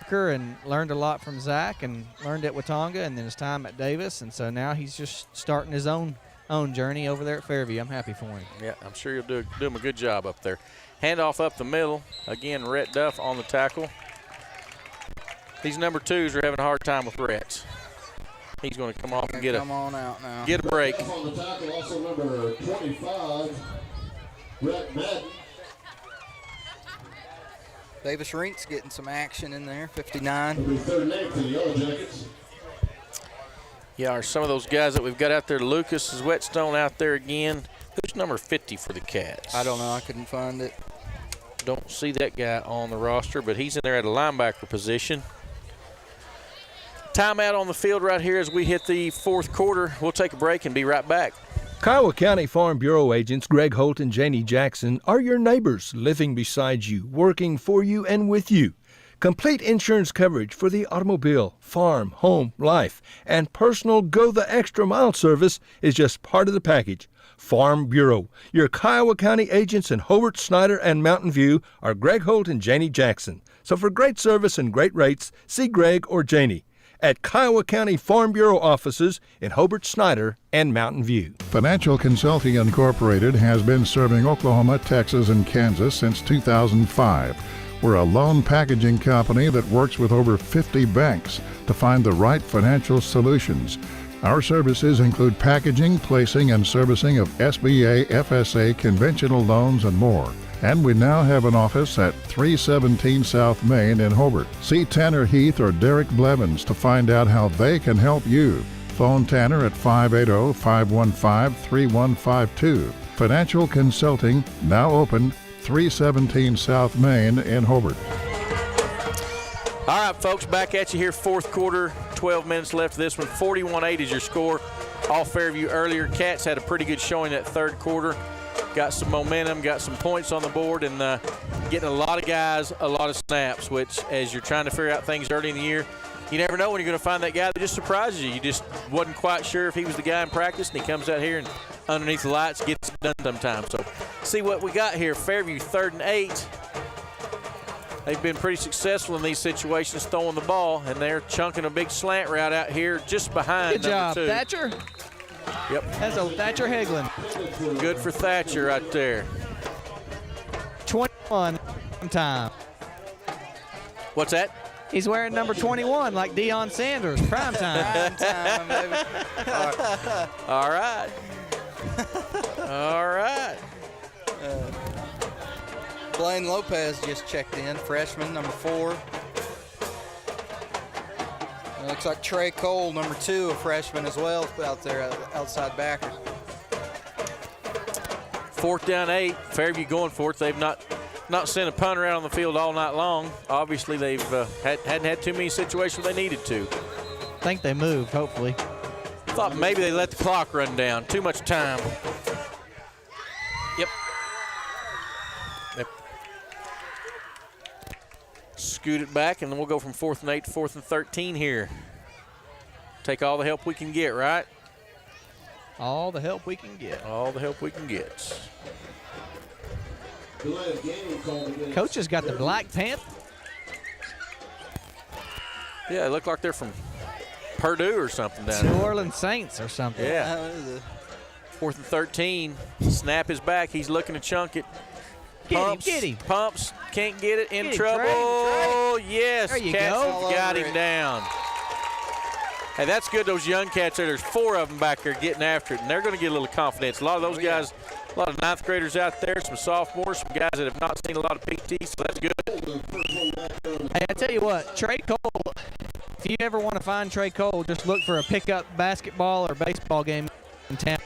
worker and learned a lot from Zach and learned at Watonga and then his time at Davis. And so now he's just starting his own journey over there at Fairview. I'm happy for him. Yeah, I'm sure you'll do him a good job up there. Handoff up the middle. Again, Rhett Duff on the tackle. These number 2s are having a hard time with Rhett's. He's going to come off and get come on out now. Get a break. On the tackle, also number 25, Rhett Madden. Davis Rink's getting some action in there, 59. It'll be 3rd and 8 for the Yellow Jackets. Yeah, are some of those guys that we've got out there. Lucas is Whetstone out there again. Who's number 50 for the Cats? I don't know. I couldn't find it. Don't see that guy on the roster, but he's in there at a linebacker position. Timeout on the field right here as we hit the 4th quarter. We'll take a break and be right back. Kiowa County Farm Bureau agents Greg Holt and Janie Jackson are your neighbors, living beside you, working for you and with you. Complete insurance coverage for the automobile, farm, home, life, and personal go-the-extra-mile service is just part of the package. Farm Bureau. Your Kiowa County agents in Hobart, Snyder, and Mountain View are Greg Holt and Janie Jackson. So for great service and great rates, see Greg or Janie at Kiowa County Farm Bureau offices in Hobart, Snyder, and Mountain View. Financial Consulting Incorporated has been serving Oklahoma, Texas, and Kansas since 2005. We're a loan packaging company that works with over 50 banks to find the right financial solutions. Our services include packaging, placing, and servicing of SBA, FSA, conventional loans, and more. And we now have an office at 317 South Main in Hobart. See Tanner Heath or Derek Blevins to find out how they can help you. Phone Tanner at 580-515-3152. Financial Consulting, now open, 317 South Main in Hobart. All right, folks, back at you here, 4th quarter, 12 minutes left of this one. 41-8 is your score. All Fairview earlier. Cats had a pretty good showing that 3rd quarter. Got some momentum, got some points on the board, and getting a lot of guys, a lot of snaps, which as you're trying to figure out things early in the year, you never know when you're going to find that guy that just surprises you. You just wasn't quite sure if he was the guy in practice, and he comes out here and underneath the lights gets it done sometimes. So see what we got here. Fairview 3rd and 8. They've been pretty successful in these situations throwing the ball, and they're chunking a big slant route out here just behind Good job, 2. Thatcher. Yep. That's a Thatcher Hagelin. Good for Thatcher right there. 21 time. What's that? He's wearing number 21 like Deion Sanders. Prime time. Prime time, baby. All right. All right. Blaine Lopez just checked in, freshman, number 4. Looks like Trey Cole, number 2, a freshman as well, out there, outside backer. 4th down 8. Fairview going for it. They've not sent a punter out on the field all night long. Obviously, they've hadn't had too many situations they needed to. I think they moved, hopefully. Thought maybe they let the clock run down. Too much time. Yep. Scoot it back, and then we'll go from 4th and 8 to 4th and 13 here. Take all the help we can get, right? All the help we can get. All the help we can get. Coach has got the Black Panther. Yeah, they look like they're from Purdue or something down there. New Orleans Saints or something. Yeah. 4th and 13. Snap is back. He's looking to chunk it. Get him. Pumps. Can't get it. In Get him, trouble. Trey. Yes. There you Cats go. got him down. Hey, that's good. Those young cats there. There's 4 of them back there getting after it, and they're going to get a little confidence. A lot of those guys, a lot of 9th graders out there, some sophomores, some guys that have not seen a lot of PT, so that's good. Hey, I tell you what, Trey Cole, if you ever want to find Trey Cole, just look for a pickup basketball or baseball game in town.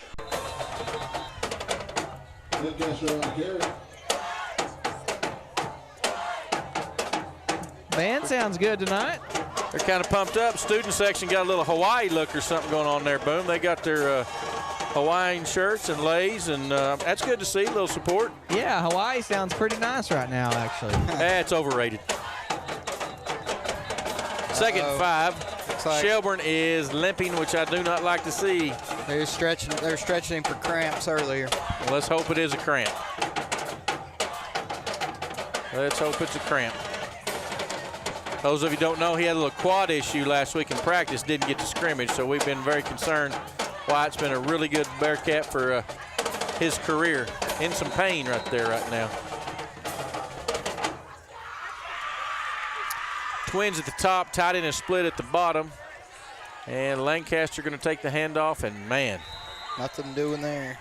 Band sounds good tonight. They're kind of pumped up. Student section got a little Hawaii look or something going on there. Boom. They got their Hawaiian shirts and leis, and that's good to see. A little support. Yeah, Hawaii sounds pretty nice right now, actually. It's overrated. 2nd and 5. Like Shelburne is limping, which I do not like to see. They're stretching him for cramps earlier. Well, let's hope it is a cramp. Let's hope it's a cramp. Those of you who don't know, he had a little quad issue last week in practice, didn't get to scrimmage, so we've been very concerned. Wyatt's been a really good Bearcat for his career. In some pain right there right now. Twins at the top, tight end and split at the bottom. And Lancaster going to take the handoff, and man. Nothing doing there.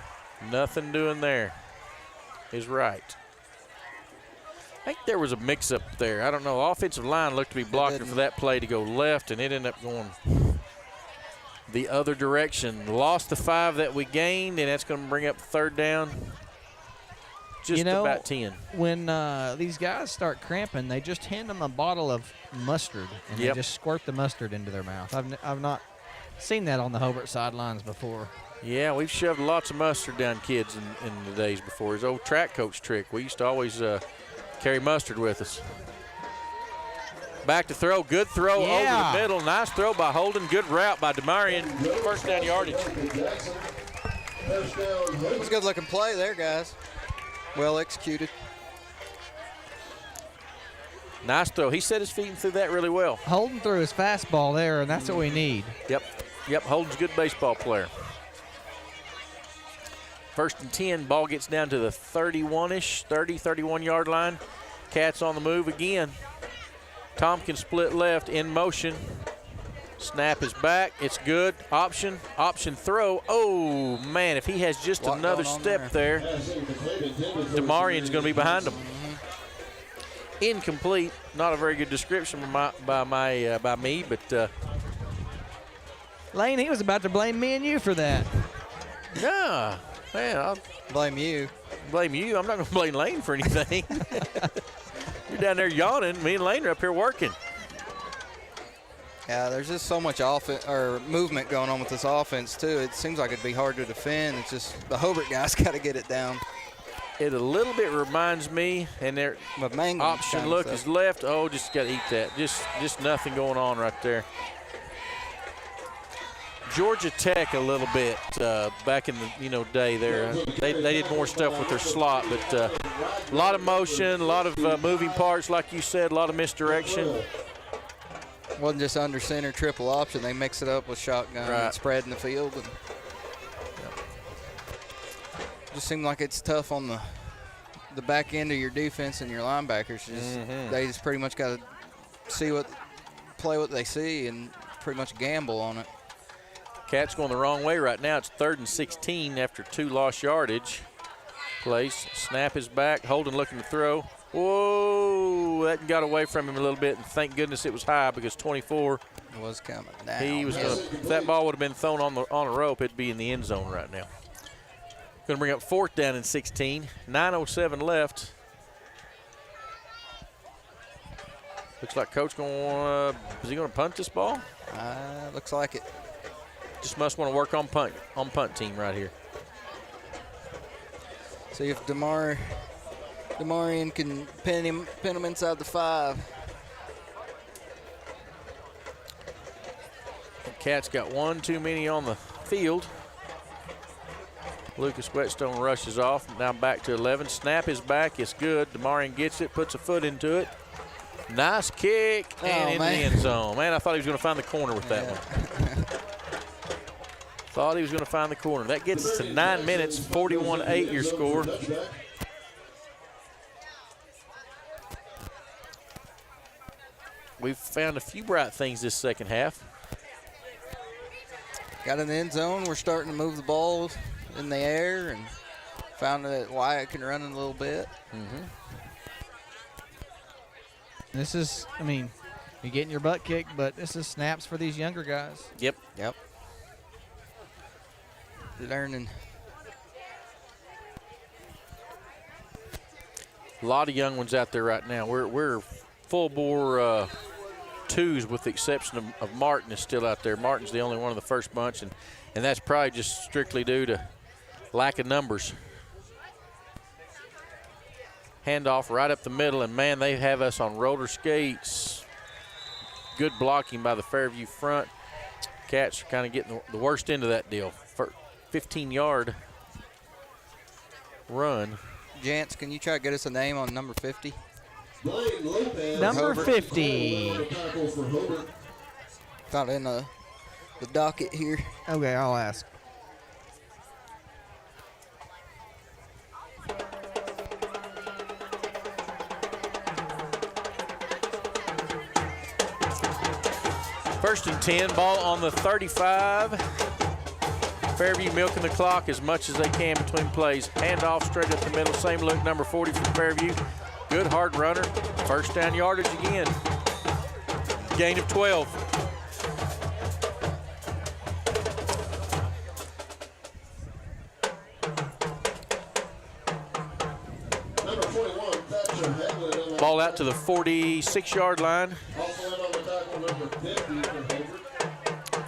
Nothing doing there is right. I think there was a mix-up there. I don't know. Offensive line looked to be blocking for that play to go left, and it ended up going the other direction. Lost the 5 that we gained, and that's going to bring up third down. Just about 10. When these guys start cramping, they just hand them a bottle of mustard, and they just squirt the mustard into their mouth. I've not seen that on the Hobart sidelines before. Yeah, we've shoved lots of mustard down kids in the days before. His old track coach trick. We used to always carry mustard with us. Back to throw. Good throw over the middle. Nice throw by Holden. Good route by Demarion. First down yardage. It was a good-looking play there, guys. Well executed. Nice throw. He set his feet and threw that really well. Holden threw his fastball there, and that's what we need. Yep. Holden's a good baseball player. First and 10. Ball gets down to the 31-ish, 30, 31-yard line. Cats on the move again. Tompkins split left in motion. Snap is back. It's good. Option throw. Oh, man, if he has just another step there, Demarion's going to be behind him. Incomplete. Not a very good description by me, but Lane, he was about to blame me and you for that. Yeah, man, I'll blame you. Blame you. I'm not going to blame Lane for anything. You're down there yawning. Me and Lane are up here working. Yeah, there's just so much movement going on with this offense, too. It seems like it'd be hard to defend. It's just the Hobart guys got to get it down. It a little bit reminds me, and their option look is left. Oh, just got to eat that. Just nothing going on right there. Georgia Tech a little bit back in the day there. They did more stuff with their slot, but a lot of motion, a lot of moving parts, like you said, a lot of misdirection. Wasn't just under center triple option. They mix it up with shotgun and spread in the field. And just seemed like it's tough on the back end of your defense and your linebackers. They just pretty much got to play what they see and pretty much gamble on it. Cats going the wrong way right now. It's 3rd and 16 after 2 lost yardage. Place. Snap is back. Holden looking to throw. Whoa, that got away from him a little bit, and thank goodness it was high because 24 was coming down. He was if that ball would have been thrown on a rope, it'd be in the end zone right now. Going to bring up 4th down and 16. 9:07 left. Looks like Coach is he going to punt this ball? Looks like it. Just must want to work on punt team right here. See if Demarion can pin him inside the 5. The Cats got one too many on the field. Lucas Whetstone rushes off. Now back to 11. Snap is back. It's good. Demarion gets it, puts a foot into it. Nice kick and in the end zone. Man, I thought he was going to find the corner with that one. Thought he was going to find the corner. That gets us to 9 minutes, 41-8 your score. We've found a few bright things this second half. Got in the end zone. We're starting to move the ball in the air and found that Wyatt can run it a little bit. This is, you're getting your butt kicked, but this is snaps for these younger guys. Yep. Learning. A lot of young ones out there right now. We're full bore 2s with the exception of Martin is still out there. Martin's the only one of the first bunch, and that's probably just strictly due to lack of numbers. Handoff right up the middle, and man, they have us on roller skates. Good blocking by the Fairview front. Cats are kind of getting the worst end of that deal. 15-yard run. Jance, can you try to get us a name on number 50? Number 50. Not in the docket here. Okay, I'll ask. First and 10, ball on the 35. Fairview milking the clock as much as they can between plays. Handoff straight up the middle. Same look, number 40 from Fairview. Good hard runner. First down yardage again. Gain of 12. Ball out to the 46-yard line.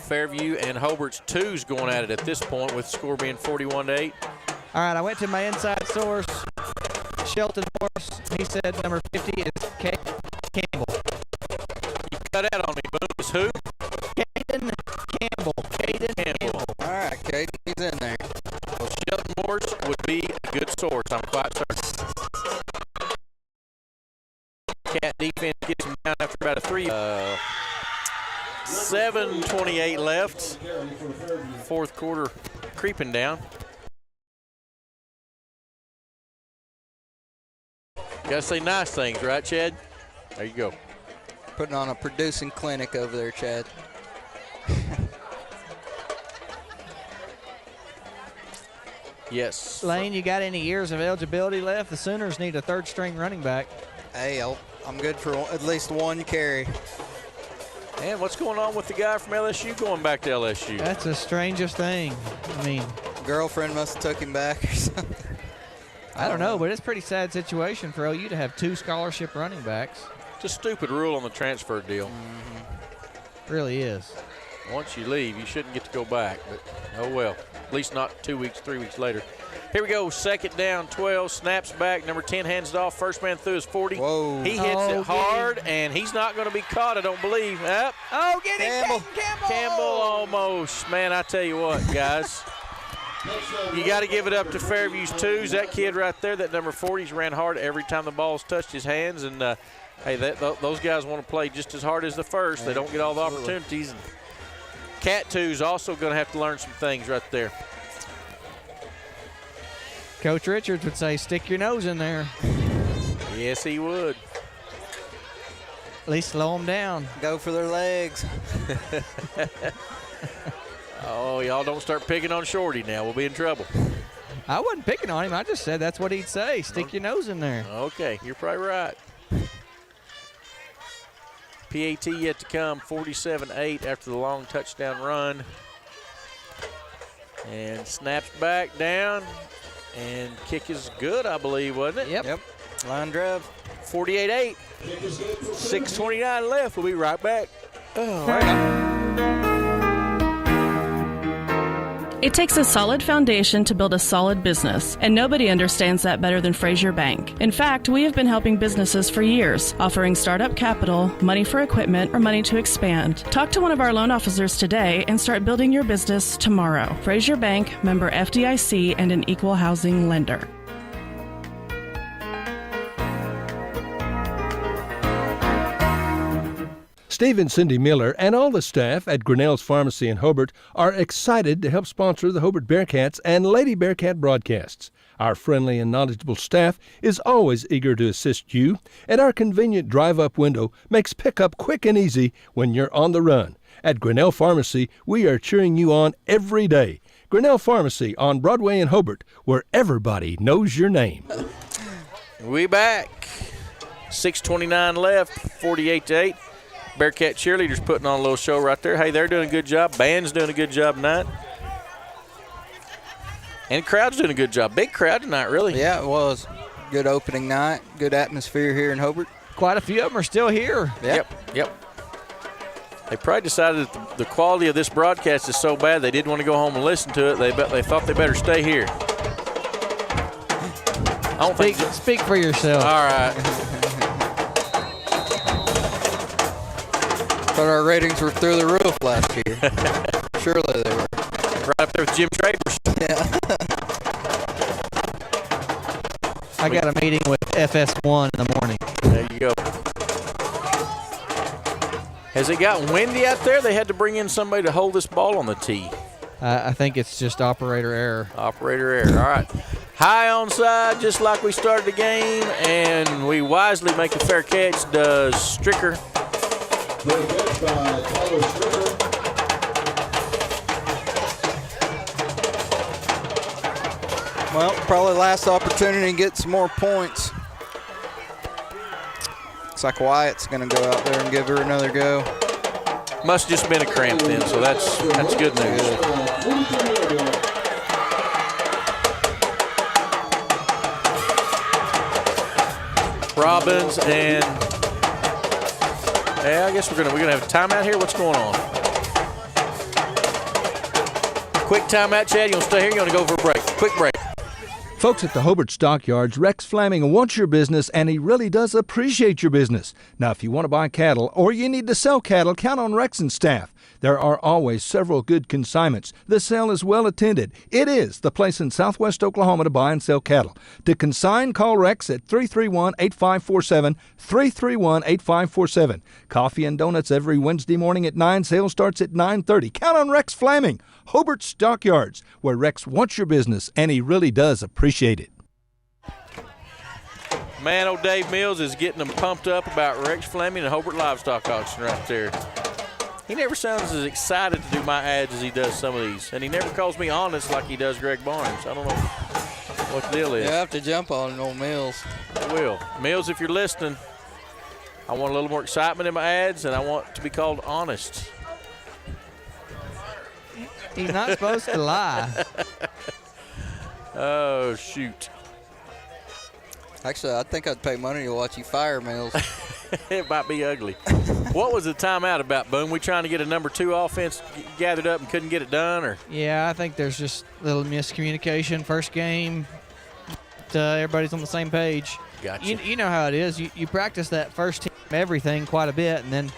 Fairview and Hobart's twos going at it at this point with the score being 41-8. All right, I went to my inside source, Shelton Morris. He said number 50 is Campbell. You cut out on me, Boone. It's who? Caden Campbell. Caden Campbell. All right, Caden, he's in there. Well, Shelton Morris would be a good source, I'm quite certain. Cat defense gets him down after about a 7:28 left. Fourth quarter creeping down. Gotta say nice things, right, Chad? There you go. Putting on a producing clinic over there, Chad. Yes. Lane, you got any years of eligibility left? The Sooners need a third-string running back. Hey, I'm good for at least one carry. And what's going on with the guy from LSU going back to LSU? That's the strangest thing. I mean, girlfriend must have took him back or something. I don't know, but it's a pretty sad situation for OU to have two scholarship running backs. It's a stupid rule on the transfer deal. Really is. Once you leave, you shouldn't get to go back, but oh well. At least not 2 weeks, 3 weeks later. Here we go, second down, 12, snaps back, number 10 hands it off, first man through is 40. Whoa. He hits it hard, and he's not going to be caught, I don't believe. Yep. Oh, get it, Campbell. Campbell almost. Man, I tell you what, guys. You got to give it up to Fairview's twos. That kid right there, that number 40, ran hard every time the ball's touched his hands, and hey, those guys want to play just as hard as the first. They don't get all the opportunities. And Cat two's also going to have to learn some things right there. Coach Richards would say, stick your nose in there. Yes, he would. At least slow them down. Go for their legs. Oh, y'all don't start picking on Shorty now. We'll be in trouble. I wasn't picking on him. I just said that's what he'd say. Stick your nose in there. Okay, you're probably right. PAT yet to come, 47-8 after the long touchdown run. And snaps back down. And kick is good, I believe, wasn't it? Yep. Line drive. 48-8. 6:29 left. We'll be right back. Oh, right. It takes a solid foundation to build a solid business, and nobody understands that better than Frazier Bank. In fact, we have been helping businesses for years, offering startup capital, money for equipment, or money to expand. Talk to one of our loan officers today and start building your business tomorrow. Frazier Bank, member FDIC, and an equal housing lender. Steve and Cindy Miller and all the staff at Grinnell's Pharmacy in Hobart are excited to help sponsor the Hobart Bearcats and Lady Bearcat broadcasts. Our friendly and knowledgeable staff is always eager to assist you, and our convenient drive-up window makes pickup quick and easy when you're on the run. At Grinnell Pharmacy, we are cheering you on every day. Grinnell Pharmacy on Broadway in Hobart, where everybody knows your name. We back. 6:29 left, 48-8. Bearcat cheerleaders putting on a little show right there. Hey, they're doing a good job. Band's doing a good job tonight. And crowd's doing a good job. Big crowd tonight, really. Yeah, it was. Good opening night. Good atmosphere here in Hobart. Quite a few of them are still here. Yep. They probably decided that the quality of this broadcast is so bad they didn't want to go home and listen to it. They thought they better stay here. Speak for yourself. All right. Thought our ratings were through the roof last year. Surely they were. Right up there with Jim Travers. Yeah. I got a meeting with FS1 in the morning. There you go. Has it gotten windy out there? They had to bring in somebody to hold this ball on the tee. I think it's just operator error. Operator error. All right. High onside, just like we started the game, and we wisely make a fair catch. Does Stricker. Fair catch by Tyler Stricker. Well, probably last opportunity to get some more points. Looks like Wyatt's going to go out there and give her another go. Must have just been a cramp then, so that's good news. Robbins and I guess we're gonna have a timeout here. What's going on? Quick timeout, Chad. You want to stay here? You want to go for a break? Quick break. Folks at the Hobart Stockyards, Rex Flaming wants your business, and he really does appreciate your business. Now, if you want to buy cattle or you need to sell cattle, count on Rex and staff. There are always several good consignments. The sale is well attended. It is the place in southwest Oklahoma to buy and sell cattle. To consign, call Rex at 331-8547, 331-8547. Coffee and donuts every Wednesday morning at 9. Sale starts at 9:30. Count on Rex Flaming. Hobart Stockyards, where Rex wants your business, and he really does appreciate it. Man, old Dave Mills is getting them pumped up about Rex Fleming and Hobart Livestock Auction right there. He never sounds as excited to do my ads as he does some of these. And he never calls me honest like he does Greg Barnes. I don't know what the deal is. You have to jump on old Mills. I will. Mills, if you're listening, I want a little more excitement in my ads, and I want to be called honest. He's not supposed to lie. Oh, shoot. Actually, I think I'd pay money to watch you fire Mills. It might be ugly. What was the timeout about, Boone? We trying to get a number 2 offense gathered up and couldn't get it done? Or Yeah, I think there's just a little miscommunication. First game, everybody's on the same page. Gotcha. You know how it is. You practice that first team everything quite a bit, and then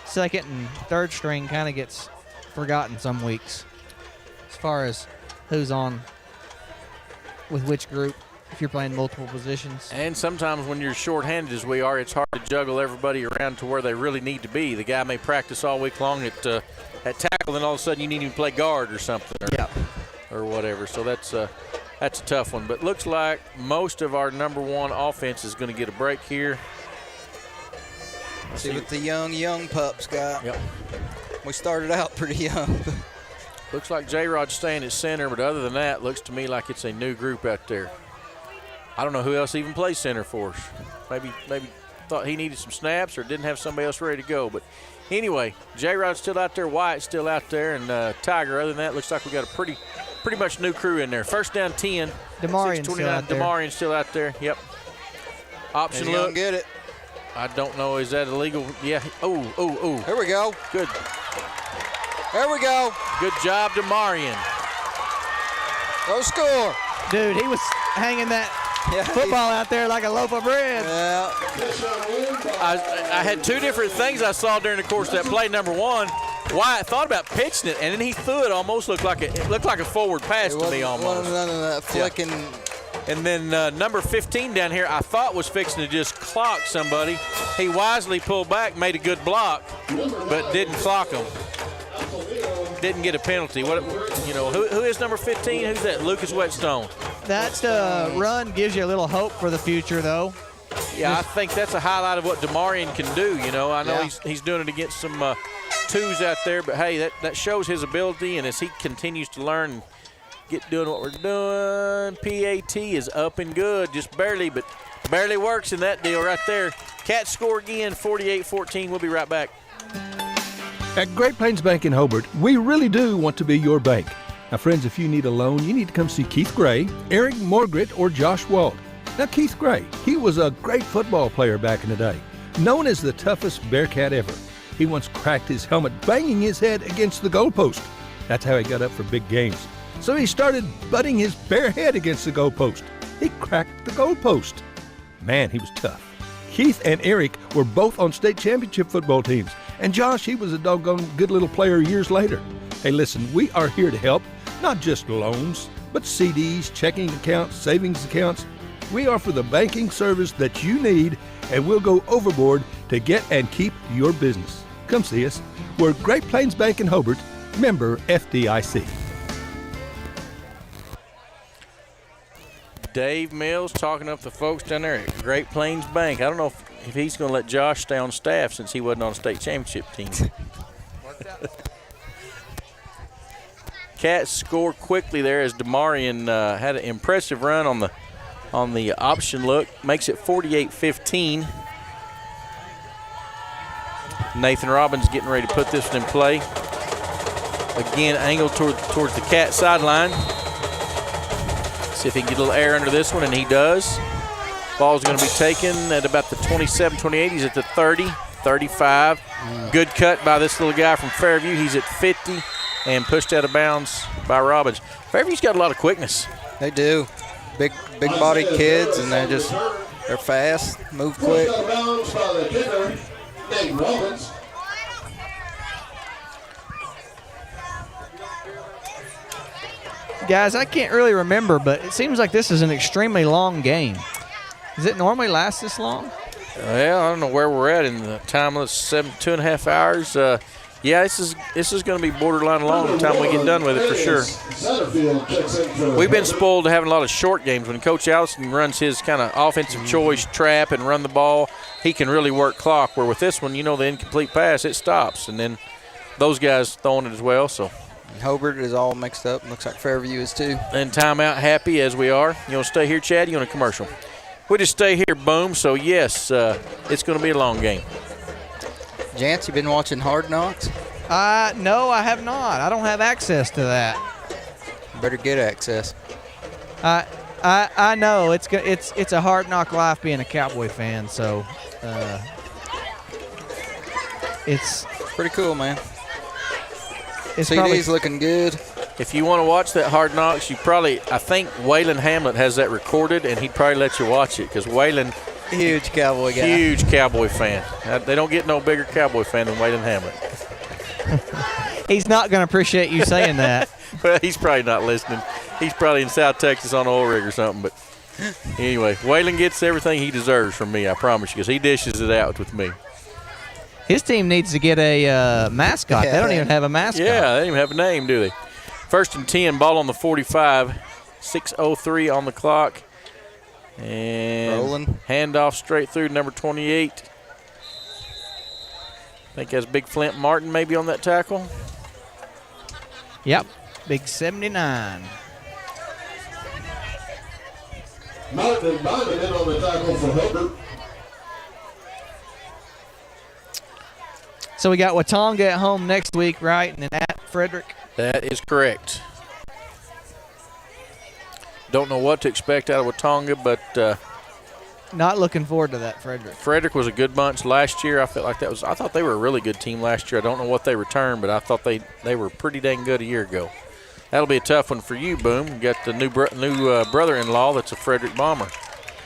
second and third string kind of gets forgotten some weeks as far as who's on with which group if you're playing multiple positions. And sometimes when you're shorthanded as we are, it's hard to juggle everybody around to where they really need to be. The guy may practice all week long at tackle, and all of a sudden you need him to play guard or something, or whatever. So that's a tough one. But looks like most of our number 1 offense is going to get a break here. See what the young pups got. Yep. We started out pretty young. Looks like J-Rod's staying at center, but other than that, looks to me like it's a new group out there. I don't know who else even plays center for us. Maybe thought he needed some snaps or didn't have somebody else ready to go. But anyway, J-Rod's still out there, Wyatt's still out there, and Tiger. Other than that, looks like we got a pretty much new crew in there. First down 10. DeMarian's still out there. DeMarian's still out there. Yep. Option and he look. don't get it. I don't know. Is that illegal? Yeah. Oh. Here we go. Good. There we go. Good job, DeMarian. Go score. Dude, he was hanging that football out there like a loaf of bread. Yeah. I had 2 different things I saw during the course of that play. Number 1, Wyatt thought about pitching it, and then he threw it. Almost looked like a forward pass to me almost. None of that flicking. Yeah. And then number 15 down here, I thought was fixing to just clock somebody. He wisely pulled back, made a good block, but didn't clock him. Didn't get a penalty. Who is number 15? Who's that? Lucas Whetstone. That run gives you a little hope for the future, though. Yeah, I think that's a highlight of what DeMarian can do. I know he's doing it against some 2s out there, but hey, that shows his ability, and as he continues to learn, doing what we're doing, PAT is up and good, just barely, but barely works in that deal right there. Cats score again, 48-14. We'll be right back. At Great Plains Bank in Hobart, we really do want to be your bank. Now, friends, if you need a loan, you need to come see Keith Gray, Eric Morgret, or Josh Walt. Now, Keith Gray, he was a great football player back in the day, known as the toughest Bearcat ever. He once cracked his helmet banging his head against the goalpost. That's how he got up for big games. So he started butting his bare head against the goalpost. He cracked the goalpost. Man, he was tough. Keith and Eric were both on state championship football teams. And Josh, he was a doggone good little player years later. Hey, listen, we are here to help, not just loans, but CDs, checking accounts, savings accounts. we offer the banking service that you need, and we'll go overboard to get and keep your business. Come see us. We're Great Plains Bank in Hobart, member FDIC. Dave Mills talking up the folks down there at Great Plains Bank. I don't know if he's going to let Josh stay on staff since he wasn't on a state championship team. Cats score quickly there as DeMarion had an impressive run on the option look. Makes it 48-15. Nathan Robbins getting ready to put this one in play. Again, angled towards the Cat sideline. See if he can get a little air under this one, and he does. Ball's going to be taken at about the 27-28. He's at the 30, 35. Good cut by this little guy from Fairview. He's at 50 and pushed out of bounds by Robbins. Fairview's got a lot of quickness. They do. Big-bodied kids, and they're fast, move quick. Pushed out of bounds by the kicker, Nate Robbins. Guys, I can't really remember, but it seems like this is an extremely long game. Does it normally last this long? Well, I don't know where we're at in the time. Let's 2.5 hours. Yeah, this is going to be borderline long by the time we get done with it for sure. We've been spoiled to having a lot of short games. When Coach Allison runs his kind of offensive choice trap and run the ball, he can really work clock. Where with this one, the incomplete pass, it stops, and then those guys throwing it as well. So. Hobart is all mixed up. Looks like Fairview is too. And timeout happy as we are. You want to stay here, Chad? You want a commercial? We just stay here, boom. So, yes, it's going to be a long game. Jance, you been watching Hard Knocks? No, I have not. I don't have access to that. Better get access. I know it's a hard knock life being a Cowboy fan. So, it's pretty cool, man. CD's looking good. If you want to watch that Hard Knocks, I think Waylon Hamlet has that recorded, and he'd probably let you watch it because Waylon, huge Cowboy guy, huge Cowboy fan. They don't get no bigger Cowboy fan than Waylon Hamlet. He's not going to appreciate you saying that. Well, he's probably not listening. He's probably in South Texas on an oil rig or something. But anyway, Waylon gets everything he deserves from me, I promise you, because he dishes it out with me. His team needs to get a mascot. Yeah, they don't even have a mascot. Yeah, they don't even have a name, do they? 1st and 10, ball on the 45. 6:03 on the clock. And rolling. Handoff straight through number 28. I think that's Big Flint Martin maybe on that tackle. Yep, Big 79. Martin in on the tackle for Hobart. So we got Watonga at home next week, right? And then at Frederick? That is correct. Don't know what to expect out of Watonga, but not looking forward to that, Frederick. Frederick was a good bunch last year. I thought they were a really good team last year. I don't know what they returned, but I thought they were pretty dang good a year ago. That'll be a tough one for you, Boom. You got the new brother-in-law that's a Frederick Bomber.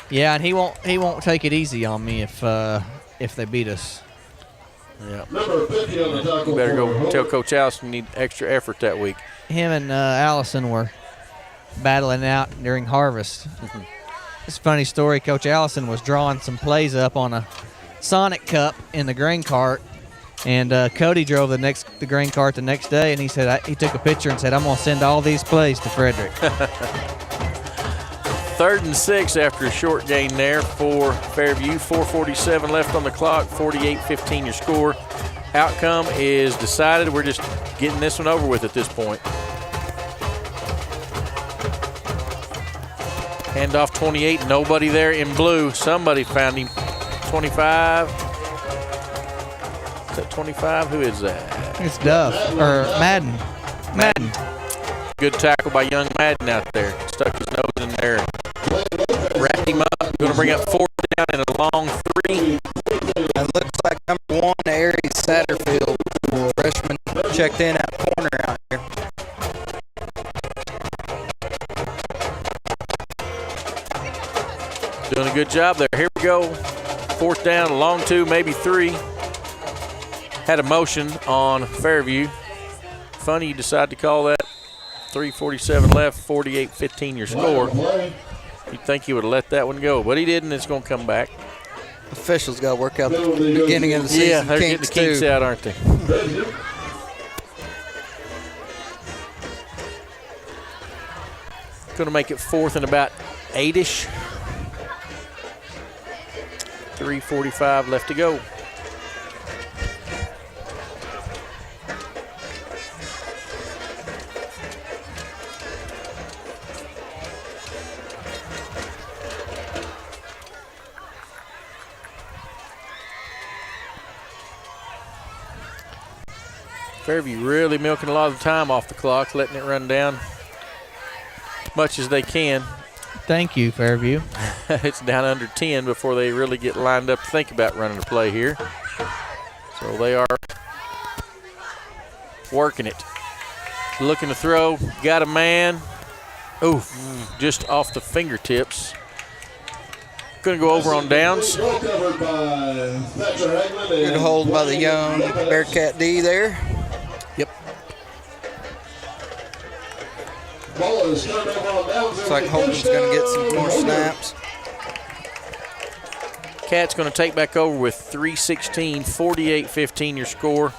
Yeah, and he won't take it easy on me if they beat us. Yeah. Number 50 on the tackle. You better go tell Coach Allison you need extra effort that week. Him and Allison were battling out during harvest. It's a funny story. Coach Allison was drawing some plays up on a Sonic Cup in the grain cart, and Cody drove the grain cart the next day, and he said he took a picture and said, "I'm going to send all these plays to Frederick." 3rd and 6 after a short gain there for Fairview. 4:47 left on the clock. 48-15 your score. Outcome is decided. We're just getting this one over with at this point. Handoff 28. Nobody there in blue. Somebody found him. 25. Is that 25? Who is that? It's Duff or Madden. Madden. Good tackle by young Madden out there. Stuck his nose in there. Wrapped him up. Going to bring up 4th down and a long 3. It looks like number 1, Aries Satterfield, freshman, checked in out corner out here. Doing a good job there. Here we go. 4th down, a long 2, maybe 3. Had a motion on Fairview. Funny you decide to call that. 3:47 left, 48-15 your score. You'd think he would have let that one go, but he didn't. It's going to come back. Officials got to work out the beginning of the season. Yeah, they're getting the kinks out, aren't they? Going to make it 4th and about 8-ish. 3:45 left to go. Fairview really milking a lot of the time off the clock, letting it run down as much as they can. Thank you, Fairview. It's down under 10 before they really get lined up to think about running a play here. So they are working it. Looking to throw, got a man. Oof, just off the fingertips. Going to go over on downs. Good hold by the young Bearcat D there. Yep. Looks like Holden's going to get some more snaps. Cat's going to take back over with 3:16, 48-15 your score.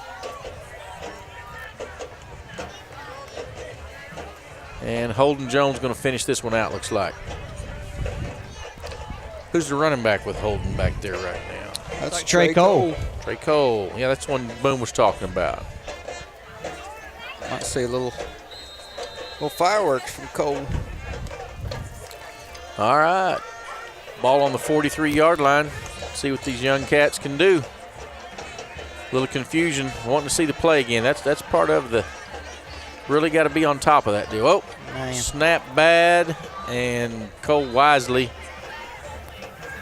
And Holden Jones going to finish this one out, looks like. Who's the running back with Holden back there right now? That's Trey Cole. Trey Cole. Yeah, that's one Boone was talking about. Might see a little fireworks from Cole. All right. Ball on the 43-yard line. See what these young cats can do. A little confusion. Wanting to see the play again. That's part of the – really got to be on top of that deal. Oh, Man. Snap bad, and Cole wisely.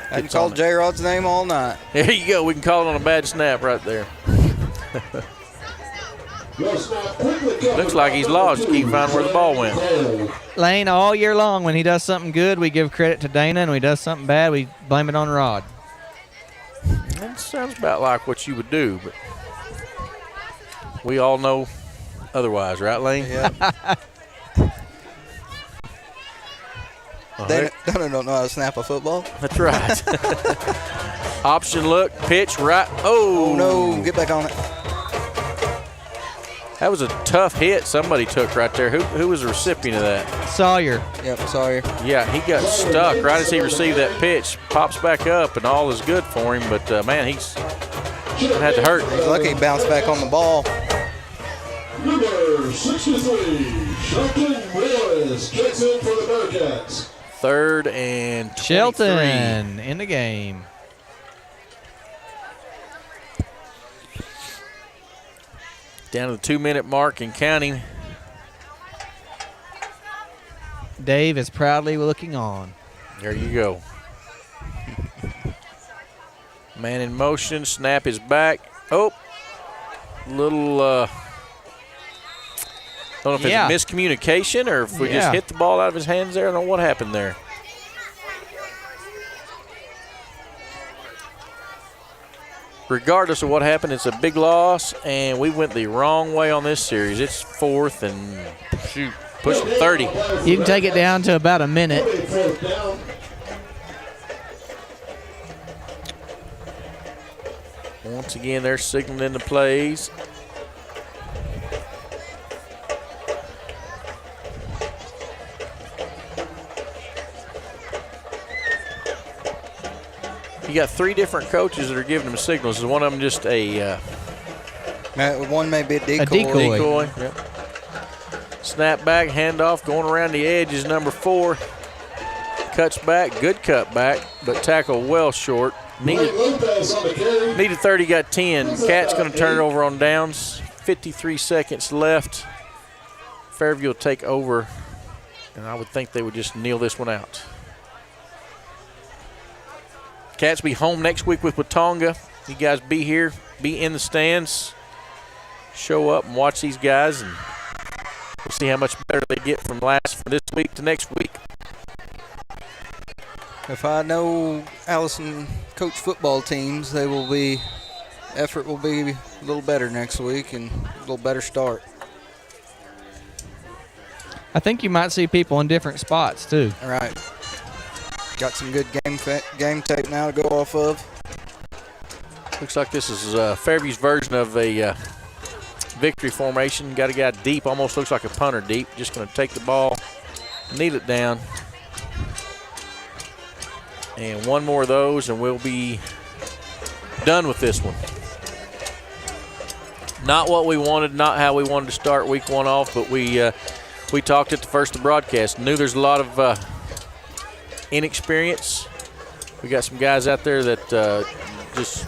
I can call J-Rod's name all night. There you go. We can call it on a bad snap right there. Looks like he's lost. Keep finding where the ball went. Lane, all year long, when he does something good, we give credit to Dana, and when he does something bad, we blame it on Rod. That sounds about like what you would do, but we all know otherwise, right, Lane? Yeah. Dana don't know how to snap a football. That's right. Option look, pitch right. Oh, no, get back on it. That was a tough hit somebody took right there. Who was the recipient of that? Sawyer. Yep, Sawyer. Yeah, he got stuck right as he received that pitch. Pops back up, and all is good for him. But, man, he's had to hurt. He's lucky he bounced back on the ball. Number 63, Shelton Morris checks in for the Bearcats. 3rd and 23. Shelton in the game. Down to the 2-minute mark and counting. Dave is proudly looking on. There you go. Man in motion. Snap is back. Oh, little. I don't know if it's a miscommunication or if we just hit the ball out of his hands there. I don't know what happened there. Regardless of what happened, it's a big loss, and we went the wrong way on this series. It's 4th and, pushing 30. You can take it down to about a minute. Once again, they're signaling the plays. You got 3 different coaches that are giving them signals. Is one of them just a one may be a decoy. A decoy. Yep. Snap back, handoff, going around the edge is number 4. Cuts back, good cut back, but tackle well short. Needed 30, got 10. Cat's going to turn it over on downs. 53 seconds left. Fairview will take over, and I would think they would just kneel this one out. Cats be home next week with Watonga. You guys be here, be in the stands, show up and watch these guys, and we'll see how much better they get from this week to next week. If I know Allison coach football teams, effort will be a little better next week and a little better start. I think you might see people in different spots, too. All right. Got some good game tape now to go off of. Looks like this is Fairview's version of a victory formation. Got a guy deep, almost looks like a punter deep. Just going to take the ball, kneel it down. And one more of those, and we'll be done with this one. Not what we wanted, not how we wanted to start week one off, but we talked at the first of the broadcast. Knew there's a lot of inexperience. We got some guys out there that just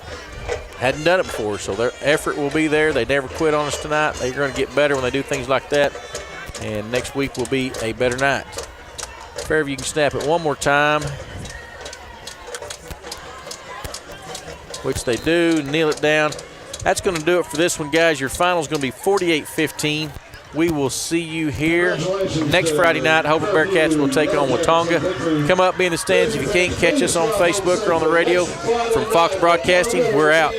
hadn't done it before, so their effort will be there. They never quit on us tonight. They're going to get better when they do things like that, and next week will be a better night. Fairview can snap it one more time, which they do. Kneel it down. That's going to do it for this one, guys. Your final is going to be 48-15. We will see you here next Friday night. Hobart Bearcats will take on Watonga. Come up, be in the stands if you can't. Catch us on Facebook or on the radio. From Fox Broadcasting, we're out.